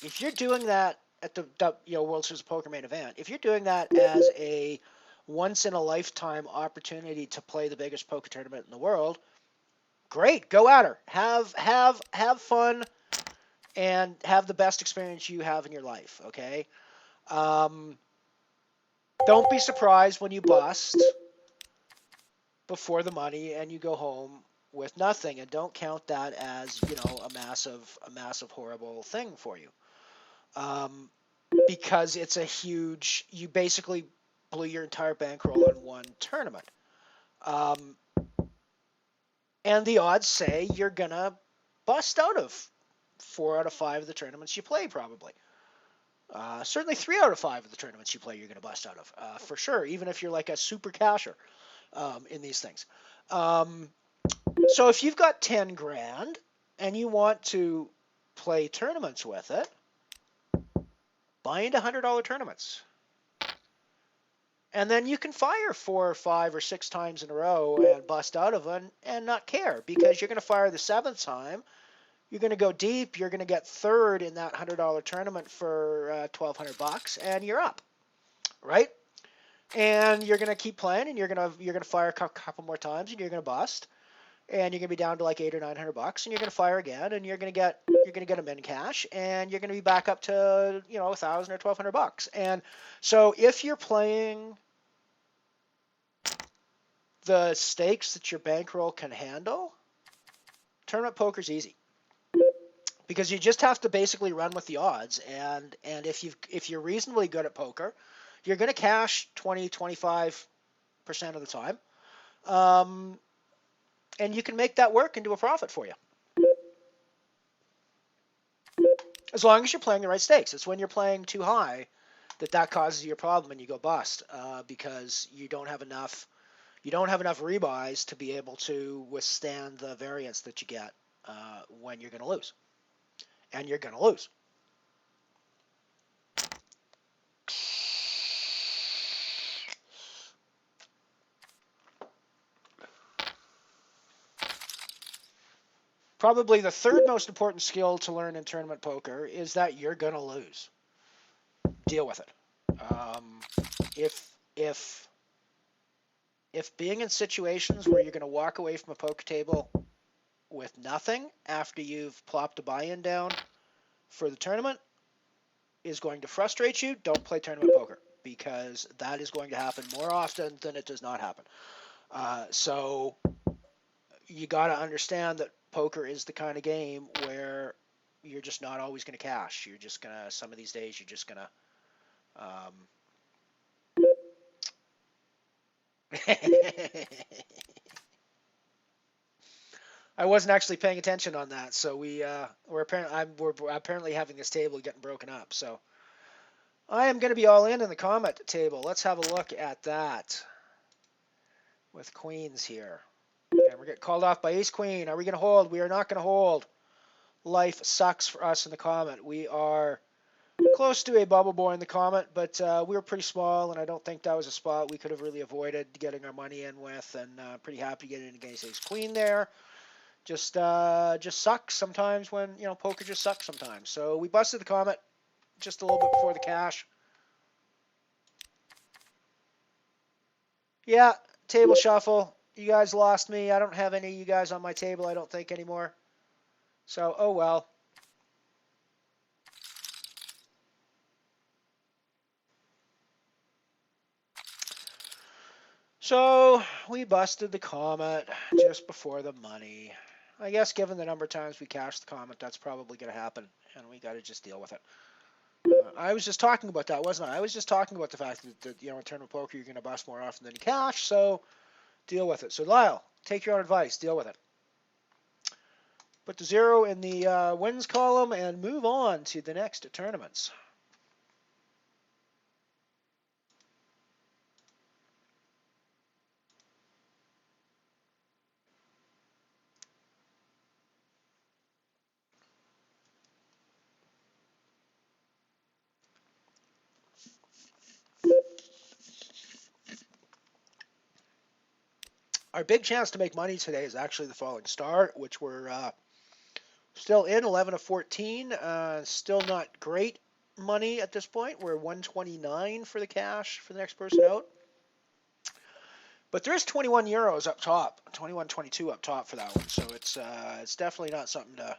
[SPEAKER 7] if you're doing that at the World Series of Poker main event, if you're doing that as a once-in-a-lifetime opportunity to play the biggest poker tournament in the world, great, go at her. Have fun and have the best experience you have in your life, okay? Don't be surprised when you bust before the money and you go home with nothing, and don't count that as, a massive horrible thing for you. Because it's a huge, you basically blew your entire bankroll on one tournament. And the odds say you're going to bust out of 4 out of 5 of the tournaments you play, probably. Certainly 3 out of 5 of the tournaments you play, you're going to bust out of, for sure, even if you're like a super casher in these things. So if you've got 10 grand and you want to play tournaments with it, buy into $100 tournaments. And then you can fire 4 or 5 or 6 times in a row and bust out of them and not care, because you're going to fire the 7th time. You're going to go deep. You're going to get third in that $100 tournament for $1,200, and you're up, right? And you're going to keep playing, and you're going to fire a couple more times, and you're going to bust, and you're going to be down to like $800 or $900, and you're going to fire again, and you're going to get a min cash, and you're going to be back up to $1,000 or $1,200. And so if you're playing the stakes that your bankroll can handle, tournament poker's easy. Because you just have to basically run with the odds, and if you're reasonably good at poker, you're going to cash 20-25% of the time, and you can make that work into a profit for you. As long as you're playing the right stakes. It's when you're playing too high that causes you a problem and you go bust, because you don't have enough rebuys to be able to withstand the variance that you get when you're going to lose. And you're going to lose. Probably the third most important skill to learn in tournament poker is that you're going to lose. Deal with it. If being in situations where you're going to walk away from a poker table with nothing after you've plopped a buy-in down for the tournament is going to frustrate you, don't play tournament poker, because that is going to happen more often than it does not happen. So you got to understand that poker is the kind of game where you're just not always going to cash. You're just going to, some of these days, you're just going to I wasn't actually paying attention on that, so we're apparently having this table getting broken up. So I am going to be all in the comment table. Let's have a look at that with queens here. And we're getting called off by ace queen. Are we going to hold? We are not going to hold. Life sucks for us in the comment. We are close to a bubble boy in the comment, but we were pretty small, and I don't think that was a spot we could have really avoided getting our money in with, and pretty happy to get in against ace queen there. Just sucks sometimes when, poker just sucks sometimes. So we busted the comet just a little bit before the cash. Yeah, table shuffle. You guys lost me. I don't have any of you guys on my table, I don't think, anymore. So, oh well. So we busted the comet just before the money. I guess given the number of times we cashed the comet, that's probably going to happen, and we got to just deal with it. I was just talking about that, wasn't I? I was just talking about the fact that in tournament poker, you're going to bust more often than you cash, so deal with it. So Lyle, take your own advice, deal with it. Put the 0 in the wins column and move on to the next tournaments. Our big chance to make money today is actually the Falling Star, which we're still in 11 of 14. Still not great money at this point. We're 129 for the cash for the next person out. But there is 21 euros up top, 21.22 up top for that one. So it's definitely not something to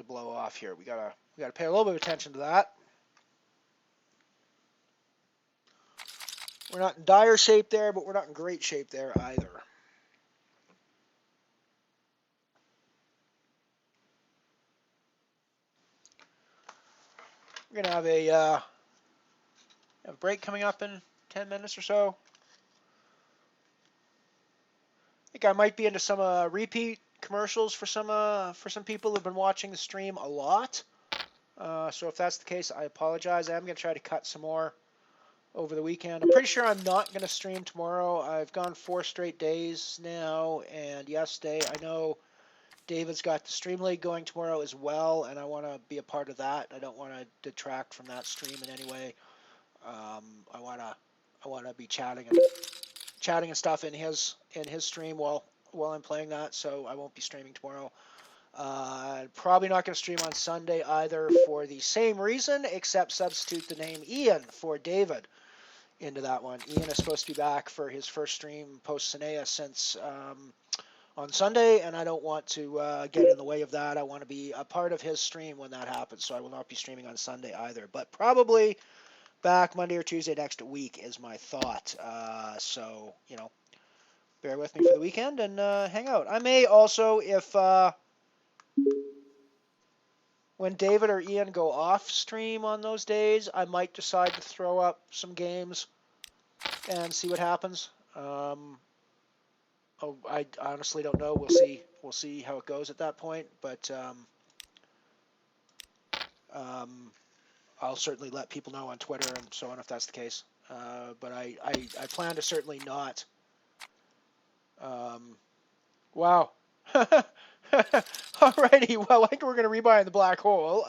[SPEAKER 7] blow off here. We gotta pay a little bit of attention to that. We're not in dire shape there, but we're not in great shape there either. We're going to have a break coming up in 10 minutes or so. I think I might be into some repeat commercials for some people who've been watching the stream a lot. So if that's the case, I apologize. I am going to try to cut some more over the weekend. I'm pretty sure I'm not going to stream tomorrow. I've gone 4 straight days now, and yesterday I know David's got the Stream League going tomorrow as well, and I want to be a part of that. I don't want to detract from that stream in any way. I want to be chatting and stuff in his stream while I'm playing that, so I won't be streaming tomorrow. Probably not going to stream on Sunday either for the same reason, except substitute the name Ian for David into that one. Ian is supposed to be back for his first stream post Sinea since on Sunday, and I don't want to get in the way of that. I want to be a part of his stream when that happens, so I will not be streaming on Sunday either. But probably back Monday or Tuesday next week is my thought. So, bear with me for the weekend and hang out. I may also, if when David or Ian go off stream on those days, I might decide to throw up some games and see what happens. I honestly don't know. We'll see how it goes at that point. But I'll certainly let people know on Twitter and so on if that's the case. But I plan to certainly not. Wow. Alrighty. Well, I think we're going to rebuy in the black hole.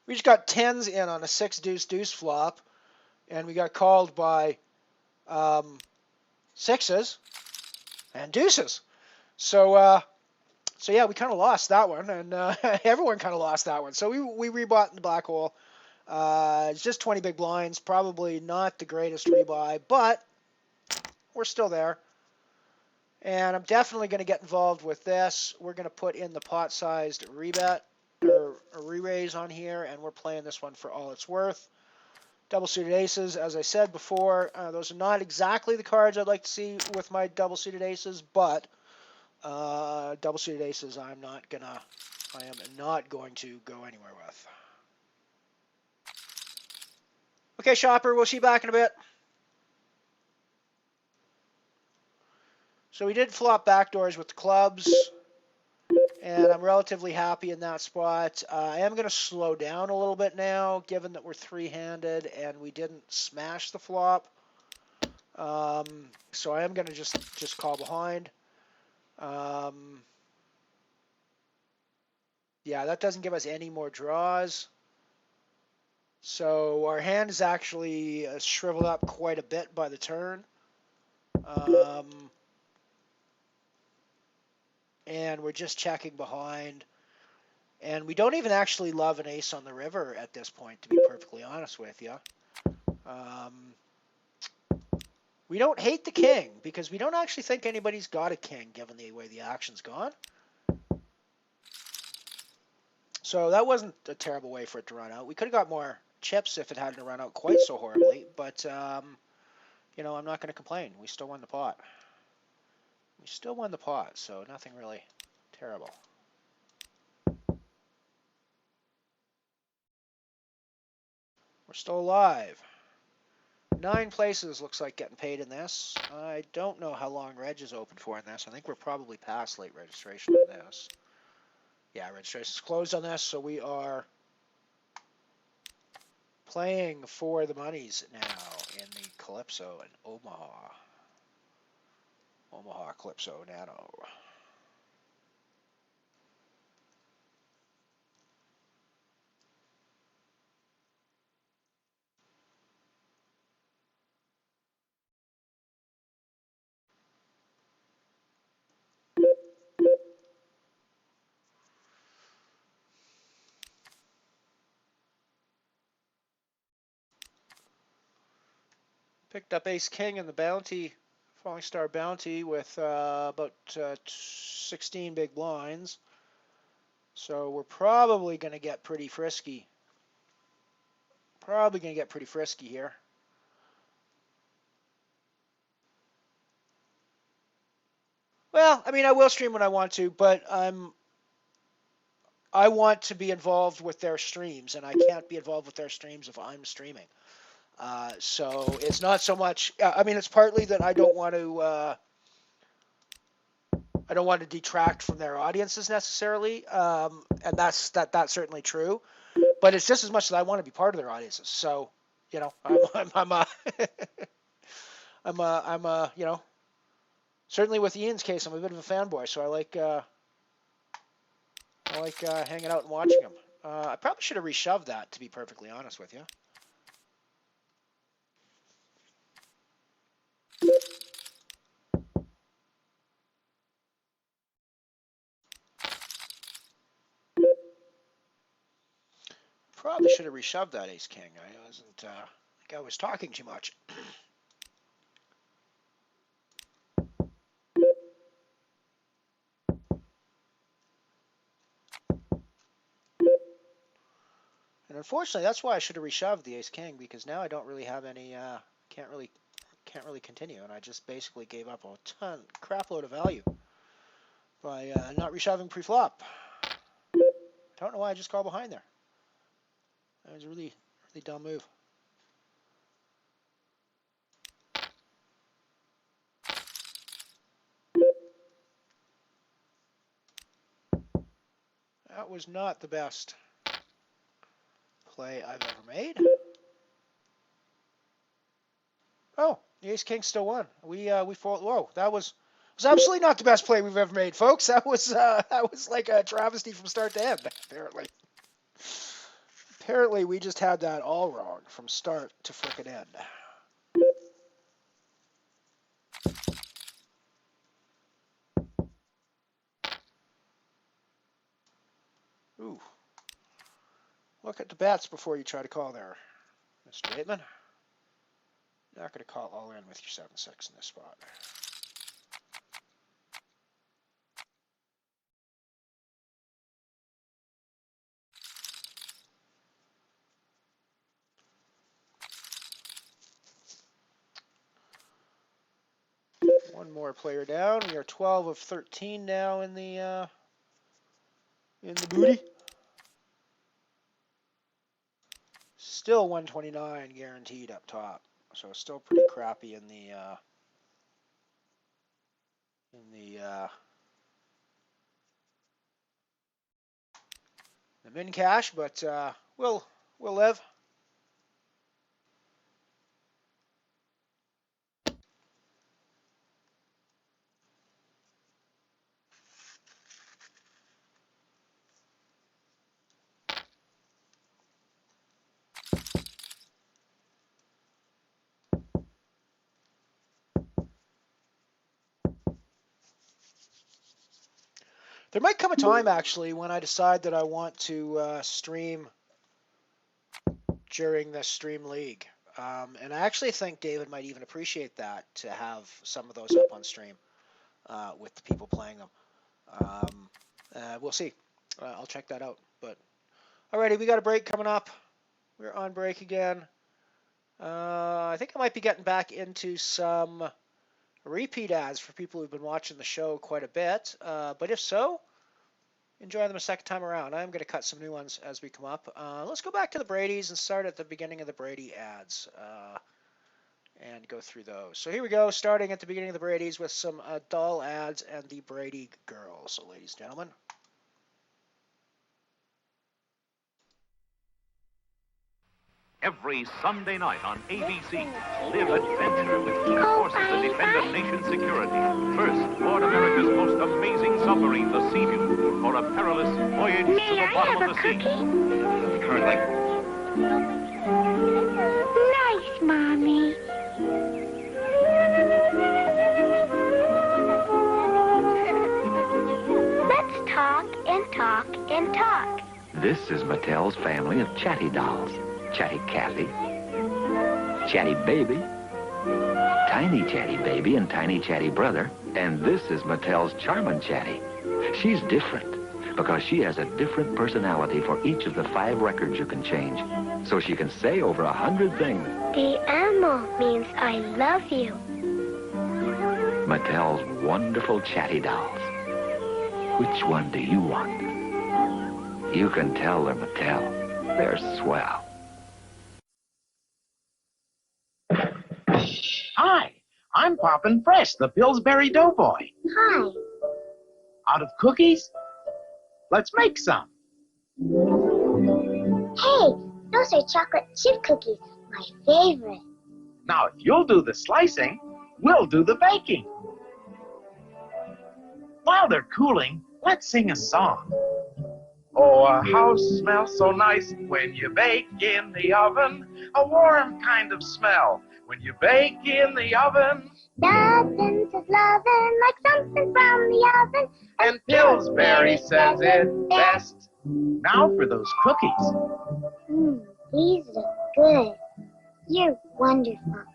[SPEAKER 7] We just got 10s in on a 6-deuce-deuce flop, and we got called by 6s and deuces. So yeah, we kind of lost that one, and everyone kind of lost that one. So we rebought in the black hole. It's just 20 big blinds, probably not the greatest rebuy, but we're still there. And I'm definitely going to get involved with this. We're going to put in the pot-sized rebet or a re-raise on here, and we're playing this one for all it's worth. Double-suited aces, as I said before, those are not exactly the cards I'd like to see with my double-suited aces, but double-suited aces I am not going to go anywhere with. Okay, Shopper, we'll see you back in a bit. So we did flop backdoors with the clubs, and I'm relatively happy in that spot. I am going to slow down a little bit now, given that we're three-handed and we didn't smash the flop. So I am going to just call behind. Yeah, that doesn't give us any more draws. So our hand is actually shriveled up quite a bit by the turn. And we're just checking behind. And we don't even actually love an ace on the river at this point, to be perfectly honest with you. We don't hate the king, because we don't actually think anybody's got a king, given the way the action's gone. So that wasn't a terrible way for it to run out. We could have got more chips if it hadn't run out quite so horribly, but, you know, I'm not going to complain. We still won the pot. We still won the pot, so nothing really terrible. We're still alive. 9 places looks like getting paid in this. I don't know how long Reg is open for in this. I think we're probably past late registration on this. Yeah, registration's closed on this, so we are playing for the monies now in the Calypso in Omaha. Omaha Calypso Nano. Picked up Ace King in the bounty, Falling Star bounty with about 16 big blinds. So we're probably going to get pretty frisky. Probably going to get pretty frisky here. Well, I mean, I will stream when I want to, but I want to be involved with their streams, and I can't be involved with their streams if I'm streaming. So it's not so much. I mean, it's partly that I don't want to detract from their audiences necessarily, and that's certainly true. But it's just as much that I want to be part of their audiences. So, you know, you know, certainly with Ian's case, I'm a bit of a fanboy, so I like hanging out and watching him. I probably should have reshoved that, to be perfectly honest with you. Probably should have reshoved that Ace King. I wasn't. I think I was talking too much. And unfortunately, that's why I should have reshoved the Ace King, because now I don't really have any. Can't really continue, and I just basically gave up a crap load of value by not reshoving pre-flop. Don't know why I just called behind there. That was a really dumb move. That was not the best play I've ever made. Oh, the Ace King still won. We fold. Whoa, that was absolutely not the best play we've ever made, folks. That was like a travesty from start to end. Apparently we just had that all wrong from start to frickin' end. Ooh. Look at the bets before you try to call there, Mr. Bateman. You're not going to call all in with your 7-6 in this spot. One more player down. We are 12 of 13 now in the booty. Still 129 guaranteed up top, so still pretty crappy in the min cash, but we'll live. There might come a time, actually, when I decide that I want to stream during the Stream League. And I actually think David might even appreciate that, to have some of those up on stream with the people playing them. We'll see. I'll check that out. But alrighty, we got a break coming up. We're on break again. I think I might be getting back into some repeat ads for people who've been watching the show quite a bit. But if so, enjoy them a second time around. I'm going to cut some new ones as we come up. Let's go back to the Brady's and start at the beginning of the Brady ads and go through those. So here we go, starting at the beginning of the Brady's with some doll ads and the Brady girls. So ladies and gentlemen.
[SPEAKER 12] Every Sunday night on ABC, live adventure with two forces that defend a nation's security. First, board America's most amazing submarine, the Seaview, for a perilous voyage to the bottom of the sea.
[SPEAKER 14] Current like...
[SPEAKER 16] Nice, Mommy. Let's talk and talk and talk.
[SPEAKER 17] This is Mattel's family of Chatty dolls. Chatty Cathy, Chatty Baby, Tiny Chatty Baby and Tiny Chatty Brother, and this is Mattel's Charmin' Chatty. She's different because she has a different personality for each of the 5 records you can change, so she can say over 100 things.
[SPEAKER 16] The animal means I love you.
[SPEAKER 17] Mattel's wonderful Chatty dolls. Which one do you want? You can tell they're Mattel. They're swell.
[SPEAKER 18] Hi, I'm Poppin' Fresh, the Pillsbury Doughboy.
[SPEAKER 16] Hi.
[SPEAKER 18] Out of cookies? Let's make some.
[SPEAKER 16] Hey, those are chocolate chip cookies, my favorite.
[SPEAKER 18] Now, if you'll do the slicing, we'll do the baking. While they're cooling, let's sing a song. Oh, a house smells so nice when you bake in the oven. A warm kind of smell when you bake in the oven.
[SPEAKER 16] Dozens of lovin' like something from the oven.
[SPEAKER 18] And Pillsbury says it best. Now for those cookies.
[SPEAKER 16] These look good. You're wonderful.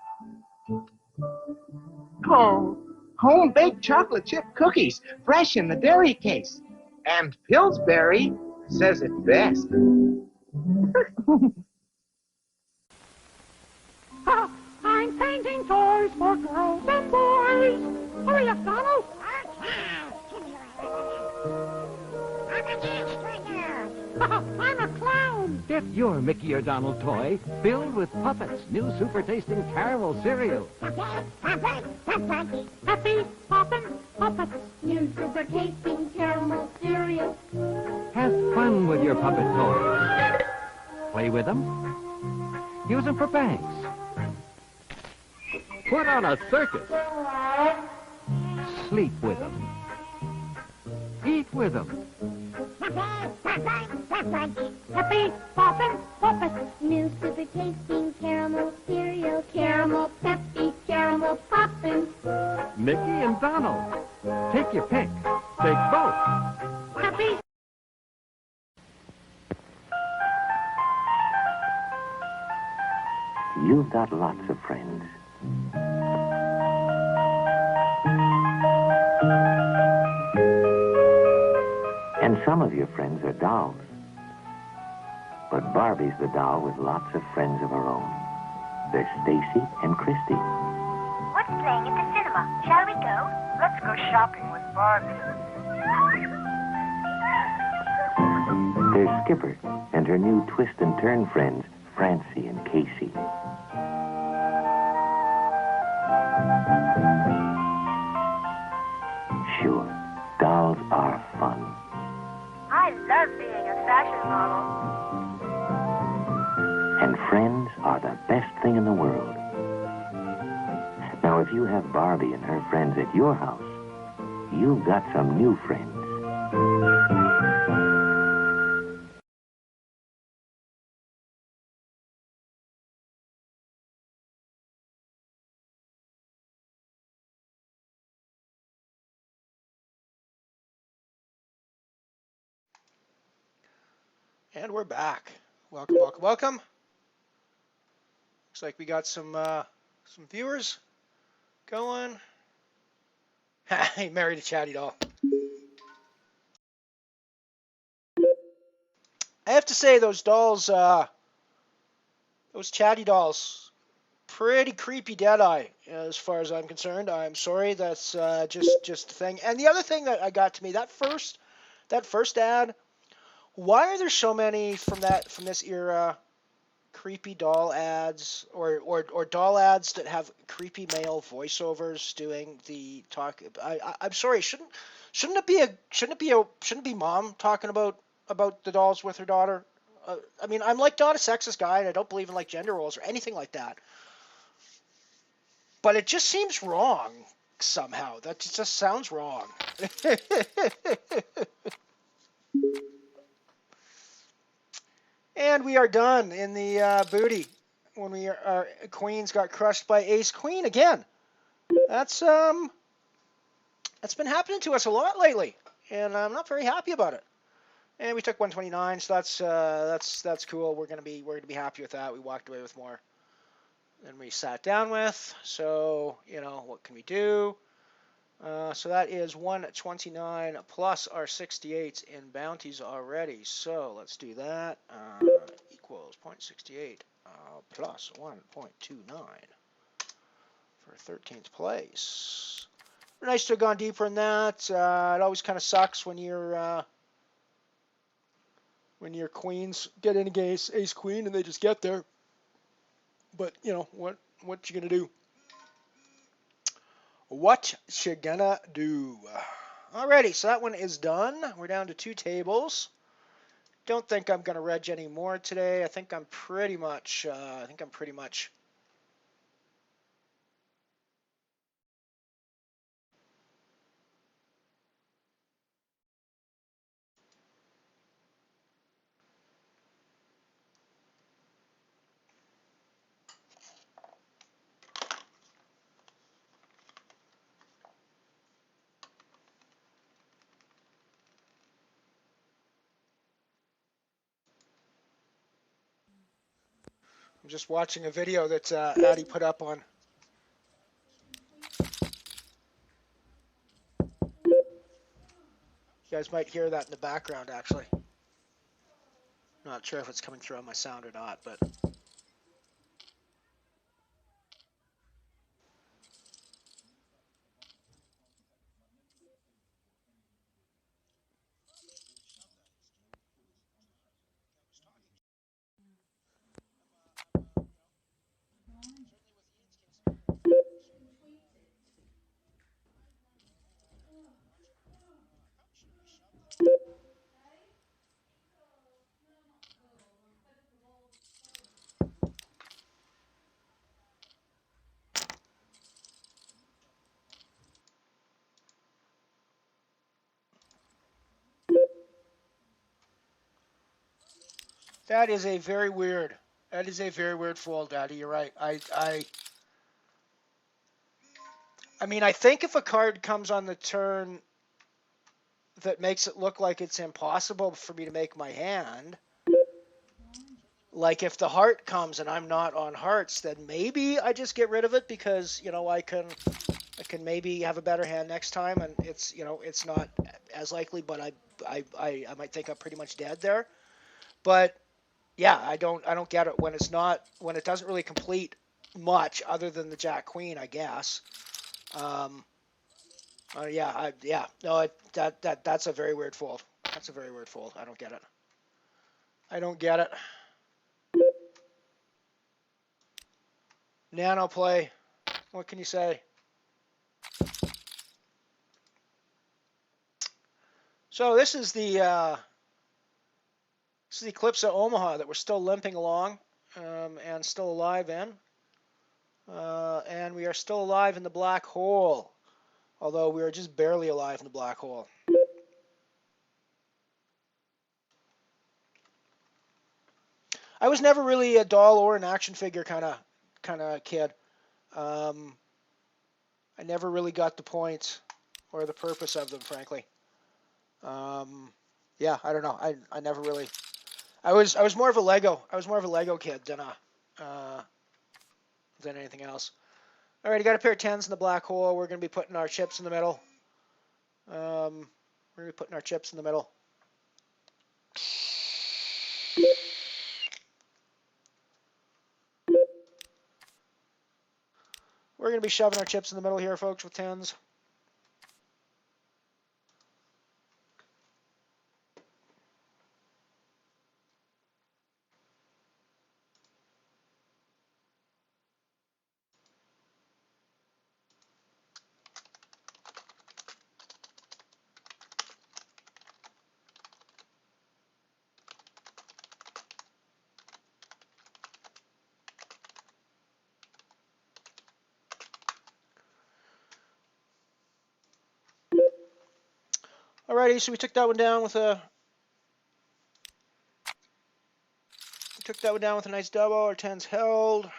[SPEAKER 18] Oh, home-baked chocolate chip cookies, fresh in the dairy case. And Pillsbury says it best.
[SPEAKER 19] I'm painting toys for girls and boys. Hurry up, Donald. I'm a clown.
[SPEAKER 9] Get your Mickey or Donald toy filled with puppets. New super tasting caramel cereal.
[SPEAKER 19] Happy poppin' puppets. New super tasting caramel cereal.
[SPEAKER 9] Have fun with your puppet toys. Play with them. Use them for banks. Put on a circus. Sleep with them. Eat with them.
[SPEAKER 19] Happy poppin' puppets. New super tasting caramel cereal. Caramel peppy, caramel poppin'.
[SPEAKER 9] Mickey and Donald. Take your pick. Take both.
[SPEAKER 19] Happy.
[SPEAKER 17] You've got lots of friends. And some of your friends are dolls. But Barbie's the doll with lots of friends of her own. They're Stacy and Christy.
[SPEAKER 16] What's playing at the cinema? Shall we go?
[SPEAKER 20] Let's go shopping with Barbie.
[SPEAKER 17] There's Skipper and her new twist and turn friends, Francie and Casey. Sure, dolls are fun.
[SPEAKER 20] I love being a fashion model.
[SPEAKER 17] And friends are the best thing in the world. Now, if you have Barbie and her friends at your house, you've got some new friends.
[SPEAKER 7] And we're back. Welcome, welcome, welcome. Looks like we got some viewers going. He married a chatty doll. I have to say, those dolls, those chatty dolls, pretty creepy Deadeye, as far as I'm concerned. I'm sorry, that's just the thing. And the other thing that got to me, that first ad, why are there so many from this era, creepy doll ads or doll ads that have creepy male voiceovers doing the talk? I'm sorry, shouldn't it be mom talking about the dolls with her daughter? I mean, I'm like not a sexist guy, and I don't believe in like gender roles or anything like that. But it just seems wrong somehow. That just sounds wrong. And we are done in the booty when our queens got crushed by ace queen again. That's been happening to us a lot lately, and I'm not very happy about it. And we took 129, so that's cool. We're gonna be happy with that. We walked away with more than we sat down with. So what can we do? So that is 129 plus our 68 in bounties already. So let's do that. Equals 0.68 plus 1.29 for 13th place. Nice to have gone deeper in that. It always kind of sucks when your queens get in against ace queen and they just get there. But what you gonna do? What you gonna do? Alrighty, so that one is done. We're down to 2 tables. Don't think I'm gonna reg any more today. I think I'm pretty much. I'm just watching a video that Addie put up on. You guys might hear that in the background, actually. Not sure if it's coming through on my sound or not, but. That is a very weird fold, Daddy. You're right. I mean, I think if a card comes on the turn that makes it look like it's impossible for me to make my hand, like if the heart comes and I'm not on hearts, then maybe I just get rid of it because I can maybe have a better hand next time, and it's it's not as likely, but I might think I'm pretty much dead there. But yeah, I don't get it when it doesn't really complete much other than the Jack Queen, I guess. That's a very weird fold. That's a very weird fold. I don't get it. I don't get it. Nano play. What can you say? So this is the Eclipse of Omaha that we're still limping along and still alive in. And we are still alive in the black hole, although we are just barely alive in the black hole. I was never really a doll or an action figure kind of kid. I never really got the point or the purpose of them, frankly. Yeah, I don't know. I never really I was more of a Lego kid than anything else. All right, I got a pair of 10s in the black hole. We're going to be putting our chips in the middle. We're going to be putting our chips in the middle. We're going to be shoving our chips in the middle here, folks, with 10s. Alrighty, so we took that one down with a nice double. Our 10s held.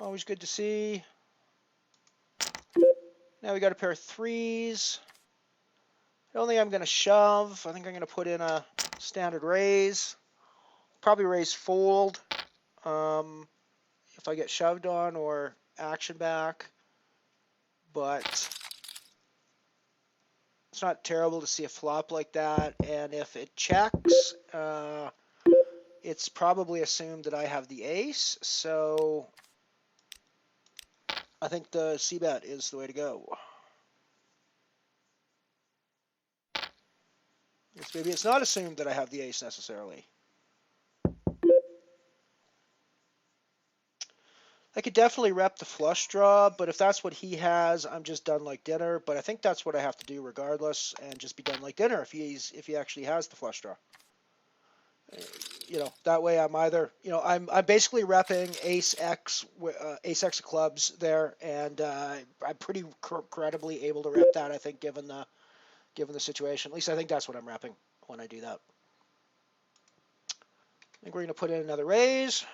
[SPEAKER 7] Always good to see. Now we got a pair of 3s. I don't think I'm going to shove. I think I'm going to put in a standard raise. Probably raise fold if I get shoved on or action back. But it's not terrible to see a flop like that. And if it checks, it's probably assumed that I have the ace. So I think the c-bet is the way to go. Maybe it's not assumed that I have the ace necessarily. I could definitely rep the flush draw, but if that's what he has, I'm just done like dinner. But I think that's what I have to do regardless, and just be done like dinner if he actually has the flush draw. You know, that way I'm either, you know, I'm basically repping ace X of clubs there, and I'm pretty credibly able to rep that, I think, given the situation. At least I think that's what I'm repping when I do that. I think we're going to put in another raise.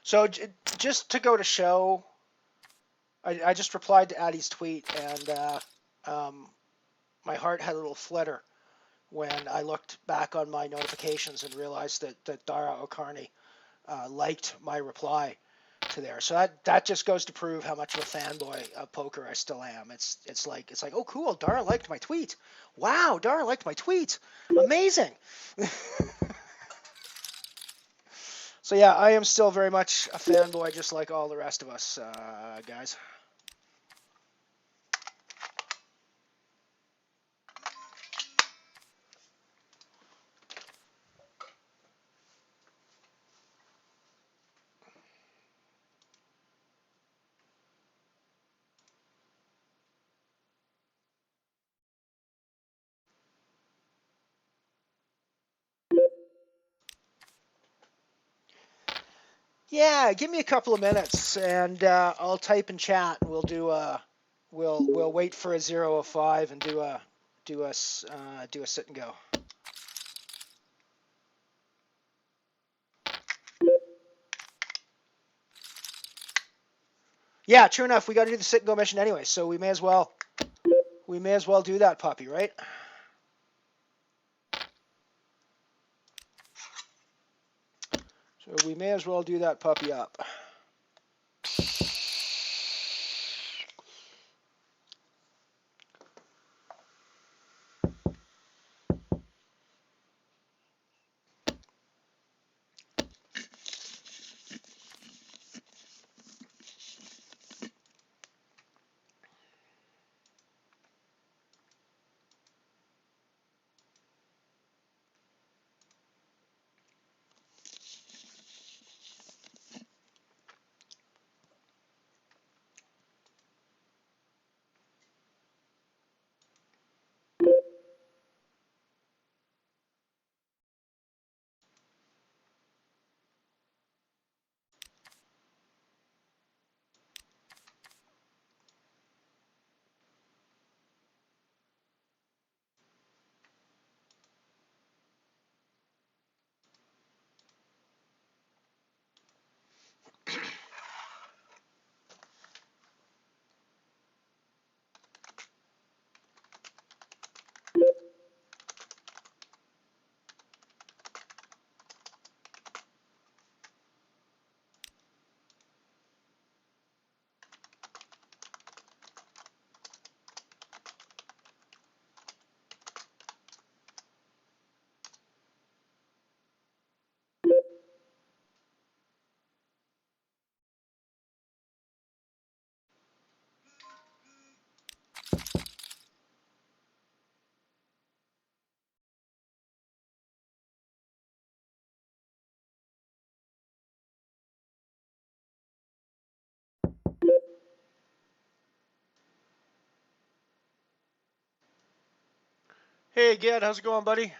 [SPEAKER 7] So just to go to show, I just replied to Addie's tweet, and my heart had a little flutter when I looked back on my notifications and realized that Dara O'Carney liked my reply to there. So that just goes to prove how much of a fanboy of poker I still am. It's like, oh cool, Dara liked my tweet. Wow, Dara liked my tweet. Amazing. So yeah, I am still very much a fanboy, just like all the rest of us, guys. Yeah, give me a couple of minutes, and I'll type in chat, and we'll wait for a 0 of 5 and do a sit and go. Yeah, true enough. We got to do the sit and go mission anyway, so we may as well do that puppy, right? So we may as well do that puppy up. Hey, Ged, how's it going, buddy?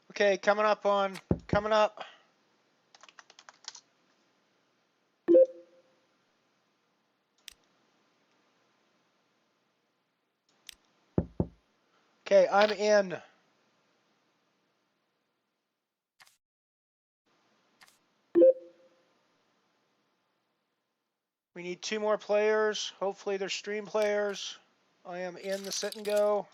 [SPEAKER 7] Okay, coming up. Okay, I'm in. We need 2 more players. Hopefully they're stream players. I am in the sit and go.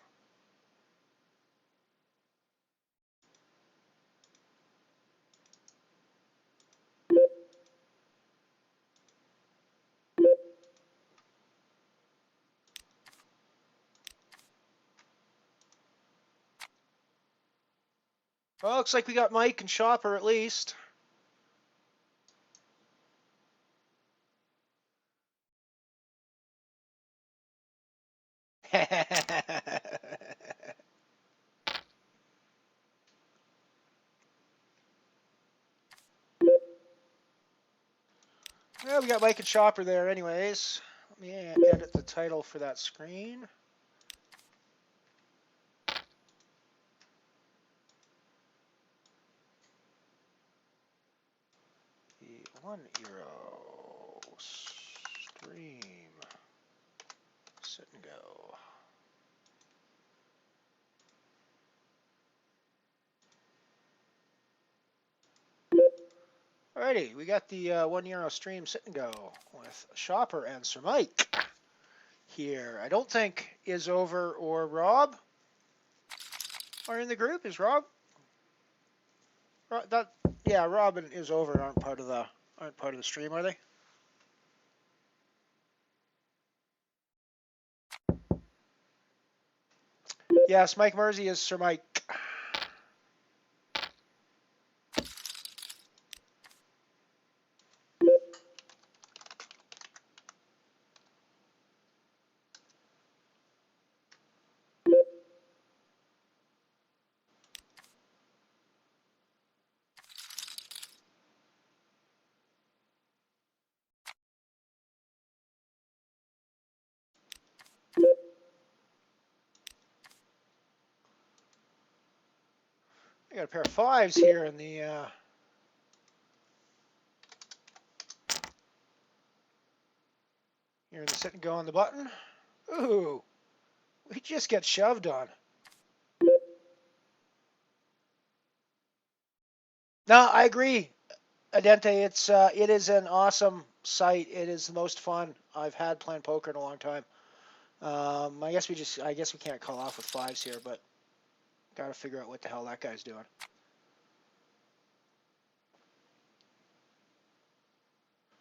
[SPEAKER 7] Well, looks like we got Mike and Shopper at least. Well, we got Mike and Shopper there anyways. Let me edit the title for that screen. The €1 stream sit and go. Alrighty, we got the €1 stream sit and go with Shopper and Sir Mike here. I don't think Is Over or Rob are in the group. Is Rob? Yeah, Rob and Is Over aren't part of the stream, are they? Yes, Mike Mersey is Sir Mike. I got a pair of 5s here in the sit and go on the button. Ooh, we just get shoved on. No, I agree, Adente. It is an awesome site. It is the most fun I've had playing poker in a long time. I guess we can't call off with 5s here, but got to figure out what the hell that guy's doing.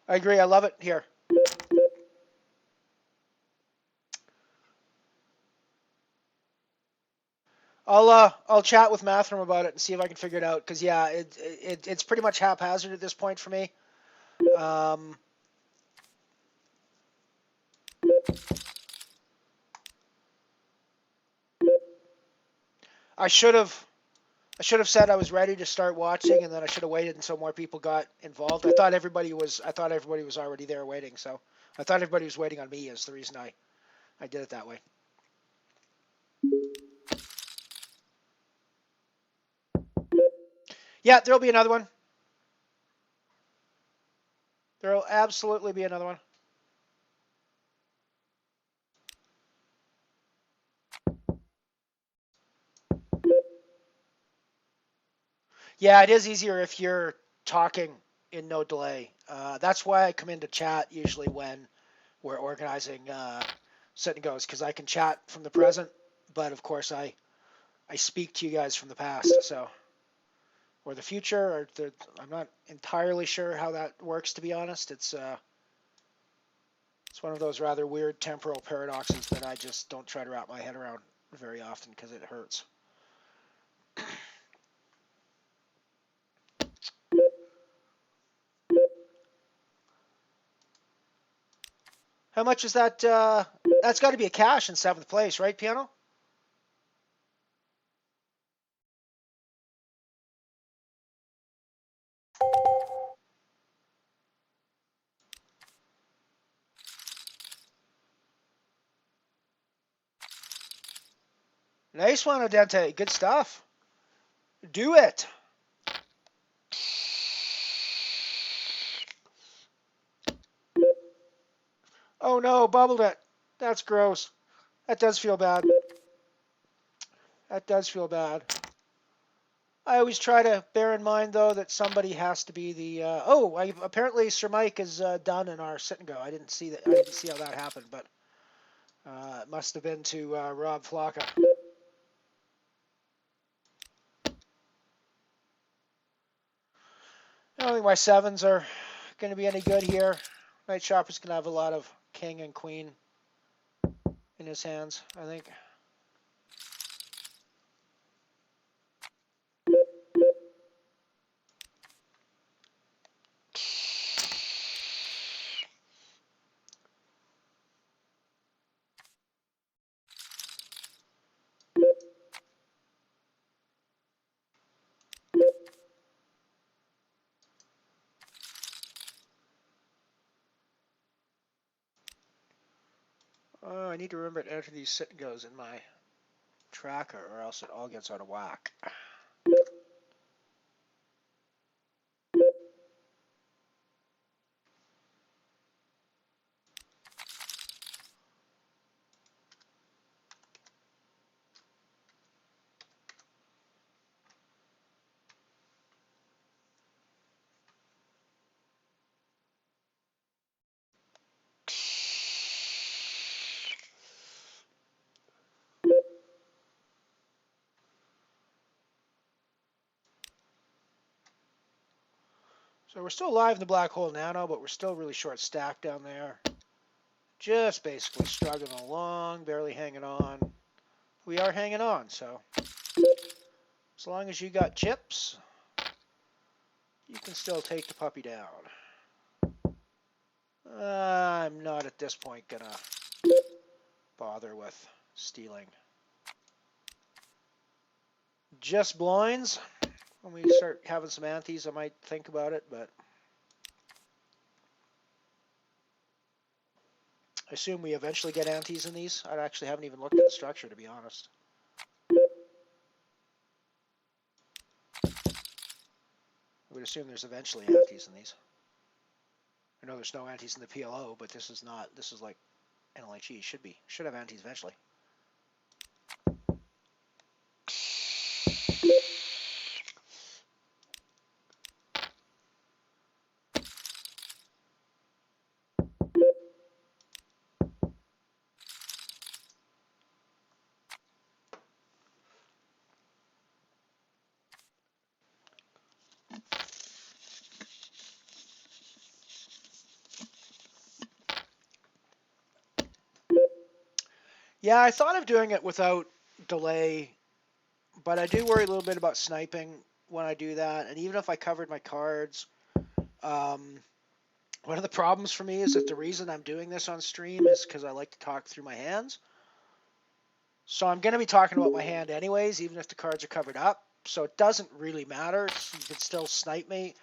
[SPEAKER 7] I agree. I love it here. I'll chat with Mathram about it and see if I can figure it out. Because yeah, it's pretty much haphazard at this point for me. I should have said I was ready to start watching, and then I should have waited until more people got involved. I thought everybody was already there waiting. So I thought everybody was waiting on me. Is the reason I did it that way. Yeah, there'll be another one. There'll absolutely be another one. Yeah, it is easier if you're talking in no delay. That's why I come into chat usually when we're organizing sit and goes, because I can chat from the present, but of course I speak to you guys from the past, so or the future, I'm not entirely sure how that works, to be honest. It's one of those rather weird temporal paradoxes that I just don't try to wrap my head around very often because it hurts. How much is that? That's got to be a cash in 7th place, right, Piano? Nice one, Odente. Good stuff. Do it. Oh no, bubbled it. That's gross. That does feel bad. That does feel bad. I always try to bear in mind, though, that somebody has to be the. Apparently Sir Mike is done in our sit and go. I didn't see that. I didn't see how that happened, but it must have been to Rob Flocka. I don't think my 7s are going to be any good here. Night Shopper's going to have a lot of king and queen in his hands, I think. Oh, I need to remember to enter these sit and goes in my tracker, or else it all gets out of whack. So we're still alive in the black hole nano, but we're still really short stacked down there. Just basically struggling along, barely hanging on. We are hanging on, so as long as you got chips, you can still take the puppy down. I'm not at this point gonna bother with stealing. Just blinds. When we start having some antes, I might think about it, but I assume we eventually get antes in these. I actually haven't even looked at the structure, to be honest. I would assume there's eventually antes in these. I know there's no antes in the PLO, but this is not. This is like NLHE. Should have antes eventually. Yeah, I thought of doing it without delay, but I do worry a little bit about sniping when I do that. And even if I covered my cards, one of the problems for me is that the reason I'm doing this on stream is because I like to talk through my hands. So I'm going to be talking about my hand anyways, even if the cards are covered up. So it doesn't really matter. You can still snipe me.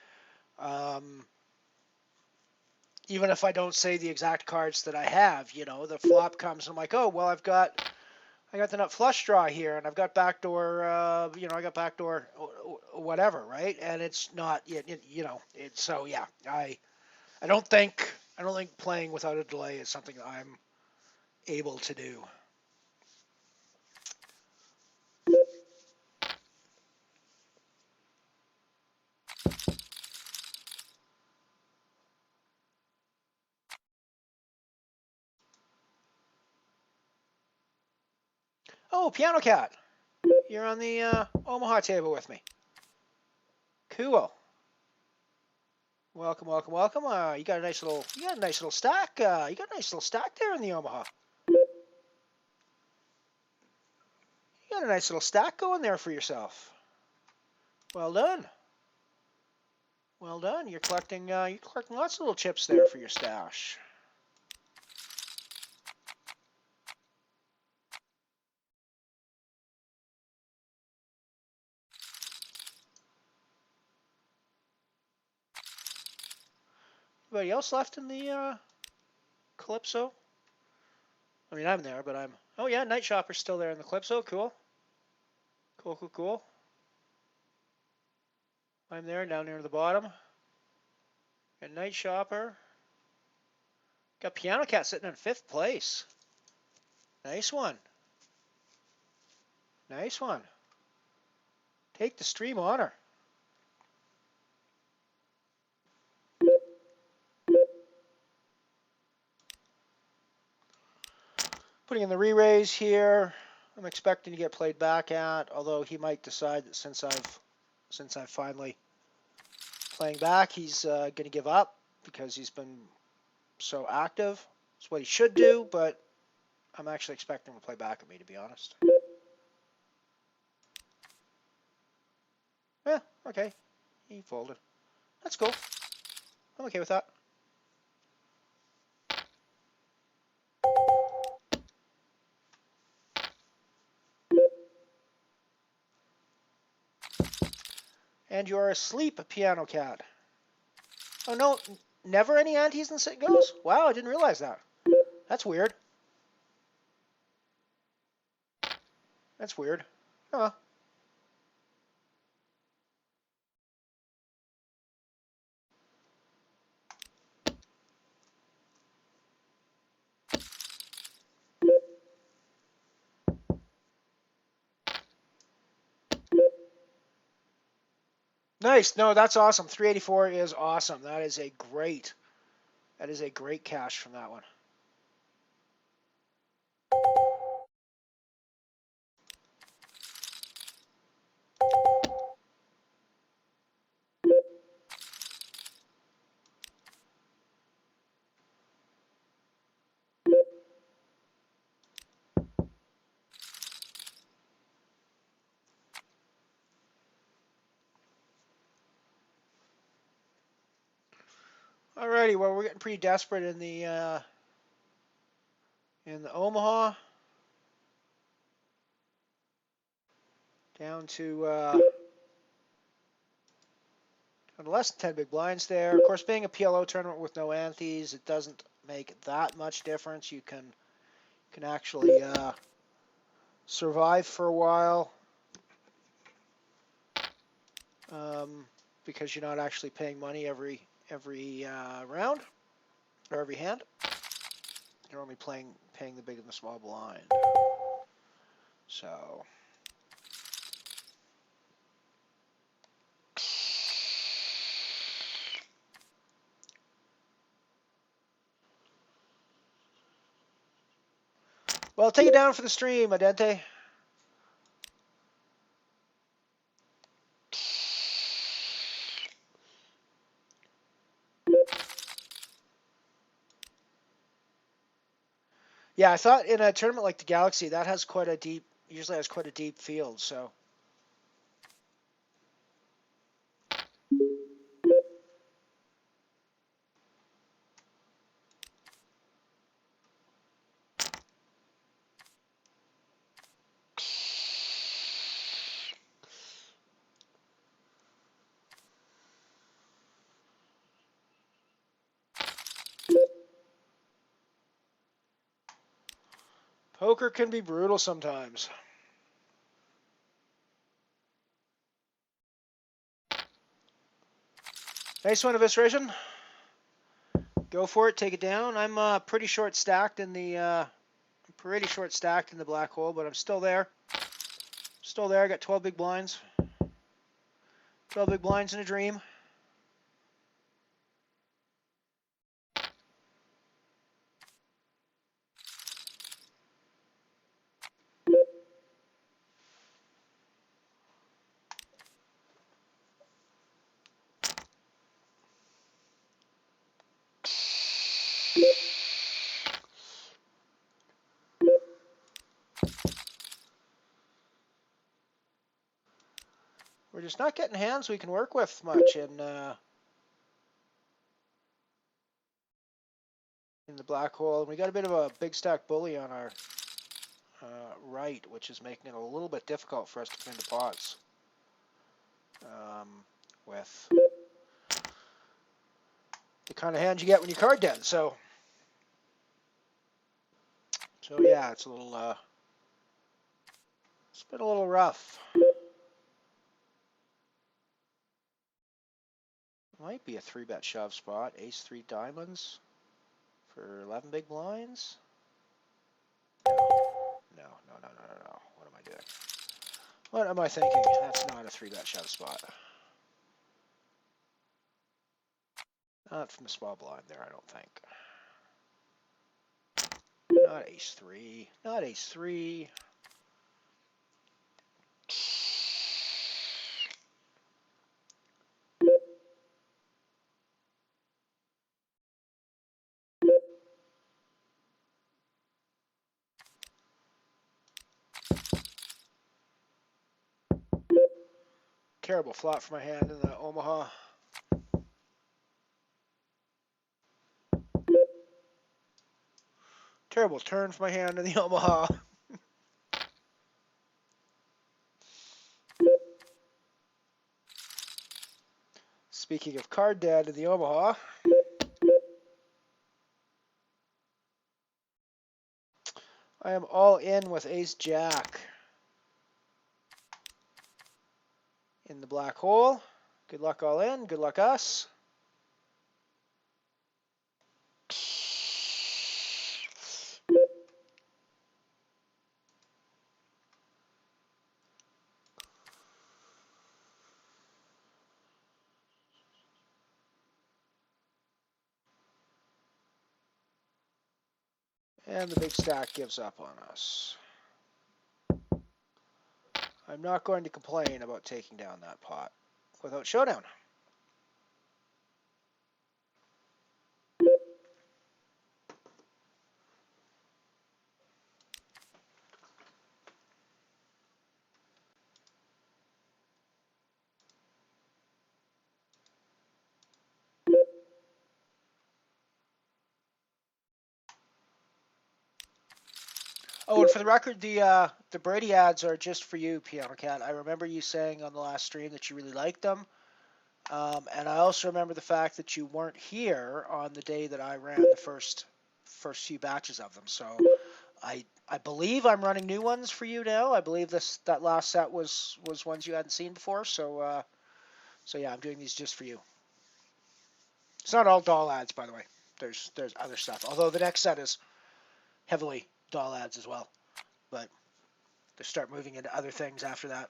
[SPEAKER 7] Even if I don't say the exact cards that I have, you know, the flop comes and I'm like, oh, well, I got the nut flush draw here, and I've got backdoor, I got backdoor whatever, right? And it's not, so yeah, I don't think playing without a delay is something that I'm able to do. Oh, Piano Cat, you're on the Omaha table with me. Cool. Welcome, welcome, welcome. You got a nice little stack. You got a nice little stack there in the Omaha. You got a nice little stack going there for yourself. Well done. Well done. You're collecting lots of little chips there for your stash. Anybody else left in the Calypso? I mean, I'm there, but I'm... Oh, yeah, Night Shopper's still there in the Calypso. Cool. Cool, cool, cool. I'm there, down near the bottom. Got Night Shopper. Got Piano Cat sitting in 5th place. Nice one. Nice one. Take the stream honor. Putting in the re-raise here. I'm expecting to get played back at, although he might decide that since I've finally playing back, he's going to give up because he's been so active. It's what he should do, but I'm actually expecting him to play back at me, to be honest. Yeah, okay. He folded. That's cool. I'm okay with that. And you're asleep, Piano Cat. Oh, no, never any antes and sit goes? Wow, I didn't realize that. That's weird. That's weird. Huh. Nice. No, that's awesome. 384 is awesome. That is a great cash from that one. Alrighty, well, we're getting pretty desperate in the Omaha. Down to less than 10 big blinds there. Of course, being a PLO tournament with no antes, it doesn't make that much difference. You can actually survive for a while because you're not actually paying money every round or every hand. You're only paying the big and the small blind. So. Well, take it down for the stream, Adente. Yeah, I thought in a tournament like the Galaxy, that has usually has quite a deep field, so. Poker can be brutal sometimes. Nice one, Evisceration. Go for it, take it down. I'm pretty short stacked in the black hole, but I'm still there. Still there. I got 12 big blinds. 12 big blinds in a dream. We're just not getting hands we can work with much in the black hole. And we got a bit of a big stack bully on our right, which is making it a little bit difficult for us to come into pots with the kind of hand you get when you card dead. So yeah, it's a little, it's been a little rough. Might be a 3-bet shove spot. Ace 3 diamonds for 11 big blinds. No. What am I doing? What am I thinking? That's not a 3-bet shove spot. Not from a small blind there, I don't think. Not ace 3. Not ace 3. Terrible flop for my hand in the Omaha. Terrible turn for my hand in the Omaha. Speaking of card dead in the Omaha, I am all in with ace jack in the black hole. Good luck all in. Good luck us. And the big stack gives up on us. I'm not going to complain about taking down that pot without showdown. Oh, and for the record, the Brady ads are just for you, Piano Cat. I remember you saying on the last stream that you really liked them. And I also remember the fact that you weren't here on the day that I ran the first few batches of them. So I believe I'm running new ones for you now. I believe that last set was ones you hadn't seen before. So yeah, I'm doing these just for you. It's not all doll ads, by the way. There's other stuff. Although the next set is heavily doll ads as well. But they start moving into other things after that.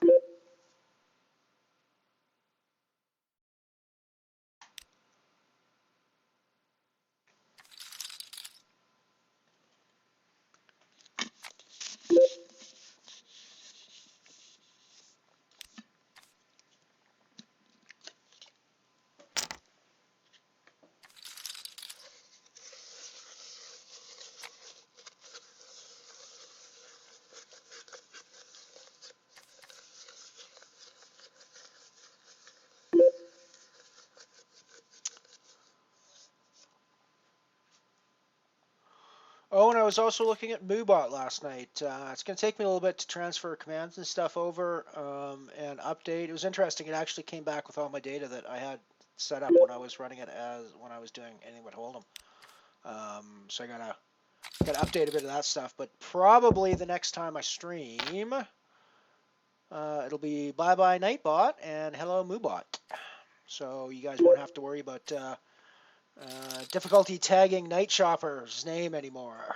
[SPEAKER 7] Oh, and I was also looking at MooBot last night. It's going to take me a little bit to transfer commands and stuff over and update. It was interesting. It actually came back with all my data that I had set up when I was running it when I was doing anything but Hold'em. So I gotta update a bit of that stuff. But probably the next time I stream, it'll be bye-bye Nightbot and hello MooBot. So you guys won't have to worry about difficulty tagging Night Shopper's name anymore.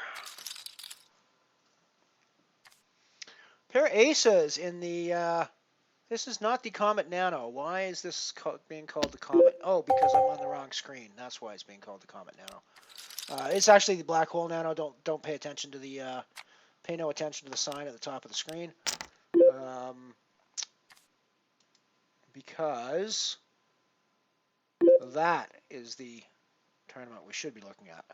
[SPEAKER 7] Pair of aces in the, this is not the Comet Nano. Why is this being called the Comet? Oh, because I'm on the wrong screen. That's why it's being called the Comet Nano. It's actually the Black Hole Nano. Don't pay attention to the, pay no attention to the sign at the top of the screen. Because that is the tournament we should be looking at.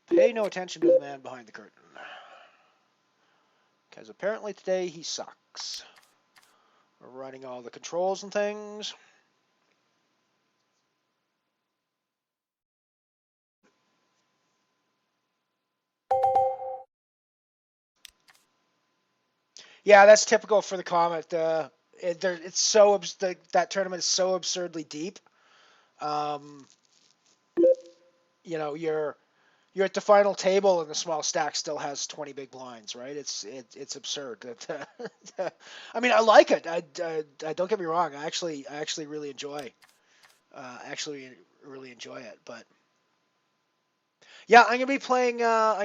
[SPEAKER 7] Pay no attention to the man behind the curtain. Because apparently today he sucks. We're running all the controls and things. Yeah, that's typical for the Comet. It's so that tournament is so absurdly deep. You know, you're at the final table and the small stack still has 20 big blinds, right? It's absurd. I mean, I like it. I don't get me wrong. I actually really enjoy it. But yeah, I'm gonna be playing. I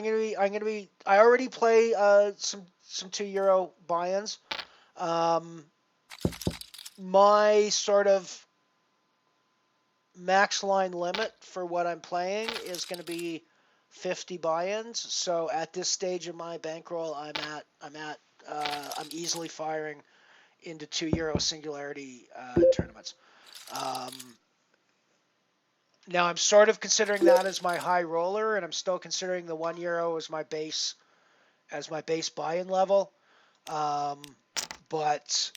[SPEAKER 7] already play some €2 buy-ins. My sort of max line limit for what I'm playing is going to be 50 buy-ins. So at this stage of my bankroll, I'm easily firing into €2 singularity tournaments. Now I'm sort of considering that as my high roller, and I'm still considering the €1 as my base buy-in level. But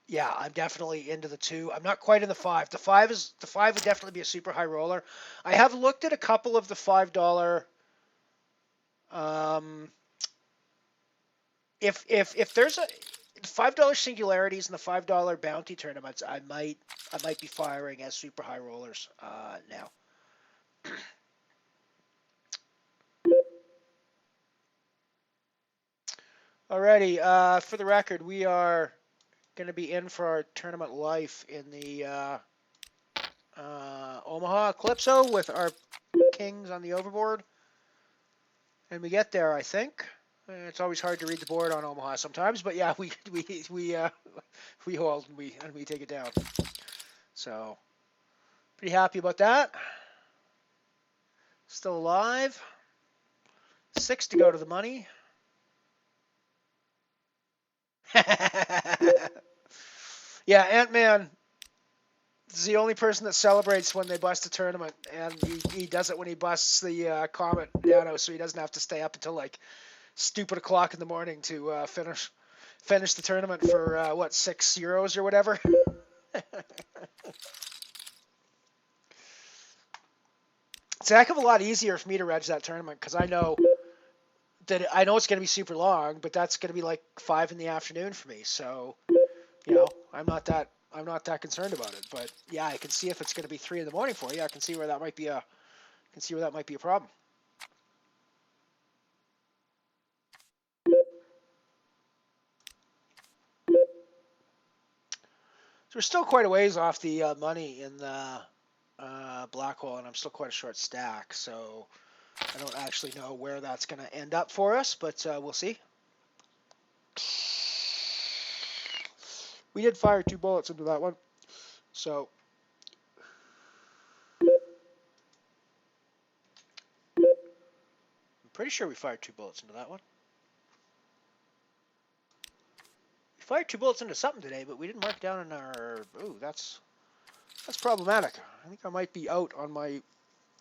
[SPEAKER 7] yeah, I'm definitely into the 2. I'm not quite in the 5. The 5 would definitely be a super high roller. I have looked at a couple of the $5. If there's a $5 singularities and the $5 bounty tournaments, I might be firing as super high rollers now. Alrighty, for the record, we are going to be in for our tournament life in the Omaha Calypso with our kings on the overboard. And we get there, I think. It's always hard to read the board on Omaha sometimes, but yeah, we hold and we take it down. So pretty happy about that. Still alive. 6 to go to the money. Yeah, Ant-Man is the only person that celebrates when they bust a tournament, and he does it when he busts the Comet Nano, so he doesn't have to stay up until like stupid o'clock in the morning to finish the tournament for €6 or whatever. It's a heck of a lot easier for me to reg that tournament because I know it's going to be super long, but that's going to be like 5 in the afternoon for me. So, you know, I'm not that concerned about it. But yeah, I can see if it's going to be 3 in the morning for you. I can see where that might be a problem. So we're still quite a ways off the money in the black hole, and I'm still quite a short stack. So I don't actually know where that's going to end up for us, but we'll see. We did fire 2 bullets into that one, so I'm pretty sure we fired 2 bullets into that one. We fired 2 bullets into something today, but we didn't mark down in our... Ooh, that's problematic. I think I might be out on my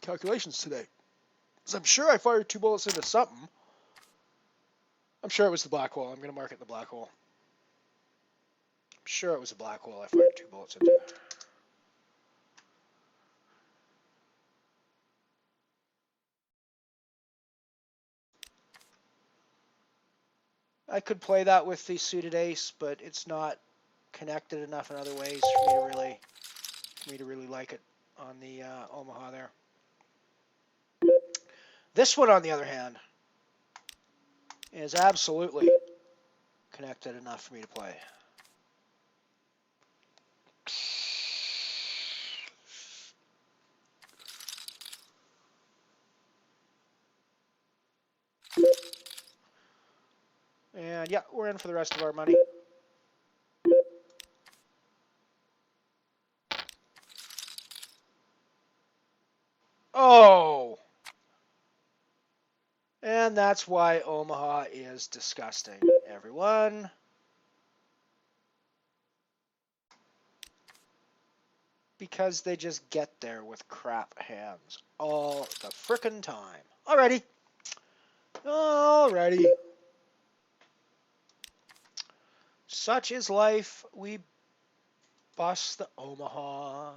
[SPEAKER 7] calculations today. Because I'm sure I fired 2 bullets into something. I'm sure it was the black hole. I'm going to mark it in the black hole. I'm sure it was the black hole I fired 2 bullets into. I could play that with the suited ace, but it's not connected enough in other ways for me to really like it on the Omaha there. This one, on the other hand, is absolutely connected enough for me to play. And yeah, we're in for the rest of our money. Oh! And that's why Omaha is disgusting, everyone. Because they just get there with crap hands all the frickin' time. Alrighty. Alrighty. Such is life. We bust the Omaha.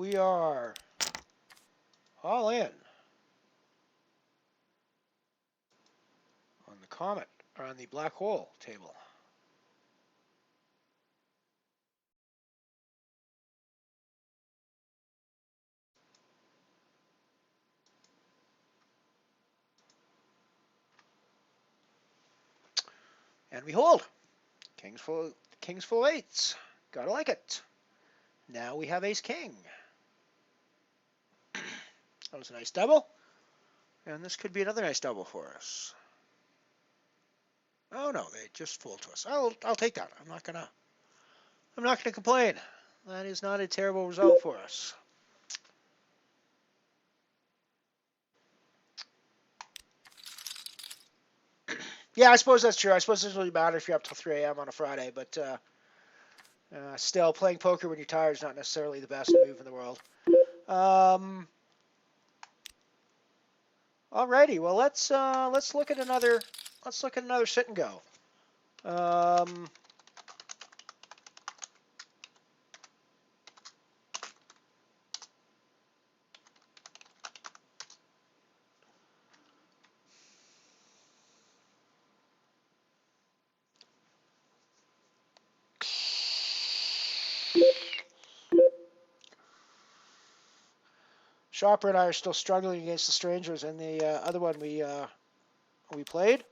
[SPEAKER 7] we are all in on the comet, or on the black hole table. And we hold. Kings full eights. Gotta like it. Now we have ace king. That was a nice double. And this could be another nice double for us. Oh no, they just fooled to us. I'll take that. I'm not gonna complain. That is not a terrible result for us. Yeah, I suppose that's true. I suppose it doesn't really matter if you're up till 3 a.m. on a Friday, but still, playing poker when you're tired is not necessarily the best move in the world. Alrighty, well let's look at another sit and go. Shopper and I are still struggling against the strangers, and the other one we played.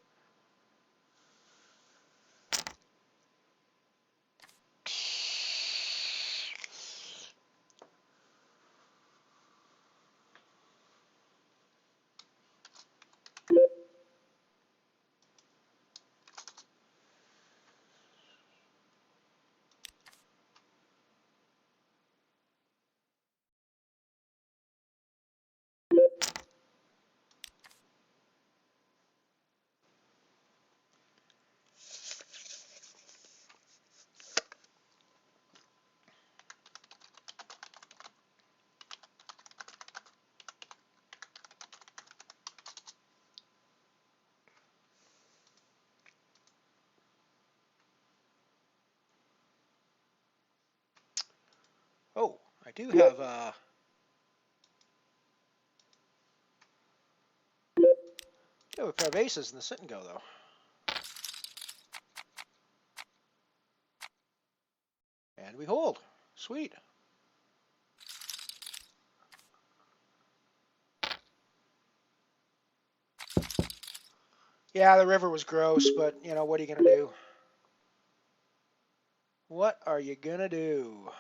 [SPEAKER 7] Oh, I do have a pair of aces in the sit and go though. And we hold. Sweet. Yeah, the river was gross, but you know, what are you gonna do? What are you gonna do?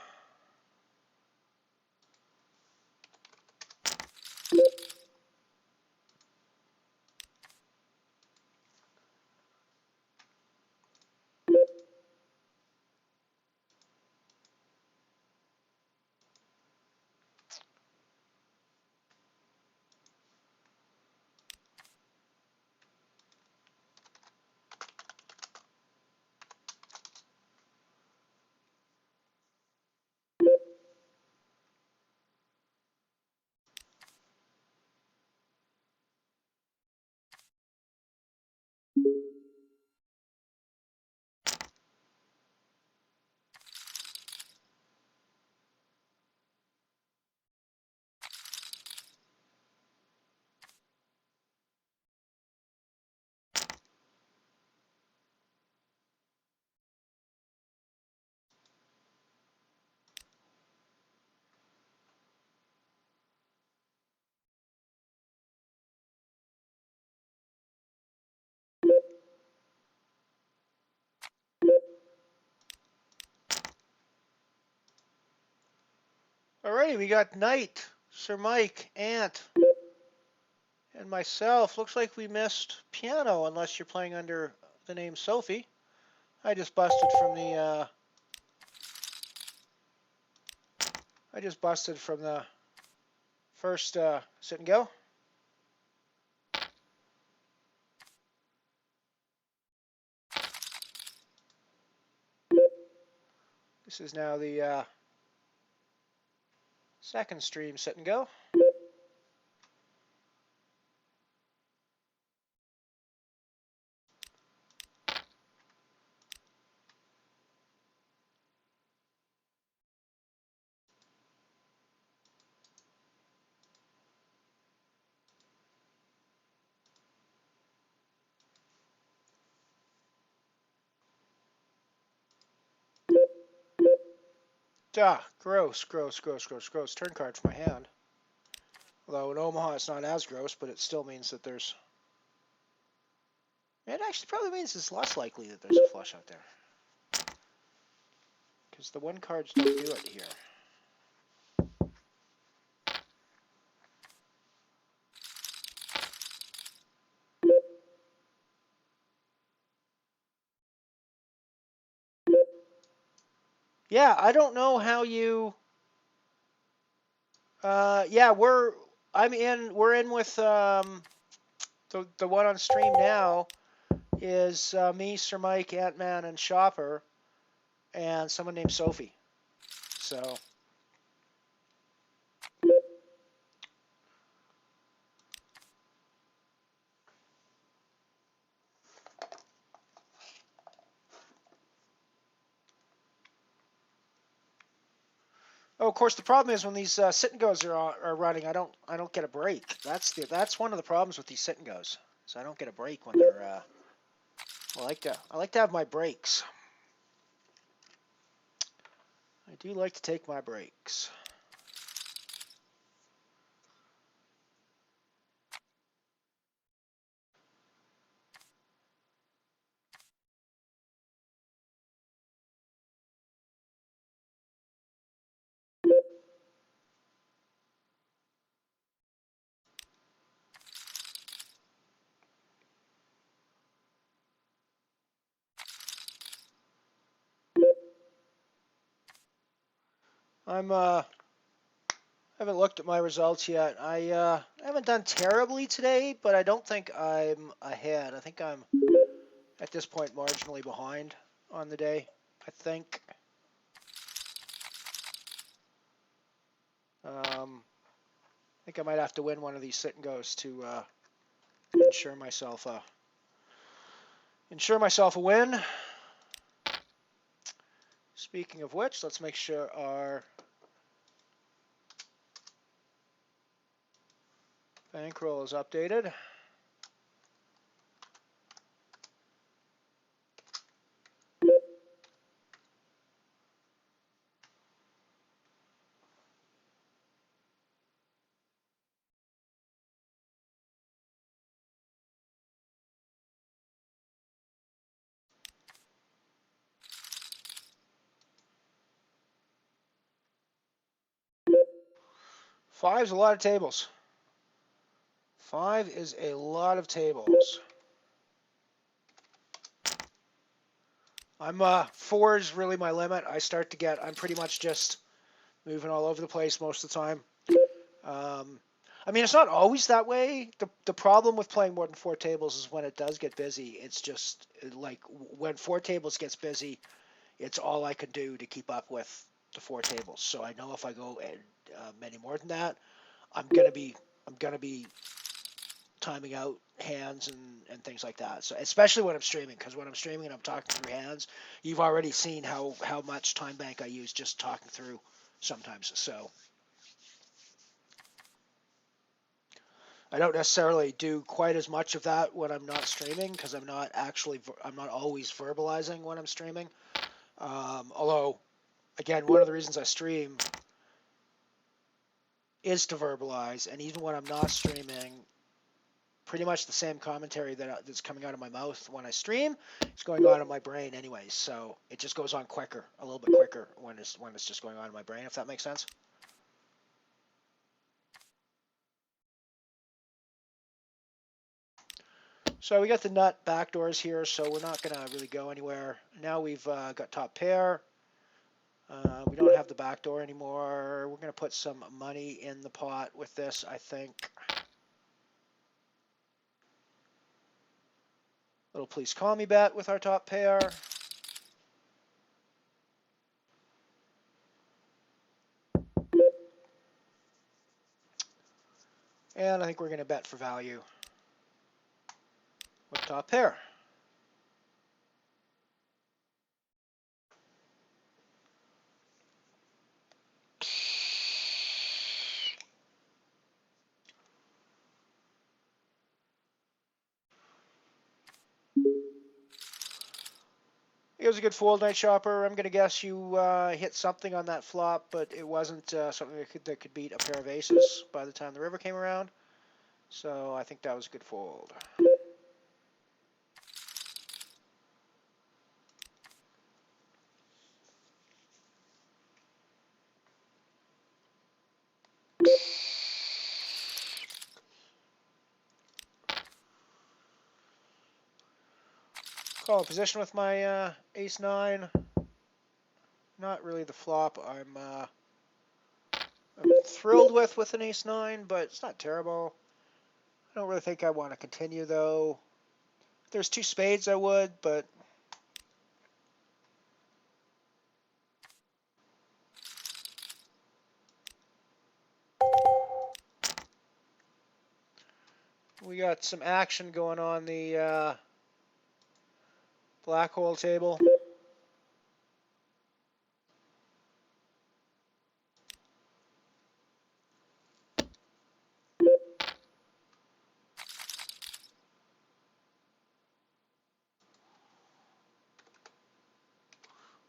[SPEAKER 7] Alrighty, we got Knight, Sir Mike, Ant, and myself. Looks like we missed piano, unless you're playing under the name Sophie. I just busted from the first sit and go. This is now the second stream sit and go. Gross, gross, gross, gross, gross. Turn card for my hand. Although in Omaha it's not as gross, but it still means that there's... It actually probably means it's less likely that there's a flush out there. Because the 1 cards don't do it here. Yeah, I don't know how you... yeah, we're in with the one on stream now is me, Sir Mike, Ant-Man, and Shopper, and someone named Sophie. So... Oh, of course, the problem is when these sit and goes are running, I don't get a break. That's one of the problems with these sit and goes. So I don't get a break when they're. I like to have my breaks. I do like to take my breaks. I haven't looked at my results yet. I haven't done terribly today, but I don't think I'm ahead. I think I'm at this point marginally behind on the day. I think. I think I might have to win one of these sit and goes to ensure myself a win. Speaking of which, let's make sure our bankroll is updated. Five's a lot of tables. 5 is a lot of tables. I'm 4 is really my limit. I'm pretty much just moving all over the place most of the time. I mean, it's not always that way. The problem with playing more than 4 tables is when it does get busy. It's just like when 4 tables gets busy, it's all I can do to keep up with the 4 tables. So I know if I go many more than that, I'm gonna be timing out hands and things like that. So especially when I'm streaming, because when I'm streaming and I'm talking through hands, you've already seen how much time bank I use just talking through sometimes. So I don't necessarily do quite as much of that when I'm not streaming, because I'm not always verbalizing when I'm streaming. Although, again, one of the reasons I stream is to verbalize, and even when I'm not streaming, pretty much the same commentary that's coming out of my mouth when I stream is going on in my brain anyways. So it just goes on quicker, a little bit quicker when it's just going on in my brain, if that makes sense. So we got the nut backdoors here, so we're not going to really go anywhere. Now we've got top pair. We don't have the backdoor anymore. We're going to put some money in the pot with this, I think. Little please call me bet with our top pair. And I think we're going to bet for value with top pair. It was a good fold, Night Shopper. I'm going to guess you hit something on that flop, but it wasn't something that could beat a pair of aces by the time the river came around. So I think that was a good fold. Call a position with my ace-9. Not really the flop I'm thrilled with an ace-9, but it's not terrible. I don't really think I want to continue, though. If there's 2 spades, I would, but... We got some action going on the black hole table.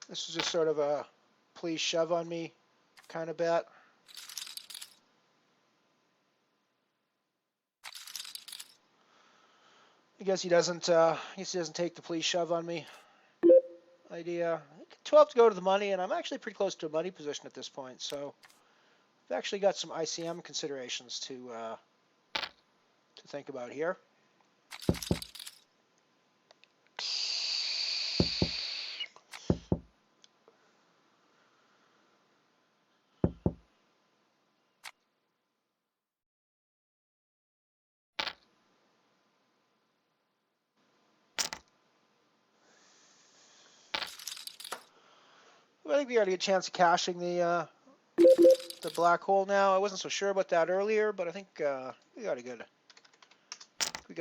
[SPEAKER 7] This is just sort of a please shove on me kind of bet. I guess he doesn't take the please shove on me idea. 12 to go to the money, and I'm actually pretty close to a money position at this point, so I've actually got some ICM considerations to think about here. I think we got a good chance of cashing the black hole now. I wasn't so sure about that earlier, but I think we got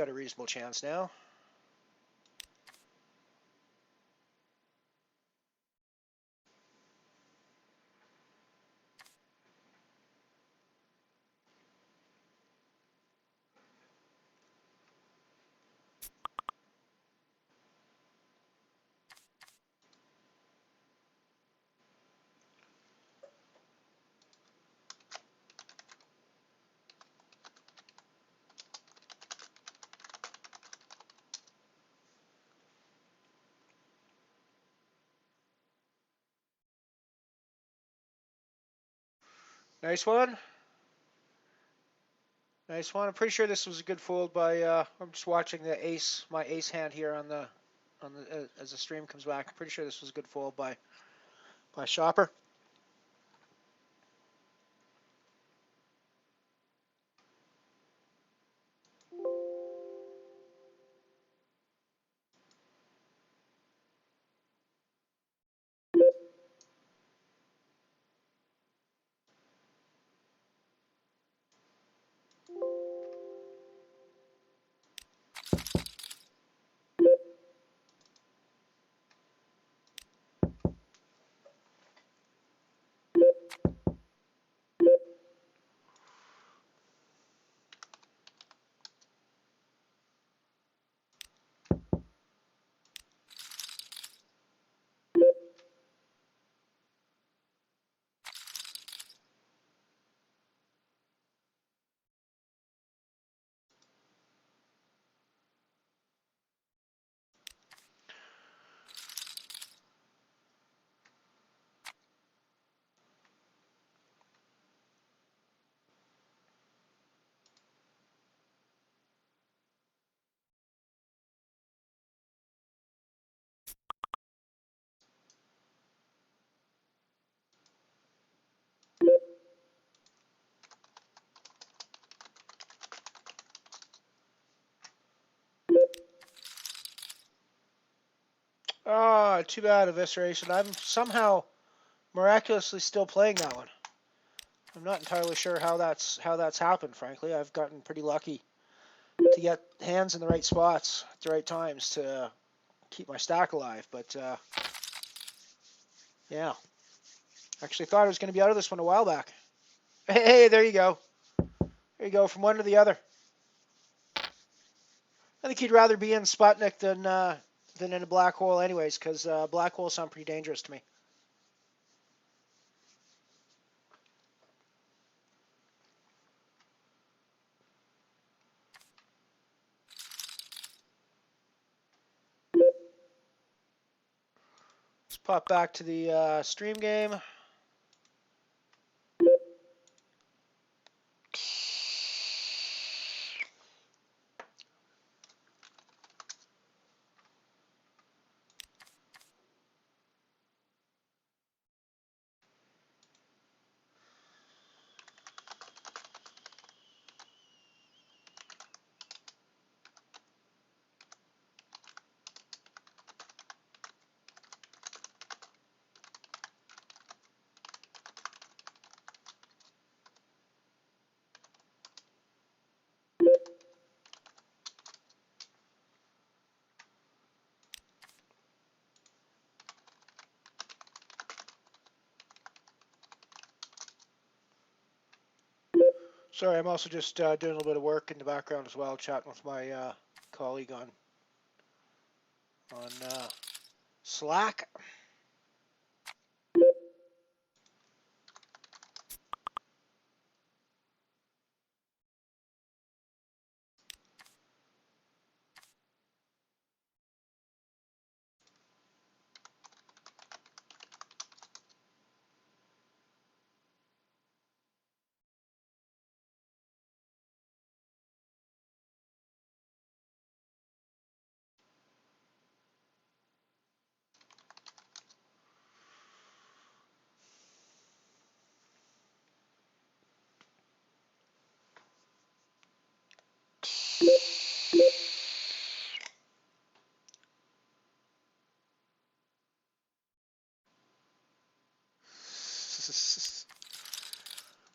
[SPEAKER 7] a reasonable chance now. Nice one. Nice one. I'm pretty sure this was a good fold by. I'm just watching the ace, my ace hand here on the as the stream comes back. I'm pretty sure this was a good fold by Shopper. Oh, too bad, evisceration. I'm somehow miraculously still playing that one. I'm not entirely sure how that's happened, frankly. I've gotten pretty lucky to get hands in the right spots at the right times to keep my stack alive, but yeah. Actually thought I was going to be out of this one a while back. Hey, there you go. There you go, from one to the other. I think he'd rather be in Sputnik than than in a black hole anyways, because black holes sound pretty dangerous to me. Let's pop back to the stream game. Sorry, I'm also just doing a little bit of work in the background as well, chatting with my colleague on Slack.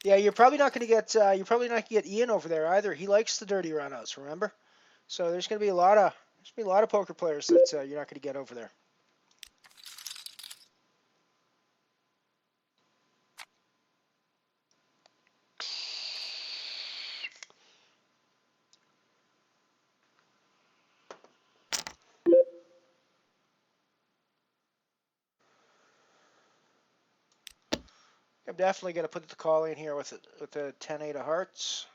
[SPEAKER 7] Yeah, you're probably not going to get Ian over there either. He likes the dirty runouts, remember? So there's going to be a lot of poker players that you're not going to get over there. I'm definitely going to put the call in here with the 10-8 of hearts.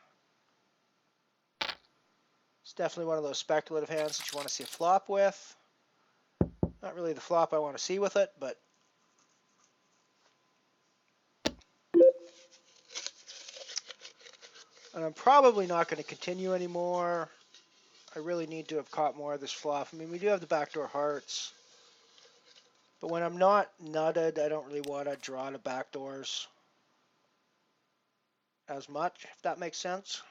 [SPEAKER 7] It's definitely one of those speculative hands that you want to see a flop with. Not really the flop I want to see with it, but and I'm probably not going to continue anymore. I really need to have caught more of this flop. I mean, we do have the backdoor hearts, but when I'm not nutted, I don't really want to draw the backdoors as much, if that makes sense.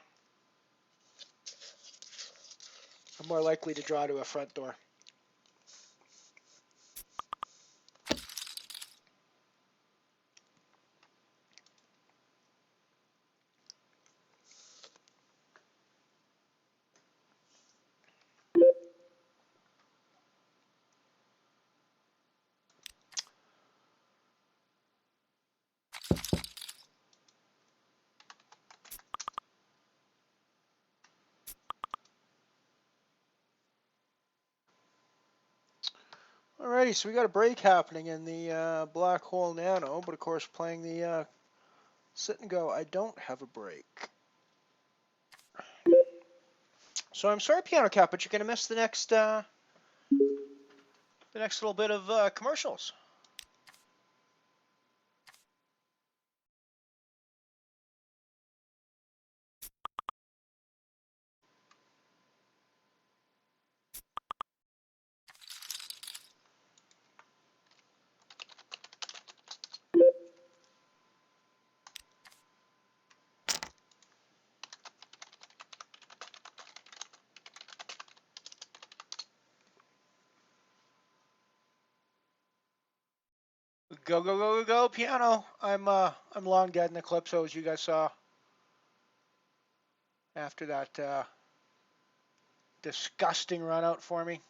[SPEAKER 7] I'm more likely to draw to a front door. Alrighty, so we got a break happening in the Black Hole Nano, but of course playing the sit and go, I don't have a break. So I'm sorry, Piano Cat, but you're going to miss the next little bit of commercials. Go, go, go, go, go, Piano. I'm long dead in the Calypso, as you guys saw. After that disgusting run out for me.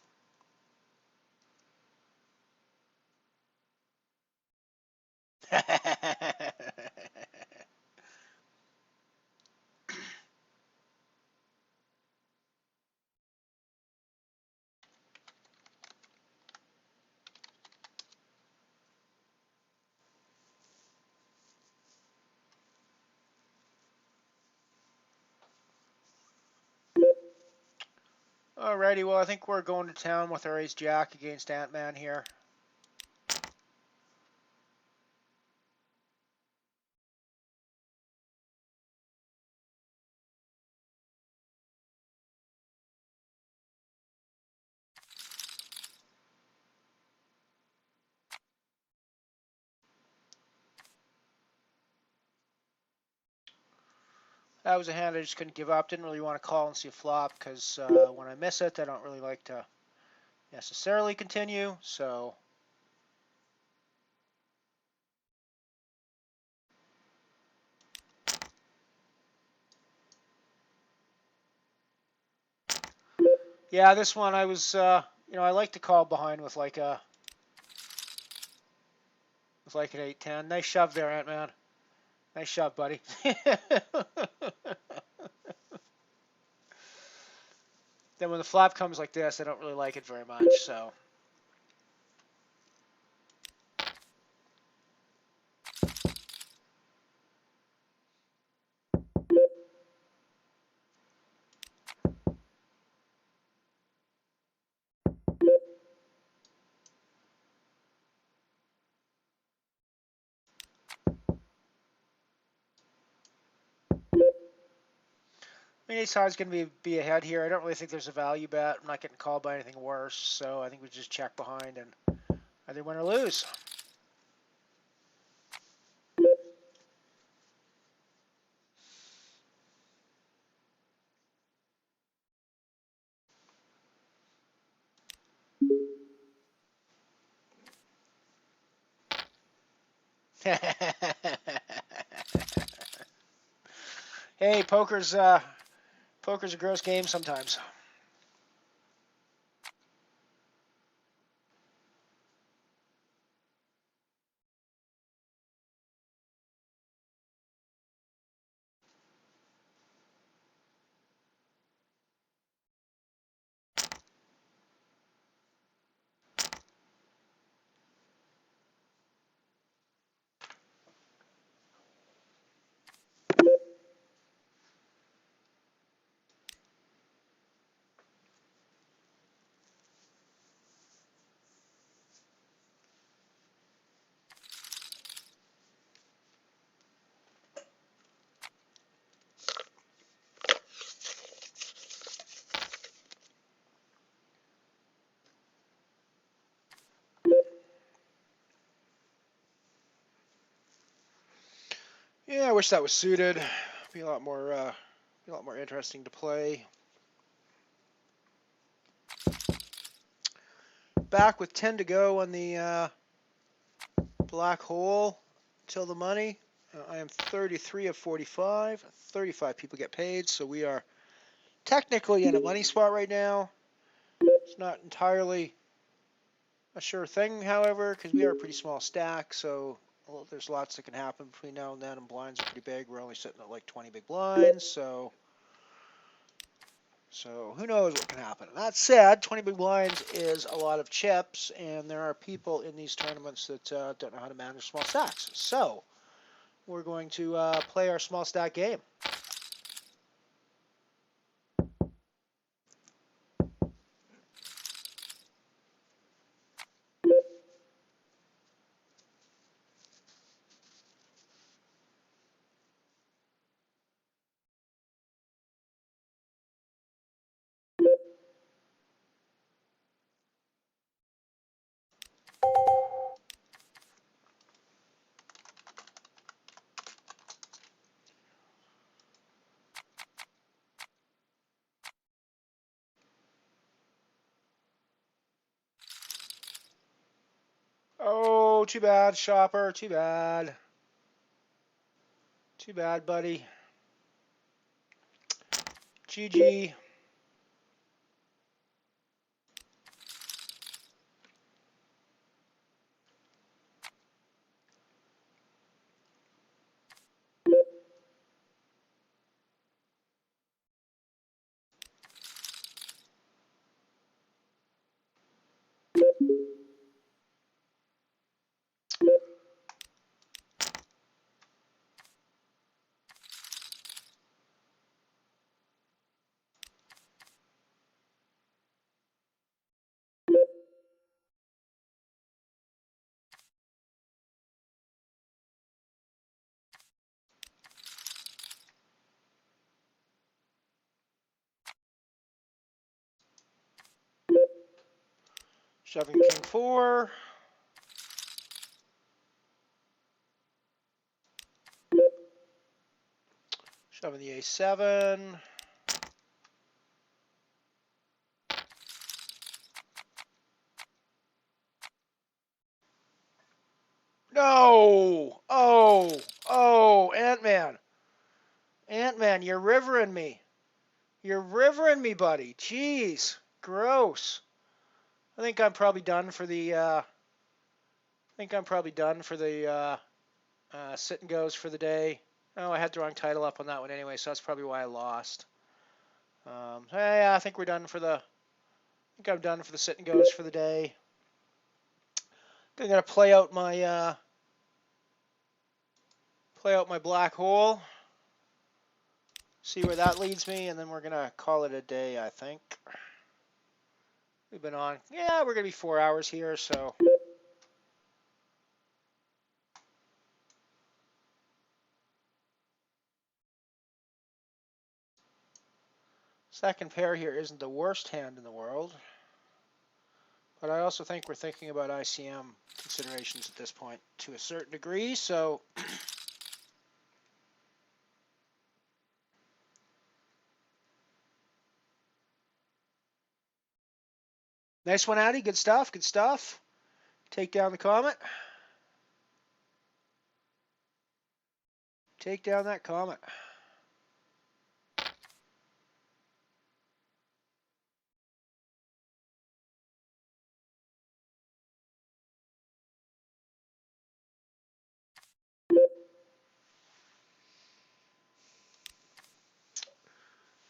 [SPEAKER 7] Alrighty, well, I think we're going to town with our ace-jack against Ant-Man here. That was a hand I just couldn't give up. Didn't really want to call and see a flop because when I miss it, I don't really like to necessarily continue. So yeah, this one I was, I like to call behind with like an 8-10. Nice shove there, Ant-Man. Nice shove, buddy. Then when the flop comes like this, I don't really like it very much. So. I mean, ace high is going to be ahead here. I don't really think there's a value bet. I'm not getting called by anything worse, so I think we just check behind and either win or lose. Hey, poker's a gross game sometimes. Yeah, I wish that was suited. Be a lot more interesting to play. Back with 10 to go on the black hole till the money. I am 33 of 45. 35 people get paid, so we are technically in a money spot right now. It's not entirely a sure thing, however, because we are a pretty small stack, so there's lots that can happen between now and then, and blinds are pretty big. We're only sitting at like 20 big blinds, so who knows what can happen. That said, 20 big blinds is a lot of chips, and there are people in these tournaments that don't know how to manage small stacks. So we're going to play our small stack game. Oh, too bad, shopper. Too bad. Too bad, buddy. GG. Shoving king 4. Shoving the a7. No! Oh, Ant-Man. Ant-Man, you're rivering me. You're rivering me, buddy. Jeez. Gross. I think I'm probably done for the, sit and goes for the day. Oh, I had the wrong title up on that one anyway, so that's probably why I lost. Yeah, I think we're done for the, I'm done for the sit and goes for the day. I'm gonna play out my black hole. See where that leads me, and then we're gonna call it a day, I think. We've been on, yeah, we're gonna be 4 hours here, so. Second pair here isn't the worst hand in the world, but I also think we're thinking about ICM considerations at this point to a certain degree, so. Nice one, Addy. Good stuff. Good stuff. Take down the comet. Take down that comet.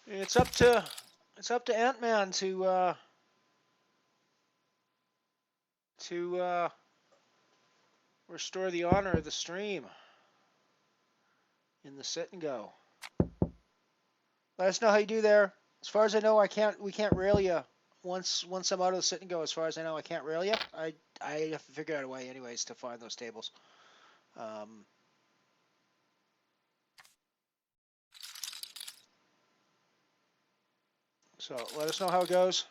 [SPEAKER 7] It's up to Ant-Man to restore the honor of the stream in the sit and go. Let us know how you do there. As far as I know, we can't rail you once I'm out of the sit and go. As far as I know, I can't rail you. I have to figure out a way anyways to find those tables. So let us know how it goes.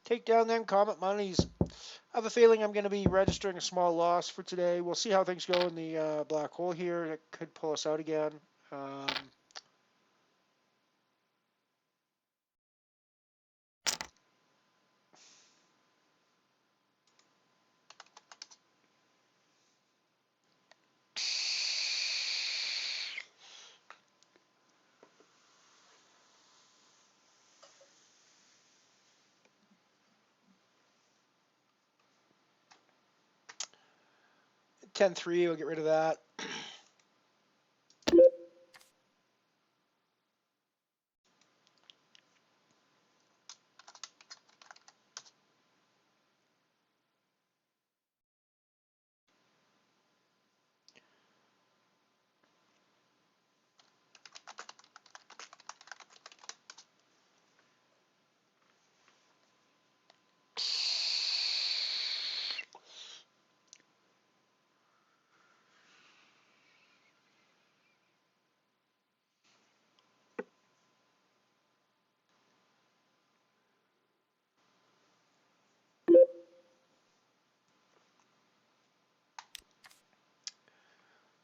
[SPEAKER 7] Take down them comet monies. I have a feeling I'm going to be registering a small loss for today. We'll see how things go in the black hole here. It could pull us out again. 10-3, we'll get rid of that.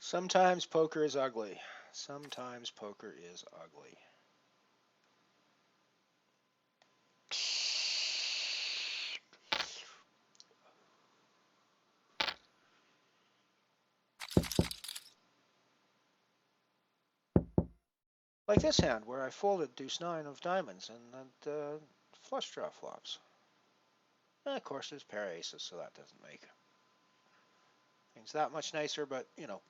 [SPEAKER 7] Sometimes poker is ugly. Sometimes poker is ugly. Like this hand where I folded deuce 9 of diamonds and flush draw flops. And of course there's pair of aces, so that doesn't make things that much nicer, but you know.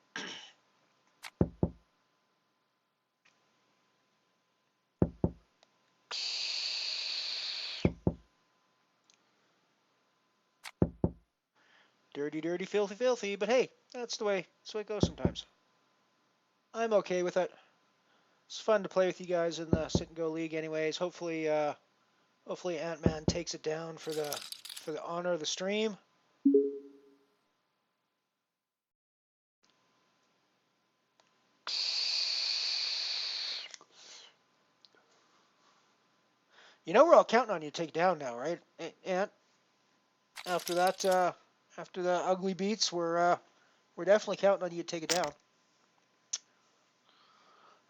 [SPEAKER 7] Dirty, dirty, filthy, filthy, but hey, that's the way it goes sometimes. I'm okay with it. It's fun to play with you guys in the Sit and Go League anyways. Hopefully Hopefully Ant-Man takes it down for the honor of the stream. You know we're all counting on you to take it down now, right, Ant? After that, after the ugly beats, we're definitely counting on you to take it down.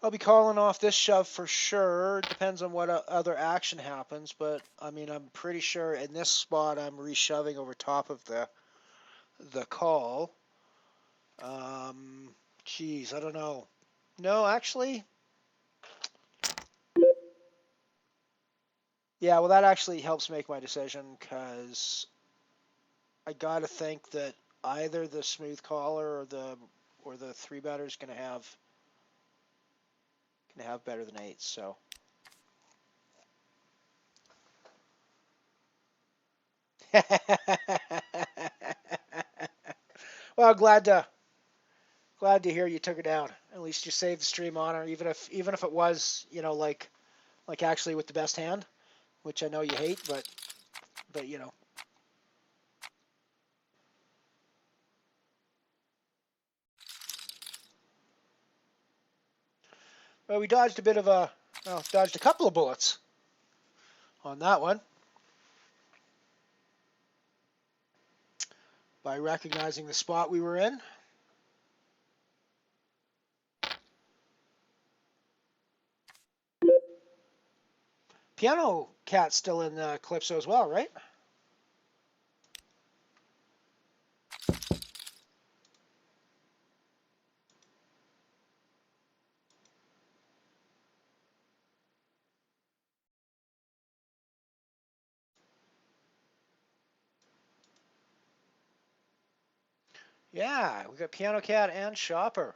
[SPEAKER 7] I'll be calling off this shove for sure. It depends on what other action happens, but I mean, I'm pretty sure in this spot I'm reshoving over top of the call. Geez, I don't know. No, actually, yeah. Well, that actually helps make my decision because I gotta think that either the smooth caller or the three better is gonna have better than eights. So. Well, glad to hear you took it down. At least you saved the stream honor, even if it was, you know, like actually with the best hand, which I know you hate, but you know. Well, we dodged a bit of dodged a couple of bullets on that one by recognizing the spot we were in. Piano Cat's still in the Calypso as well, right? Yeah, we got Piano Cat and Shopper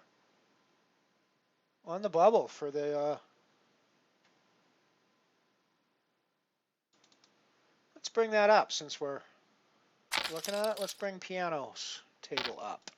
[SPEAKER 7] on the bubble for the. Let's bring that up since we're looking at it. Let's bring Piano's table up.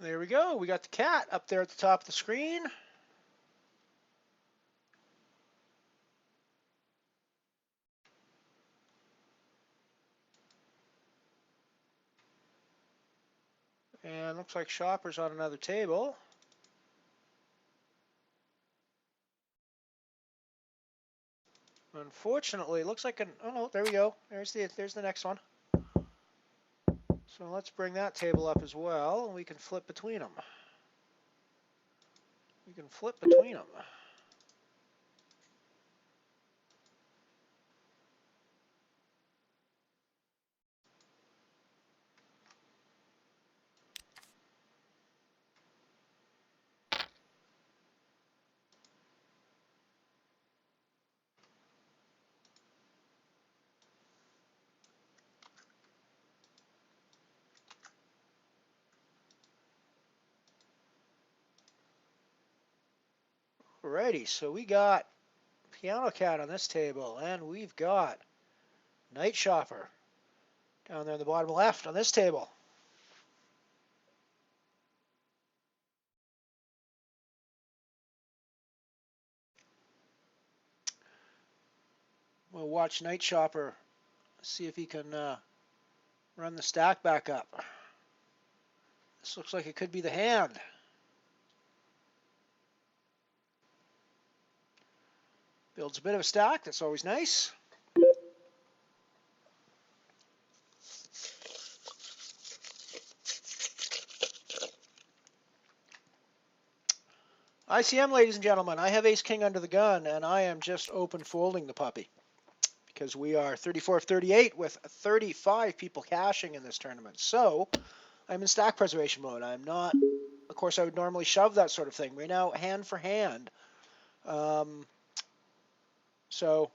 [SPEAKER 7] There we go. We got the cat up there at the top of the screen. And looks like Shopper's on another table. Unfortunately, it looks like oh no, there we go. There's the next one. So let's bring that table up as well, and we can flip between them. Alrighty, so we got Piano Cat on this table, and we've got Night Shopper down there in the bottom left on this table. We'll watch Night Shopper, see if he can run the stack back up. This looks like it could be the hand. Builds a bit of a stack, that's always nice. ICM, ladies and gentlemen, I have ace-king under the gun, and I am just open folding the puppy. Because we are 34 of 38 with 35 people cashing in this tournament. So, I'm in stack preservation mode. I'm not. Of course, I would normally shove that sort of thing. Right now, hand for hand. So.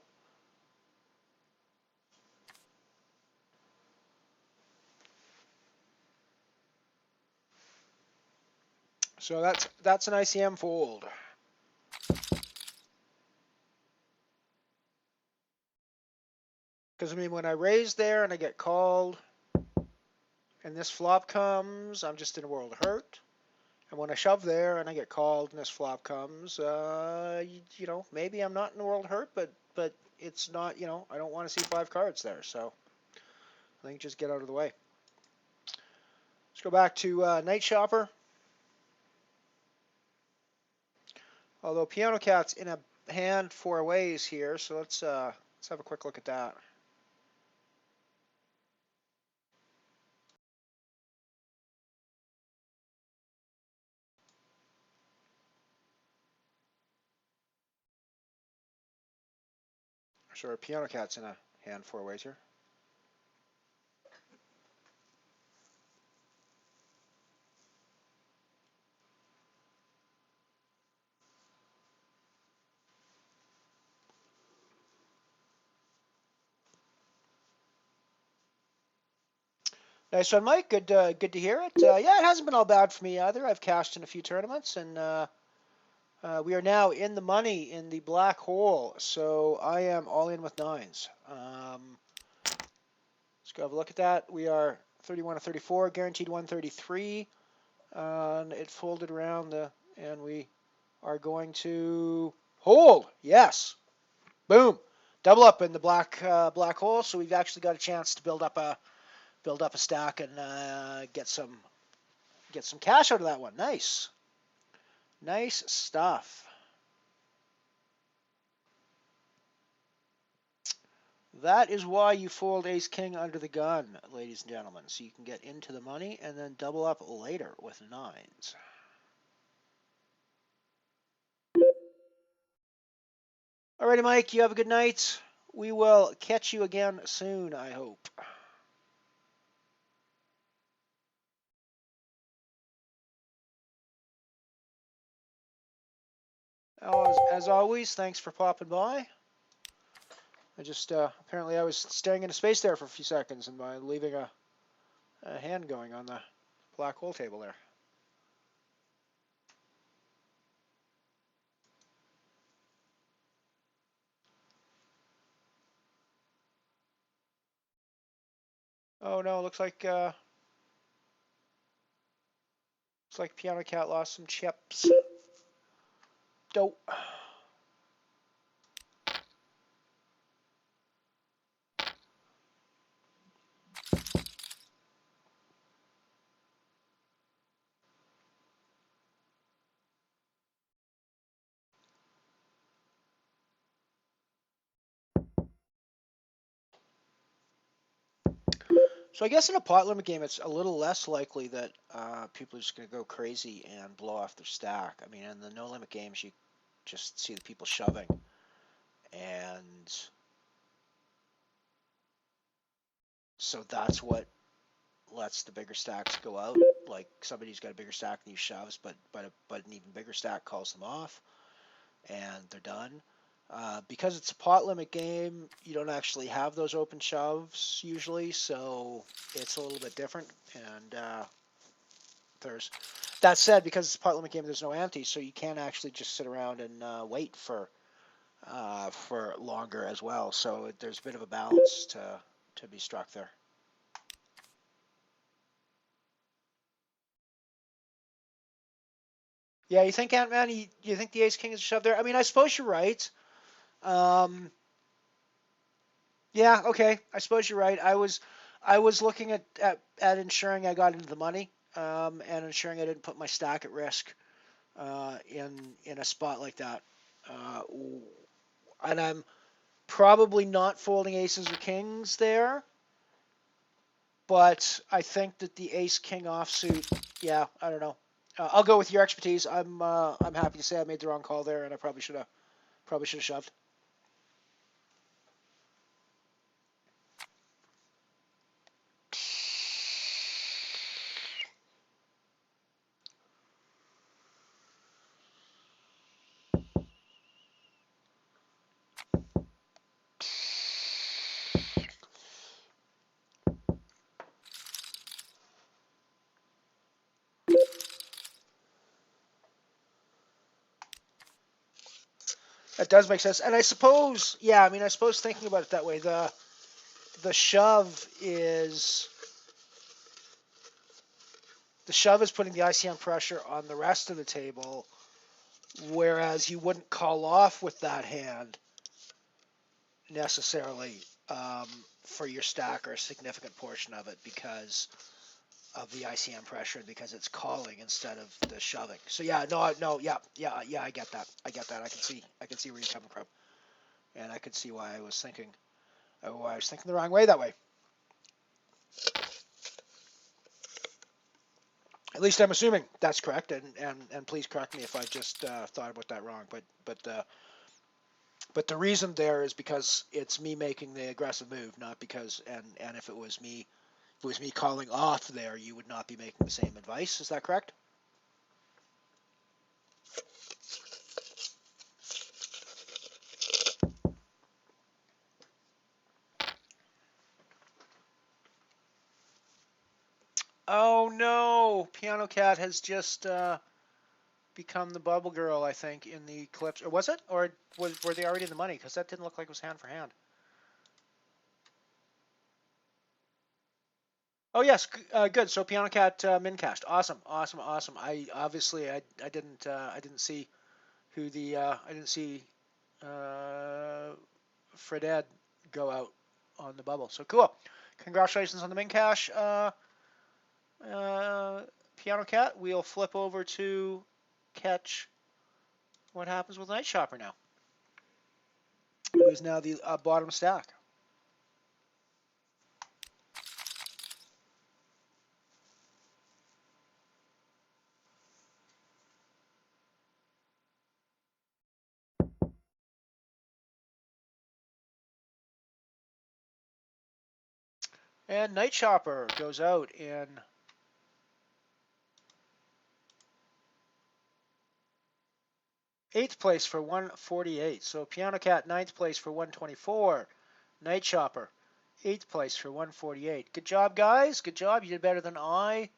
[SPEAKER 7] So that's an ICM fold. Because I mean, when I raise there and I get called, and this flop comes, I'm just in a world of hurt. And when I shove there and I get called and this flop comes, you know, maybe I'm not in a world of hurt, but it's not, you know, I don't want to see 5 cards there. So I think just get out of the way. Let's go back to Night Shopper. Although Piano Cat's in a hand 4 ways here, so let's have a quick look at that. Sorry, Piano Cat's in a hand 4 ways here. Nice one, Mike. Good to hear it. Yeah, it hasn't been all bad for me either. I've cashed in a few tournaments, and we are now in the money in the black hole. So I am all in with 9s. Let's go have a look at that. We are 31 to 34, guaranteed 133. And it folded around and we are going to hold. Yes, boom, double up in the black hole. So we've actually got a chance to build up a stack and get some cash out of that one. Nice stuff. That is why you fold ace king under the gun, ladies and gentlemen, so you can get into the money and then double up later with 9s. Alrighty, Mike, you have a good night. We will catch you again soon, I hope. As always, thanks for popping by. I just, apparently I was staring into space there for a few seconds and by leaving a hand going on the black hole table there. Oh no, looks like Piano Cat lost some chips. Dope. So I guess in a pot limit game, it's a little less likely that people are just going to go crazy and blow off their stack. I mean, in the no limit games, you just see the people shoving, and so that's what lets the bigger stacks go out. Like somebody's got a bigger stack than you shoves, but an even bigger stack calls them off, and they're done. Because it's a pot limit game, you don't actually have those open shoves usually, so it's a little bit different. And there's that said, because it's a pot limit game, there's no ante, so you can't actually just sit around and wait for longer as well. So there's a bit of a balance to be struck there. Yeah, you think Ant-Man? You think the Ace King is a shove there? I mean, I suppose you're right. Yeah, okay. I suppose you're right. I was looking at ensuring I got into the money, and ensuring I didn't put my stack at risk in a spot like that. And I'm probably not folding aces or kings there, but I think that the ace king offsuit. Yeah, I don't know. I'll go with your expertise. I'm happy to say I made the wrong call there, and I probably should have shoved. That does make sense. And I suppose, yeah, I mean, I suppose thinking about it that way, the shove is putting the ICM pressure on the rest of the table, whereas you wouldn't call off with that hand necessarily for your stack or a significant portion of it because of the ICM pressure and because it's calling instead of the shoving. So yeah, no, yeah, I get that. I can see where you're coming from, and I could see why I was thinking the wrong way that way. At least I'm assuming that's correct, and please correct me if I just thought about that wrong. But the reason there is because it's me making the aggressive move, not because and if it was me calling off there, you would not be making the same advice. Is that correct? Oh no! Piano Cat has just become the bubble girl, I think, in the clips. Or was it? Or were they already in the money? Because that didn't look like it was hand for hand. Oh yes, good. So Piano Cat min cashed. Awesome. I obviously I didn't see who the I didn't see Fredad go out on the bubble. So cool. Congratulations on the min cash, Piano Cat. We'll flip over to catch what happens with Night Shopper now, who is now the bottom stack. And Night Shopper goes out in eighth place for 148. So Piano Cat, ninth place for 124. Night Shopper, eighth place for 148. Good job, guys. Good job. You did better than I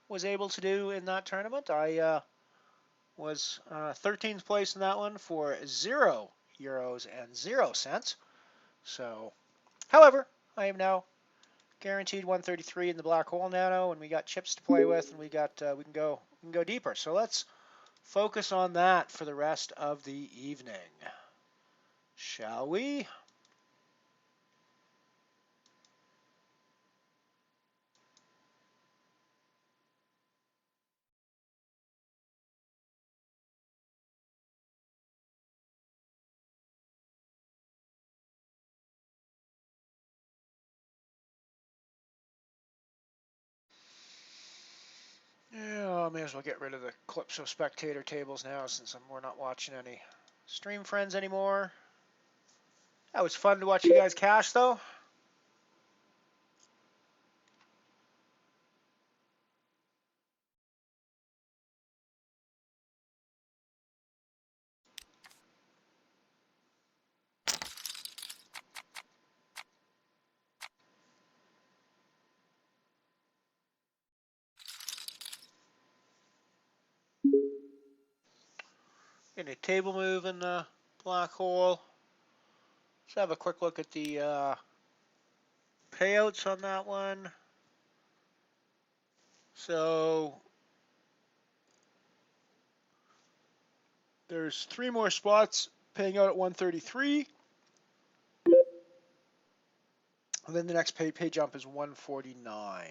[SPEAKER 7] was able to do in that tournament. I was 13th place in that one for €0 and 0 cents. So, however, I am now guaranteed 133 in the black hole nano, and we got chips to play with, and we can go deeper. So let's focus on that for the rest of the evening, shall we? Yeah, I may as well get rid of the Calypso spectator tables now since we're not watching any stream friends anymore. That was fun to watch you guys cash, though. Getting a table move in the black hole. Let's have a quick look at the payouts on that one. So there's 3 more spots paying out at 133. And then the next pay jump is 149.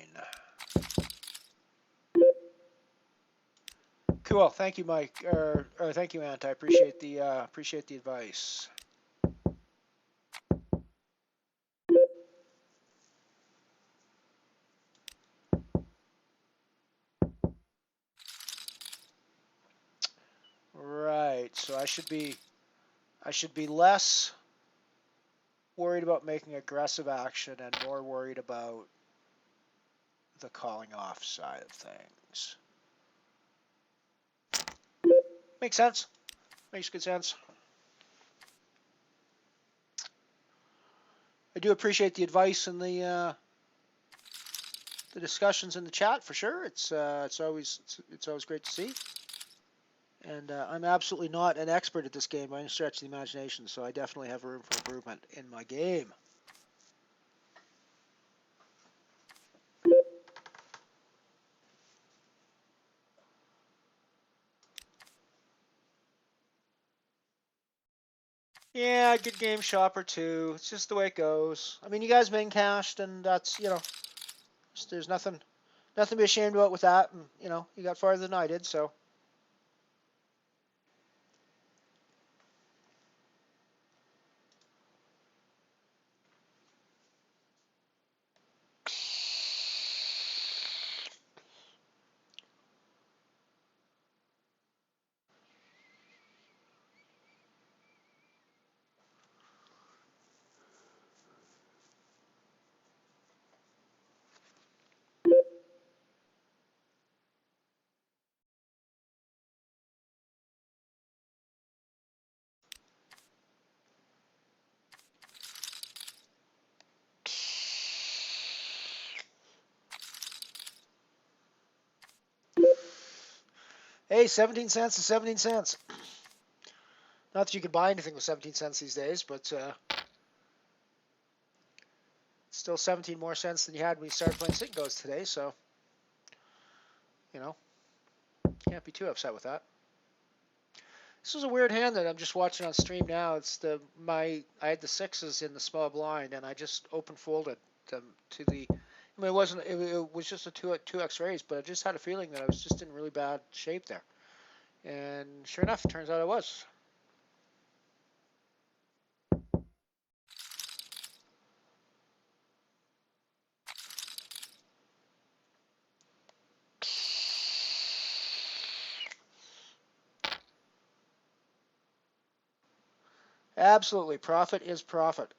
[SPEAKER 7] Cool. Thank you, Mike. Or thank you, Ant. I appreciate the advice. Right. So I should be less worried about making aggressive action and more worried about the calling off side of things. Makes sense. Makes good sense. I do appreciate the advice and the discussions in the chat for sure. It's always great to see. And I'm absolutely not an expert at this game by any stretch of the imagination, so I definitely have room for improvement in my game. Yeah, good game shop or two. It's just the way it goes. I mean, you guys main cashed, and that's, you know, there's nothing to be ashamed about with that. And, you know, you got farther than I did, so. Hey, 17 cents is 17 cents. Not that you could buy anything with 17 cents these days, but still 17 more cents than you had when you started playing sit and goes today, so, you know, can't be too upset with that. This was a weird hand that I'm just watching on stream now. It's I had the sixes in the small blind, and I just open folded them to the. I mean, it was just a 2x raise, but I just had a feeling that I was just in really bad shape there. And sure enough, it turns out I was. Absolutely, profit is profit.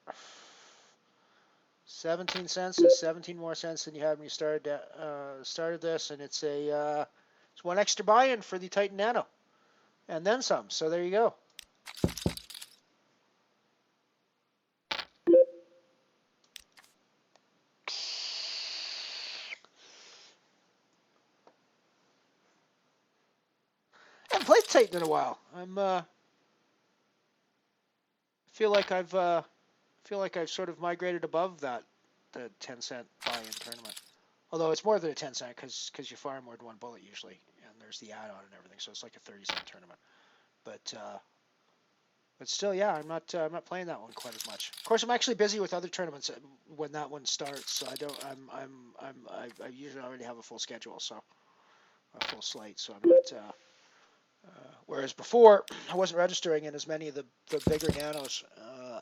[SPEAKER 7] 17 cents is 17 more cents than you had when you started this, and it's it's one extra buy-in for the Titan Nano, and then some. So there you go. I haven't played Titan in a while. Feel like I've sort of migrated above the 10-cent buy-in tournament. Although it's more than a 10-cent because you fire more than one bullet usually, and there's the add-on and everything, so it's like a 30-cent tournament. But still, yeah, I'm not playing that one quite as much. Of course, I'm actually busy with other tournaments when that one starts, so I usually already have a full schedule, so a full slate, so I'm not. Whereas before, I wasn't registering in as many of the bigger nanos.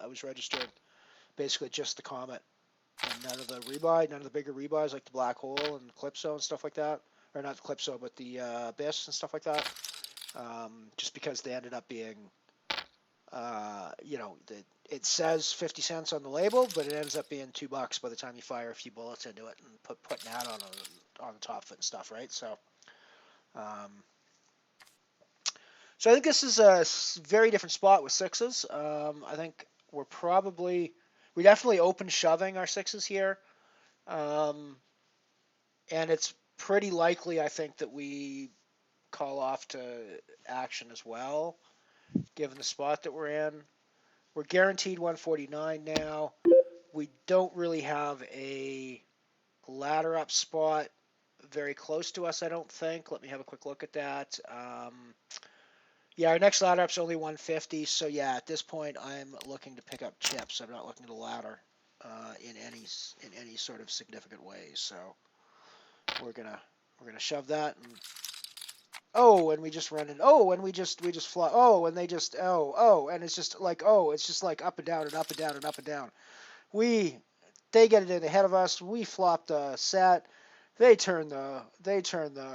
[SPEAKER 7] I was registering basically just the Comet, and none of the rebuy, none of the bigger rebuys like the Black Hole and the Calypso and stuff like that. Or not the Calypso, but the Abyss and stuff like that. Just because they ended up being, you know, it says 50 cents on the label, but it ends up being $2 by the time you fire a few bullets into it and put an add-on on the top of it and stuff, right? So. So I think this is a very different spot with sixes. I think we're definitely open shoving our sixes here. And it's pretty likely, I think, that we call off to action as well, given the spot that we're in. We're guaranteed 149 now. We don't really have a ladder up spot very close to us, I don't think. Let me have a quick look at that. Yeah, our next ladder up's only 150, so yeah, at this point I'm looking to pick up chips. I'm not looking to ladder in any sort of significant way. So we're gonna shove that, and we just run in, and we just fly, and they just and it's just like up and down and up and down and up and down. They get it in ahead of us. We flop the set. They turn the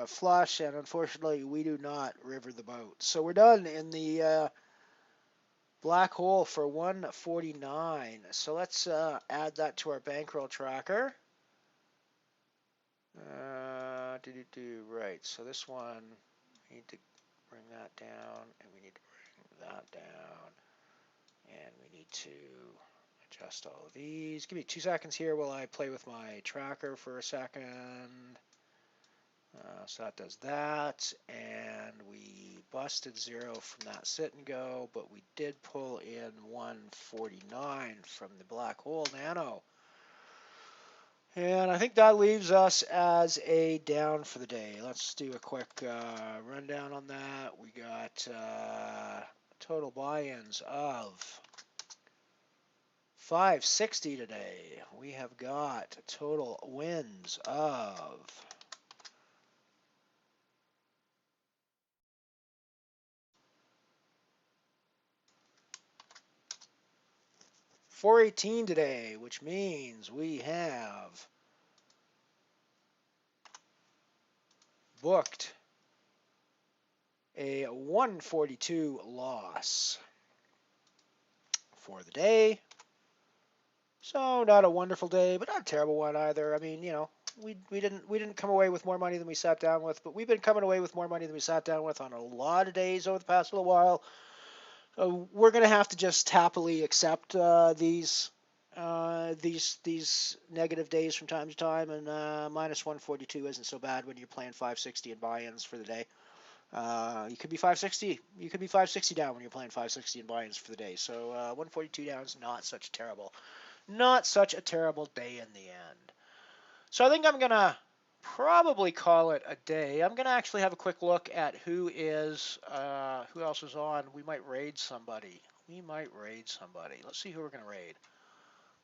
[SPEAKER 7] flush, and unfortunately, we do not river the boat. So we're done in the Black Hole for 149. So let's add that to our bankroll tracker. Right. So this one, we need to bring that down, and we need to bring that down, and we need to adjust all of these. Give me 2 seconds here while I play with my tracker for a second. So that does that, and we busted 0 from that sit and go, but we did pull in 149 from the black hole nano. And I think that leaves us as a down for the day. Let's do a quick rundown on that. We got total buy-ins of 560 today. We have got total wins of 418 today, which means we have booked a 142 loss for the day. So not a wonderful day, but not a terrible one either. I mean, you know, we didn't come away with more money than we sat down with, but we've been coming away with more money than we sat down with on a lot of days over the past little while. So we're going to have to just happily accept these negative days from time to time, and minus 142 isn't so bad when you're playing 560 in buy-ins for the day. You could be 560. You could be 560 down when you're playing 560 in buy-ins for the day. So 142 down is not such a terrible day in the end. So I think I'm gonna probably call it a day. I'm gonna actually have a quick look at who else is on. We might raid somebody. Let's see who we're gonna raid.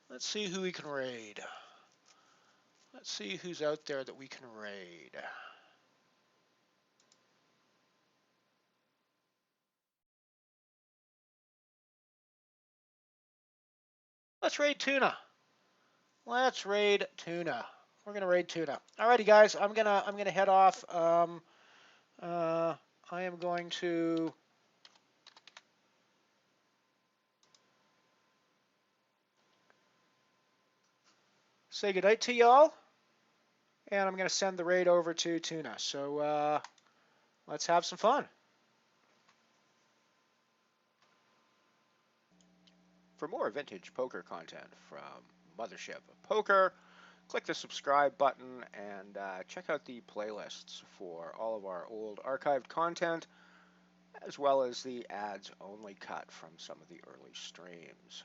[SPEAKER 7] Let's see who we can raid. Let's see who's out there that we can raid. Let's raid Tuna. We're gonna raid Tuna. Alrighty, guys. I'm gonna head off. I am going to say goodnight to y'all, and I'm gonna send the raid over to Tuna. So let's have some fun. For more vintage poker content from MotherShip Poker, click the subscribe button and check out the playlists for all of our old archived content, as well as the ads only cut from some of the early streams.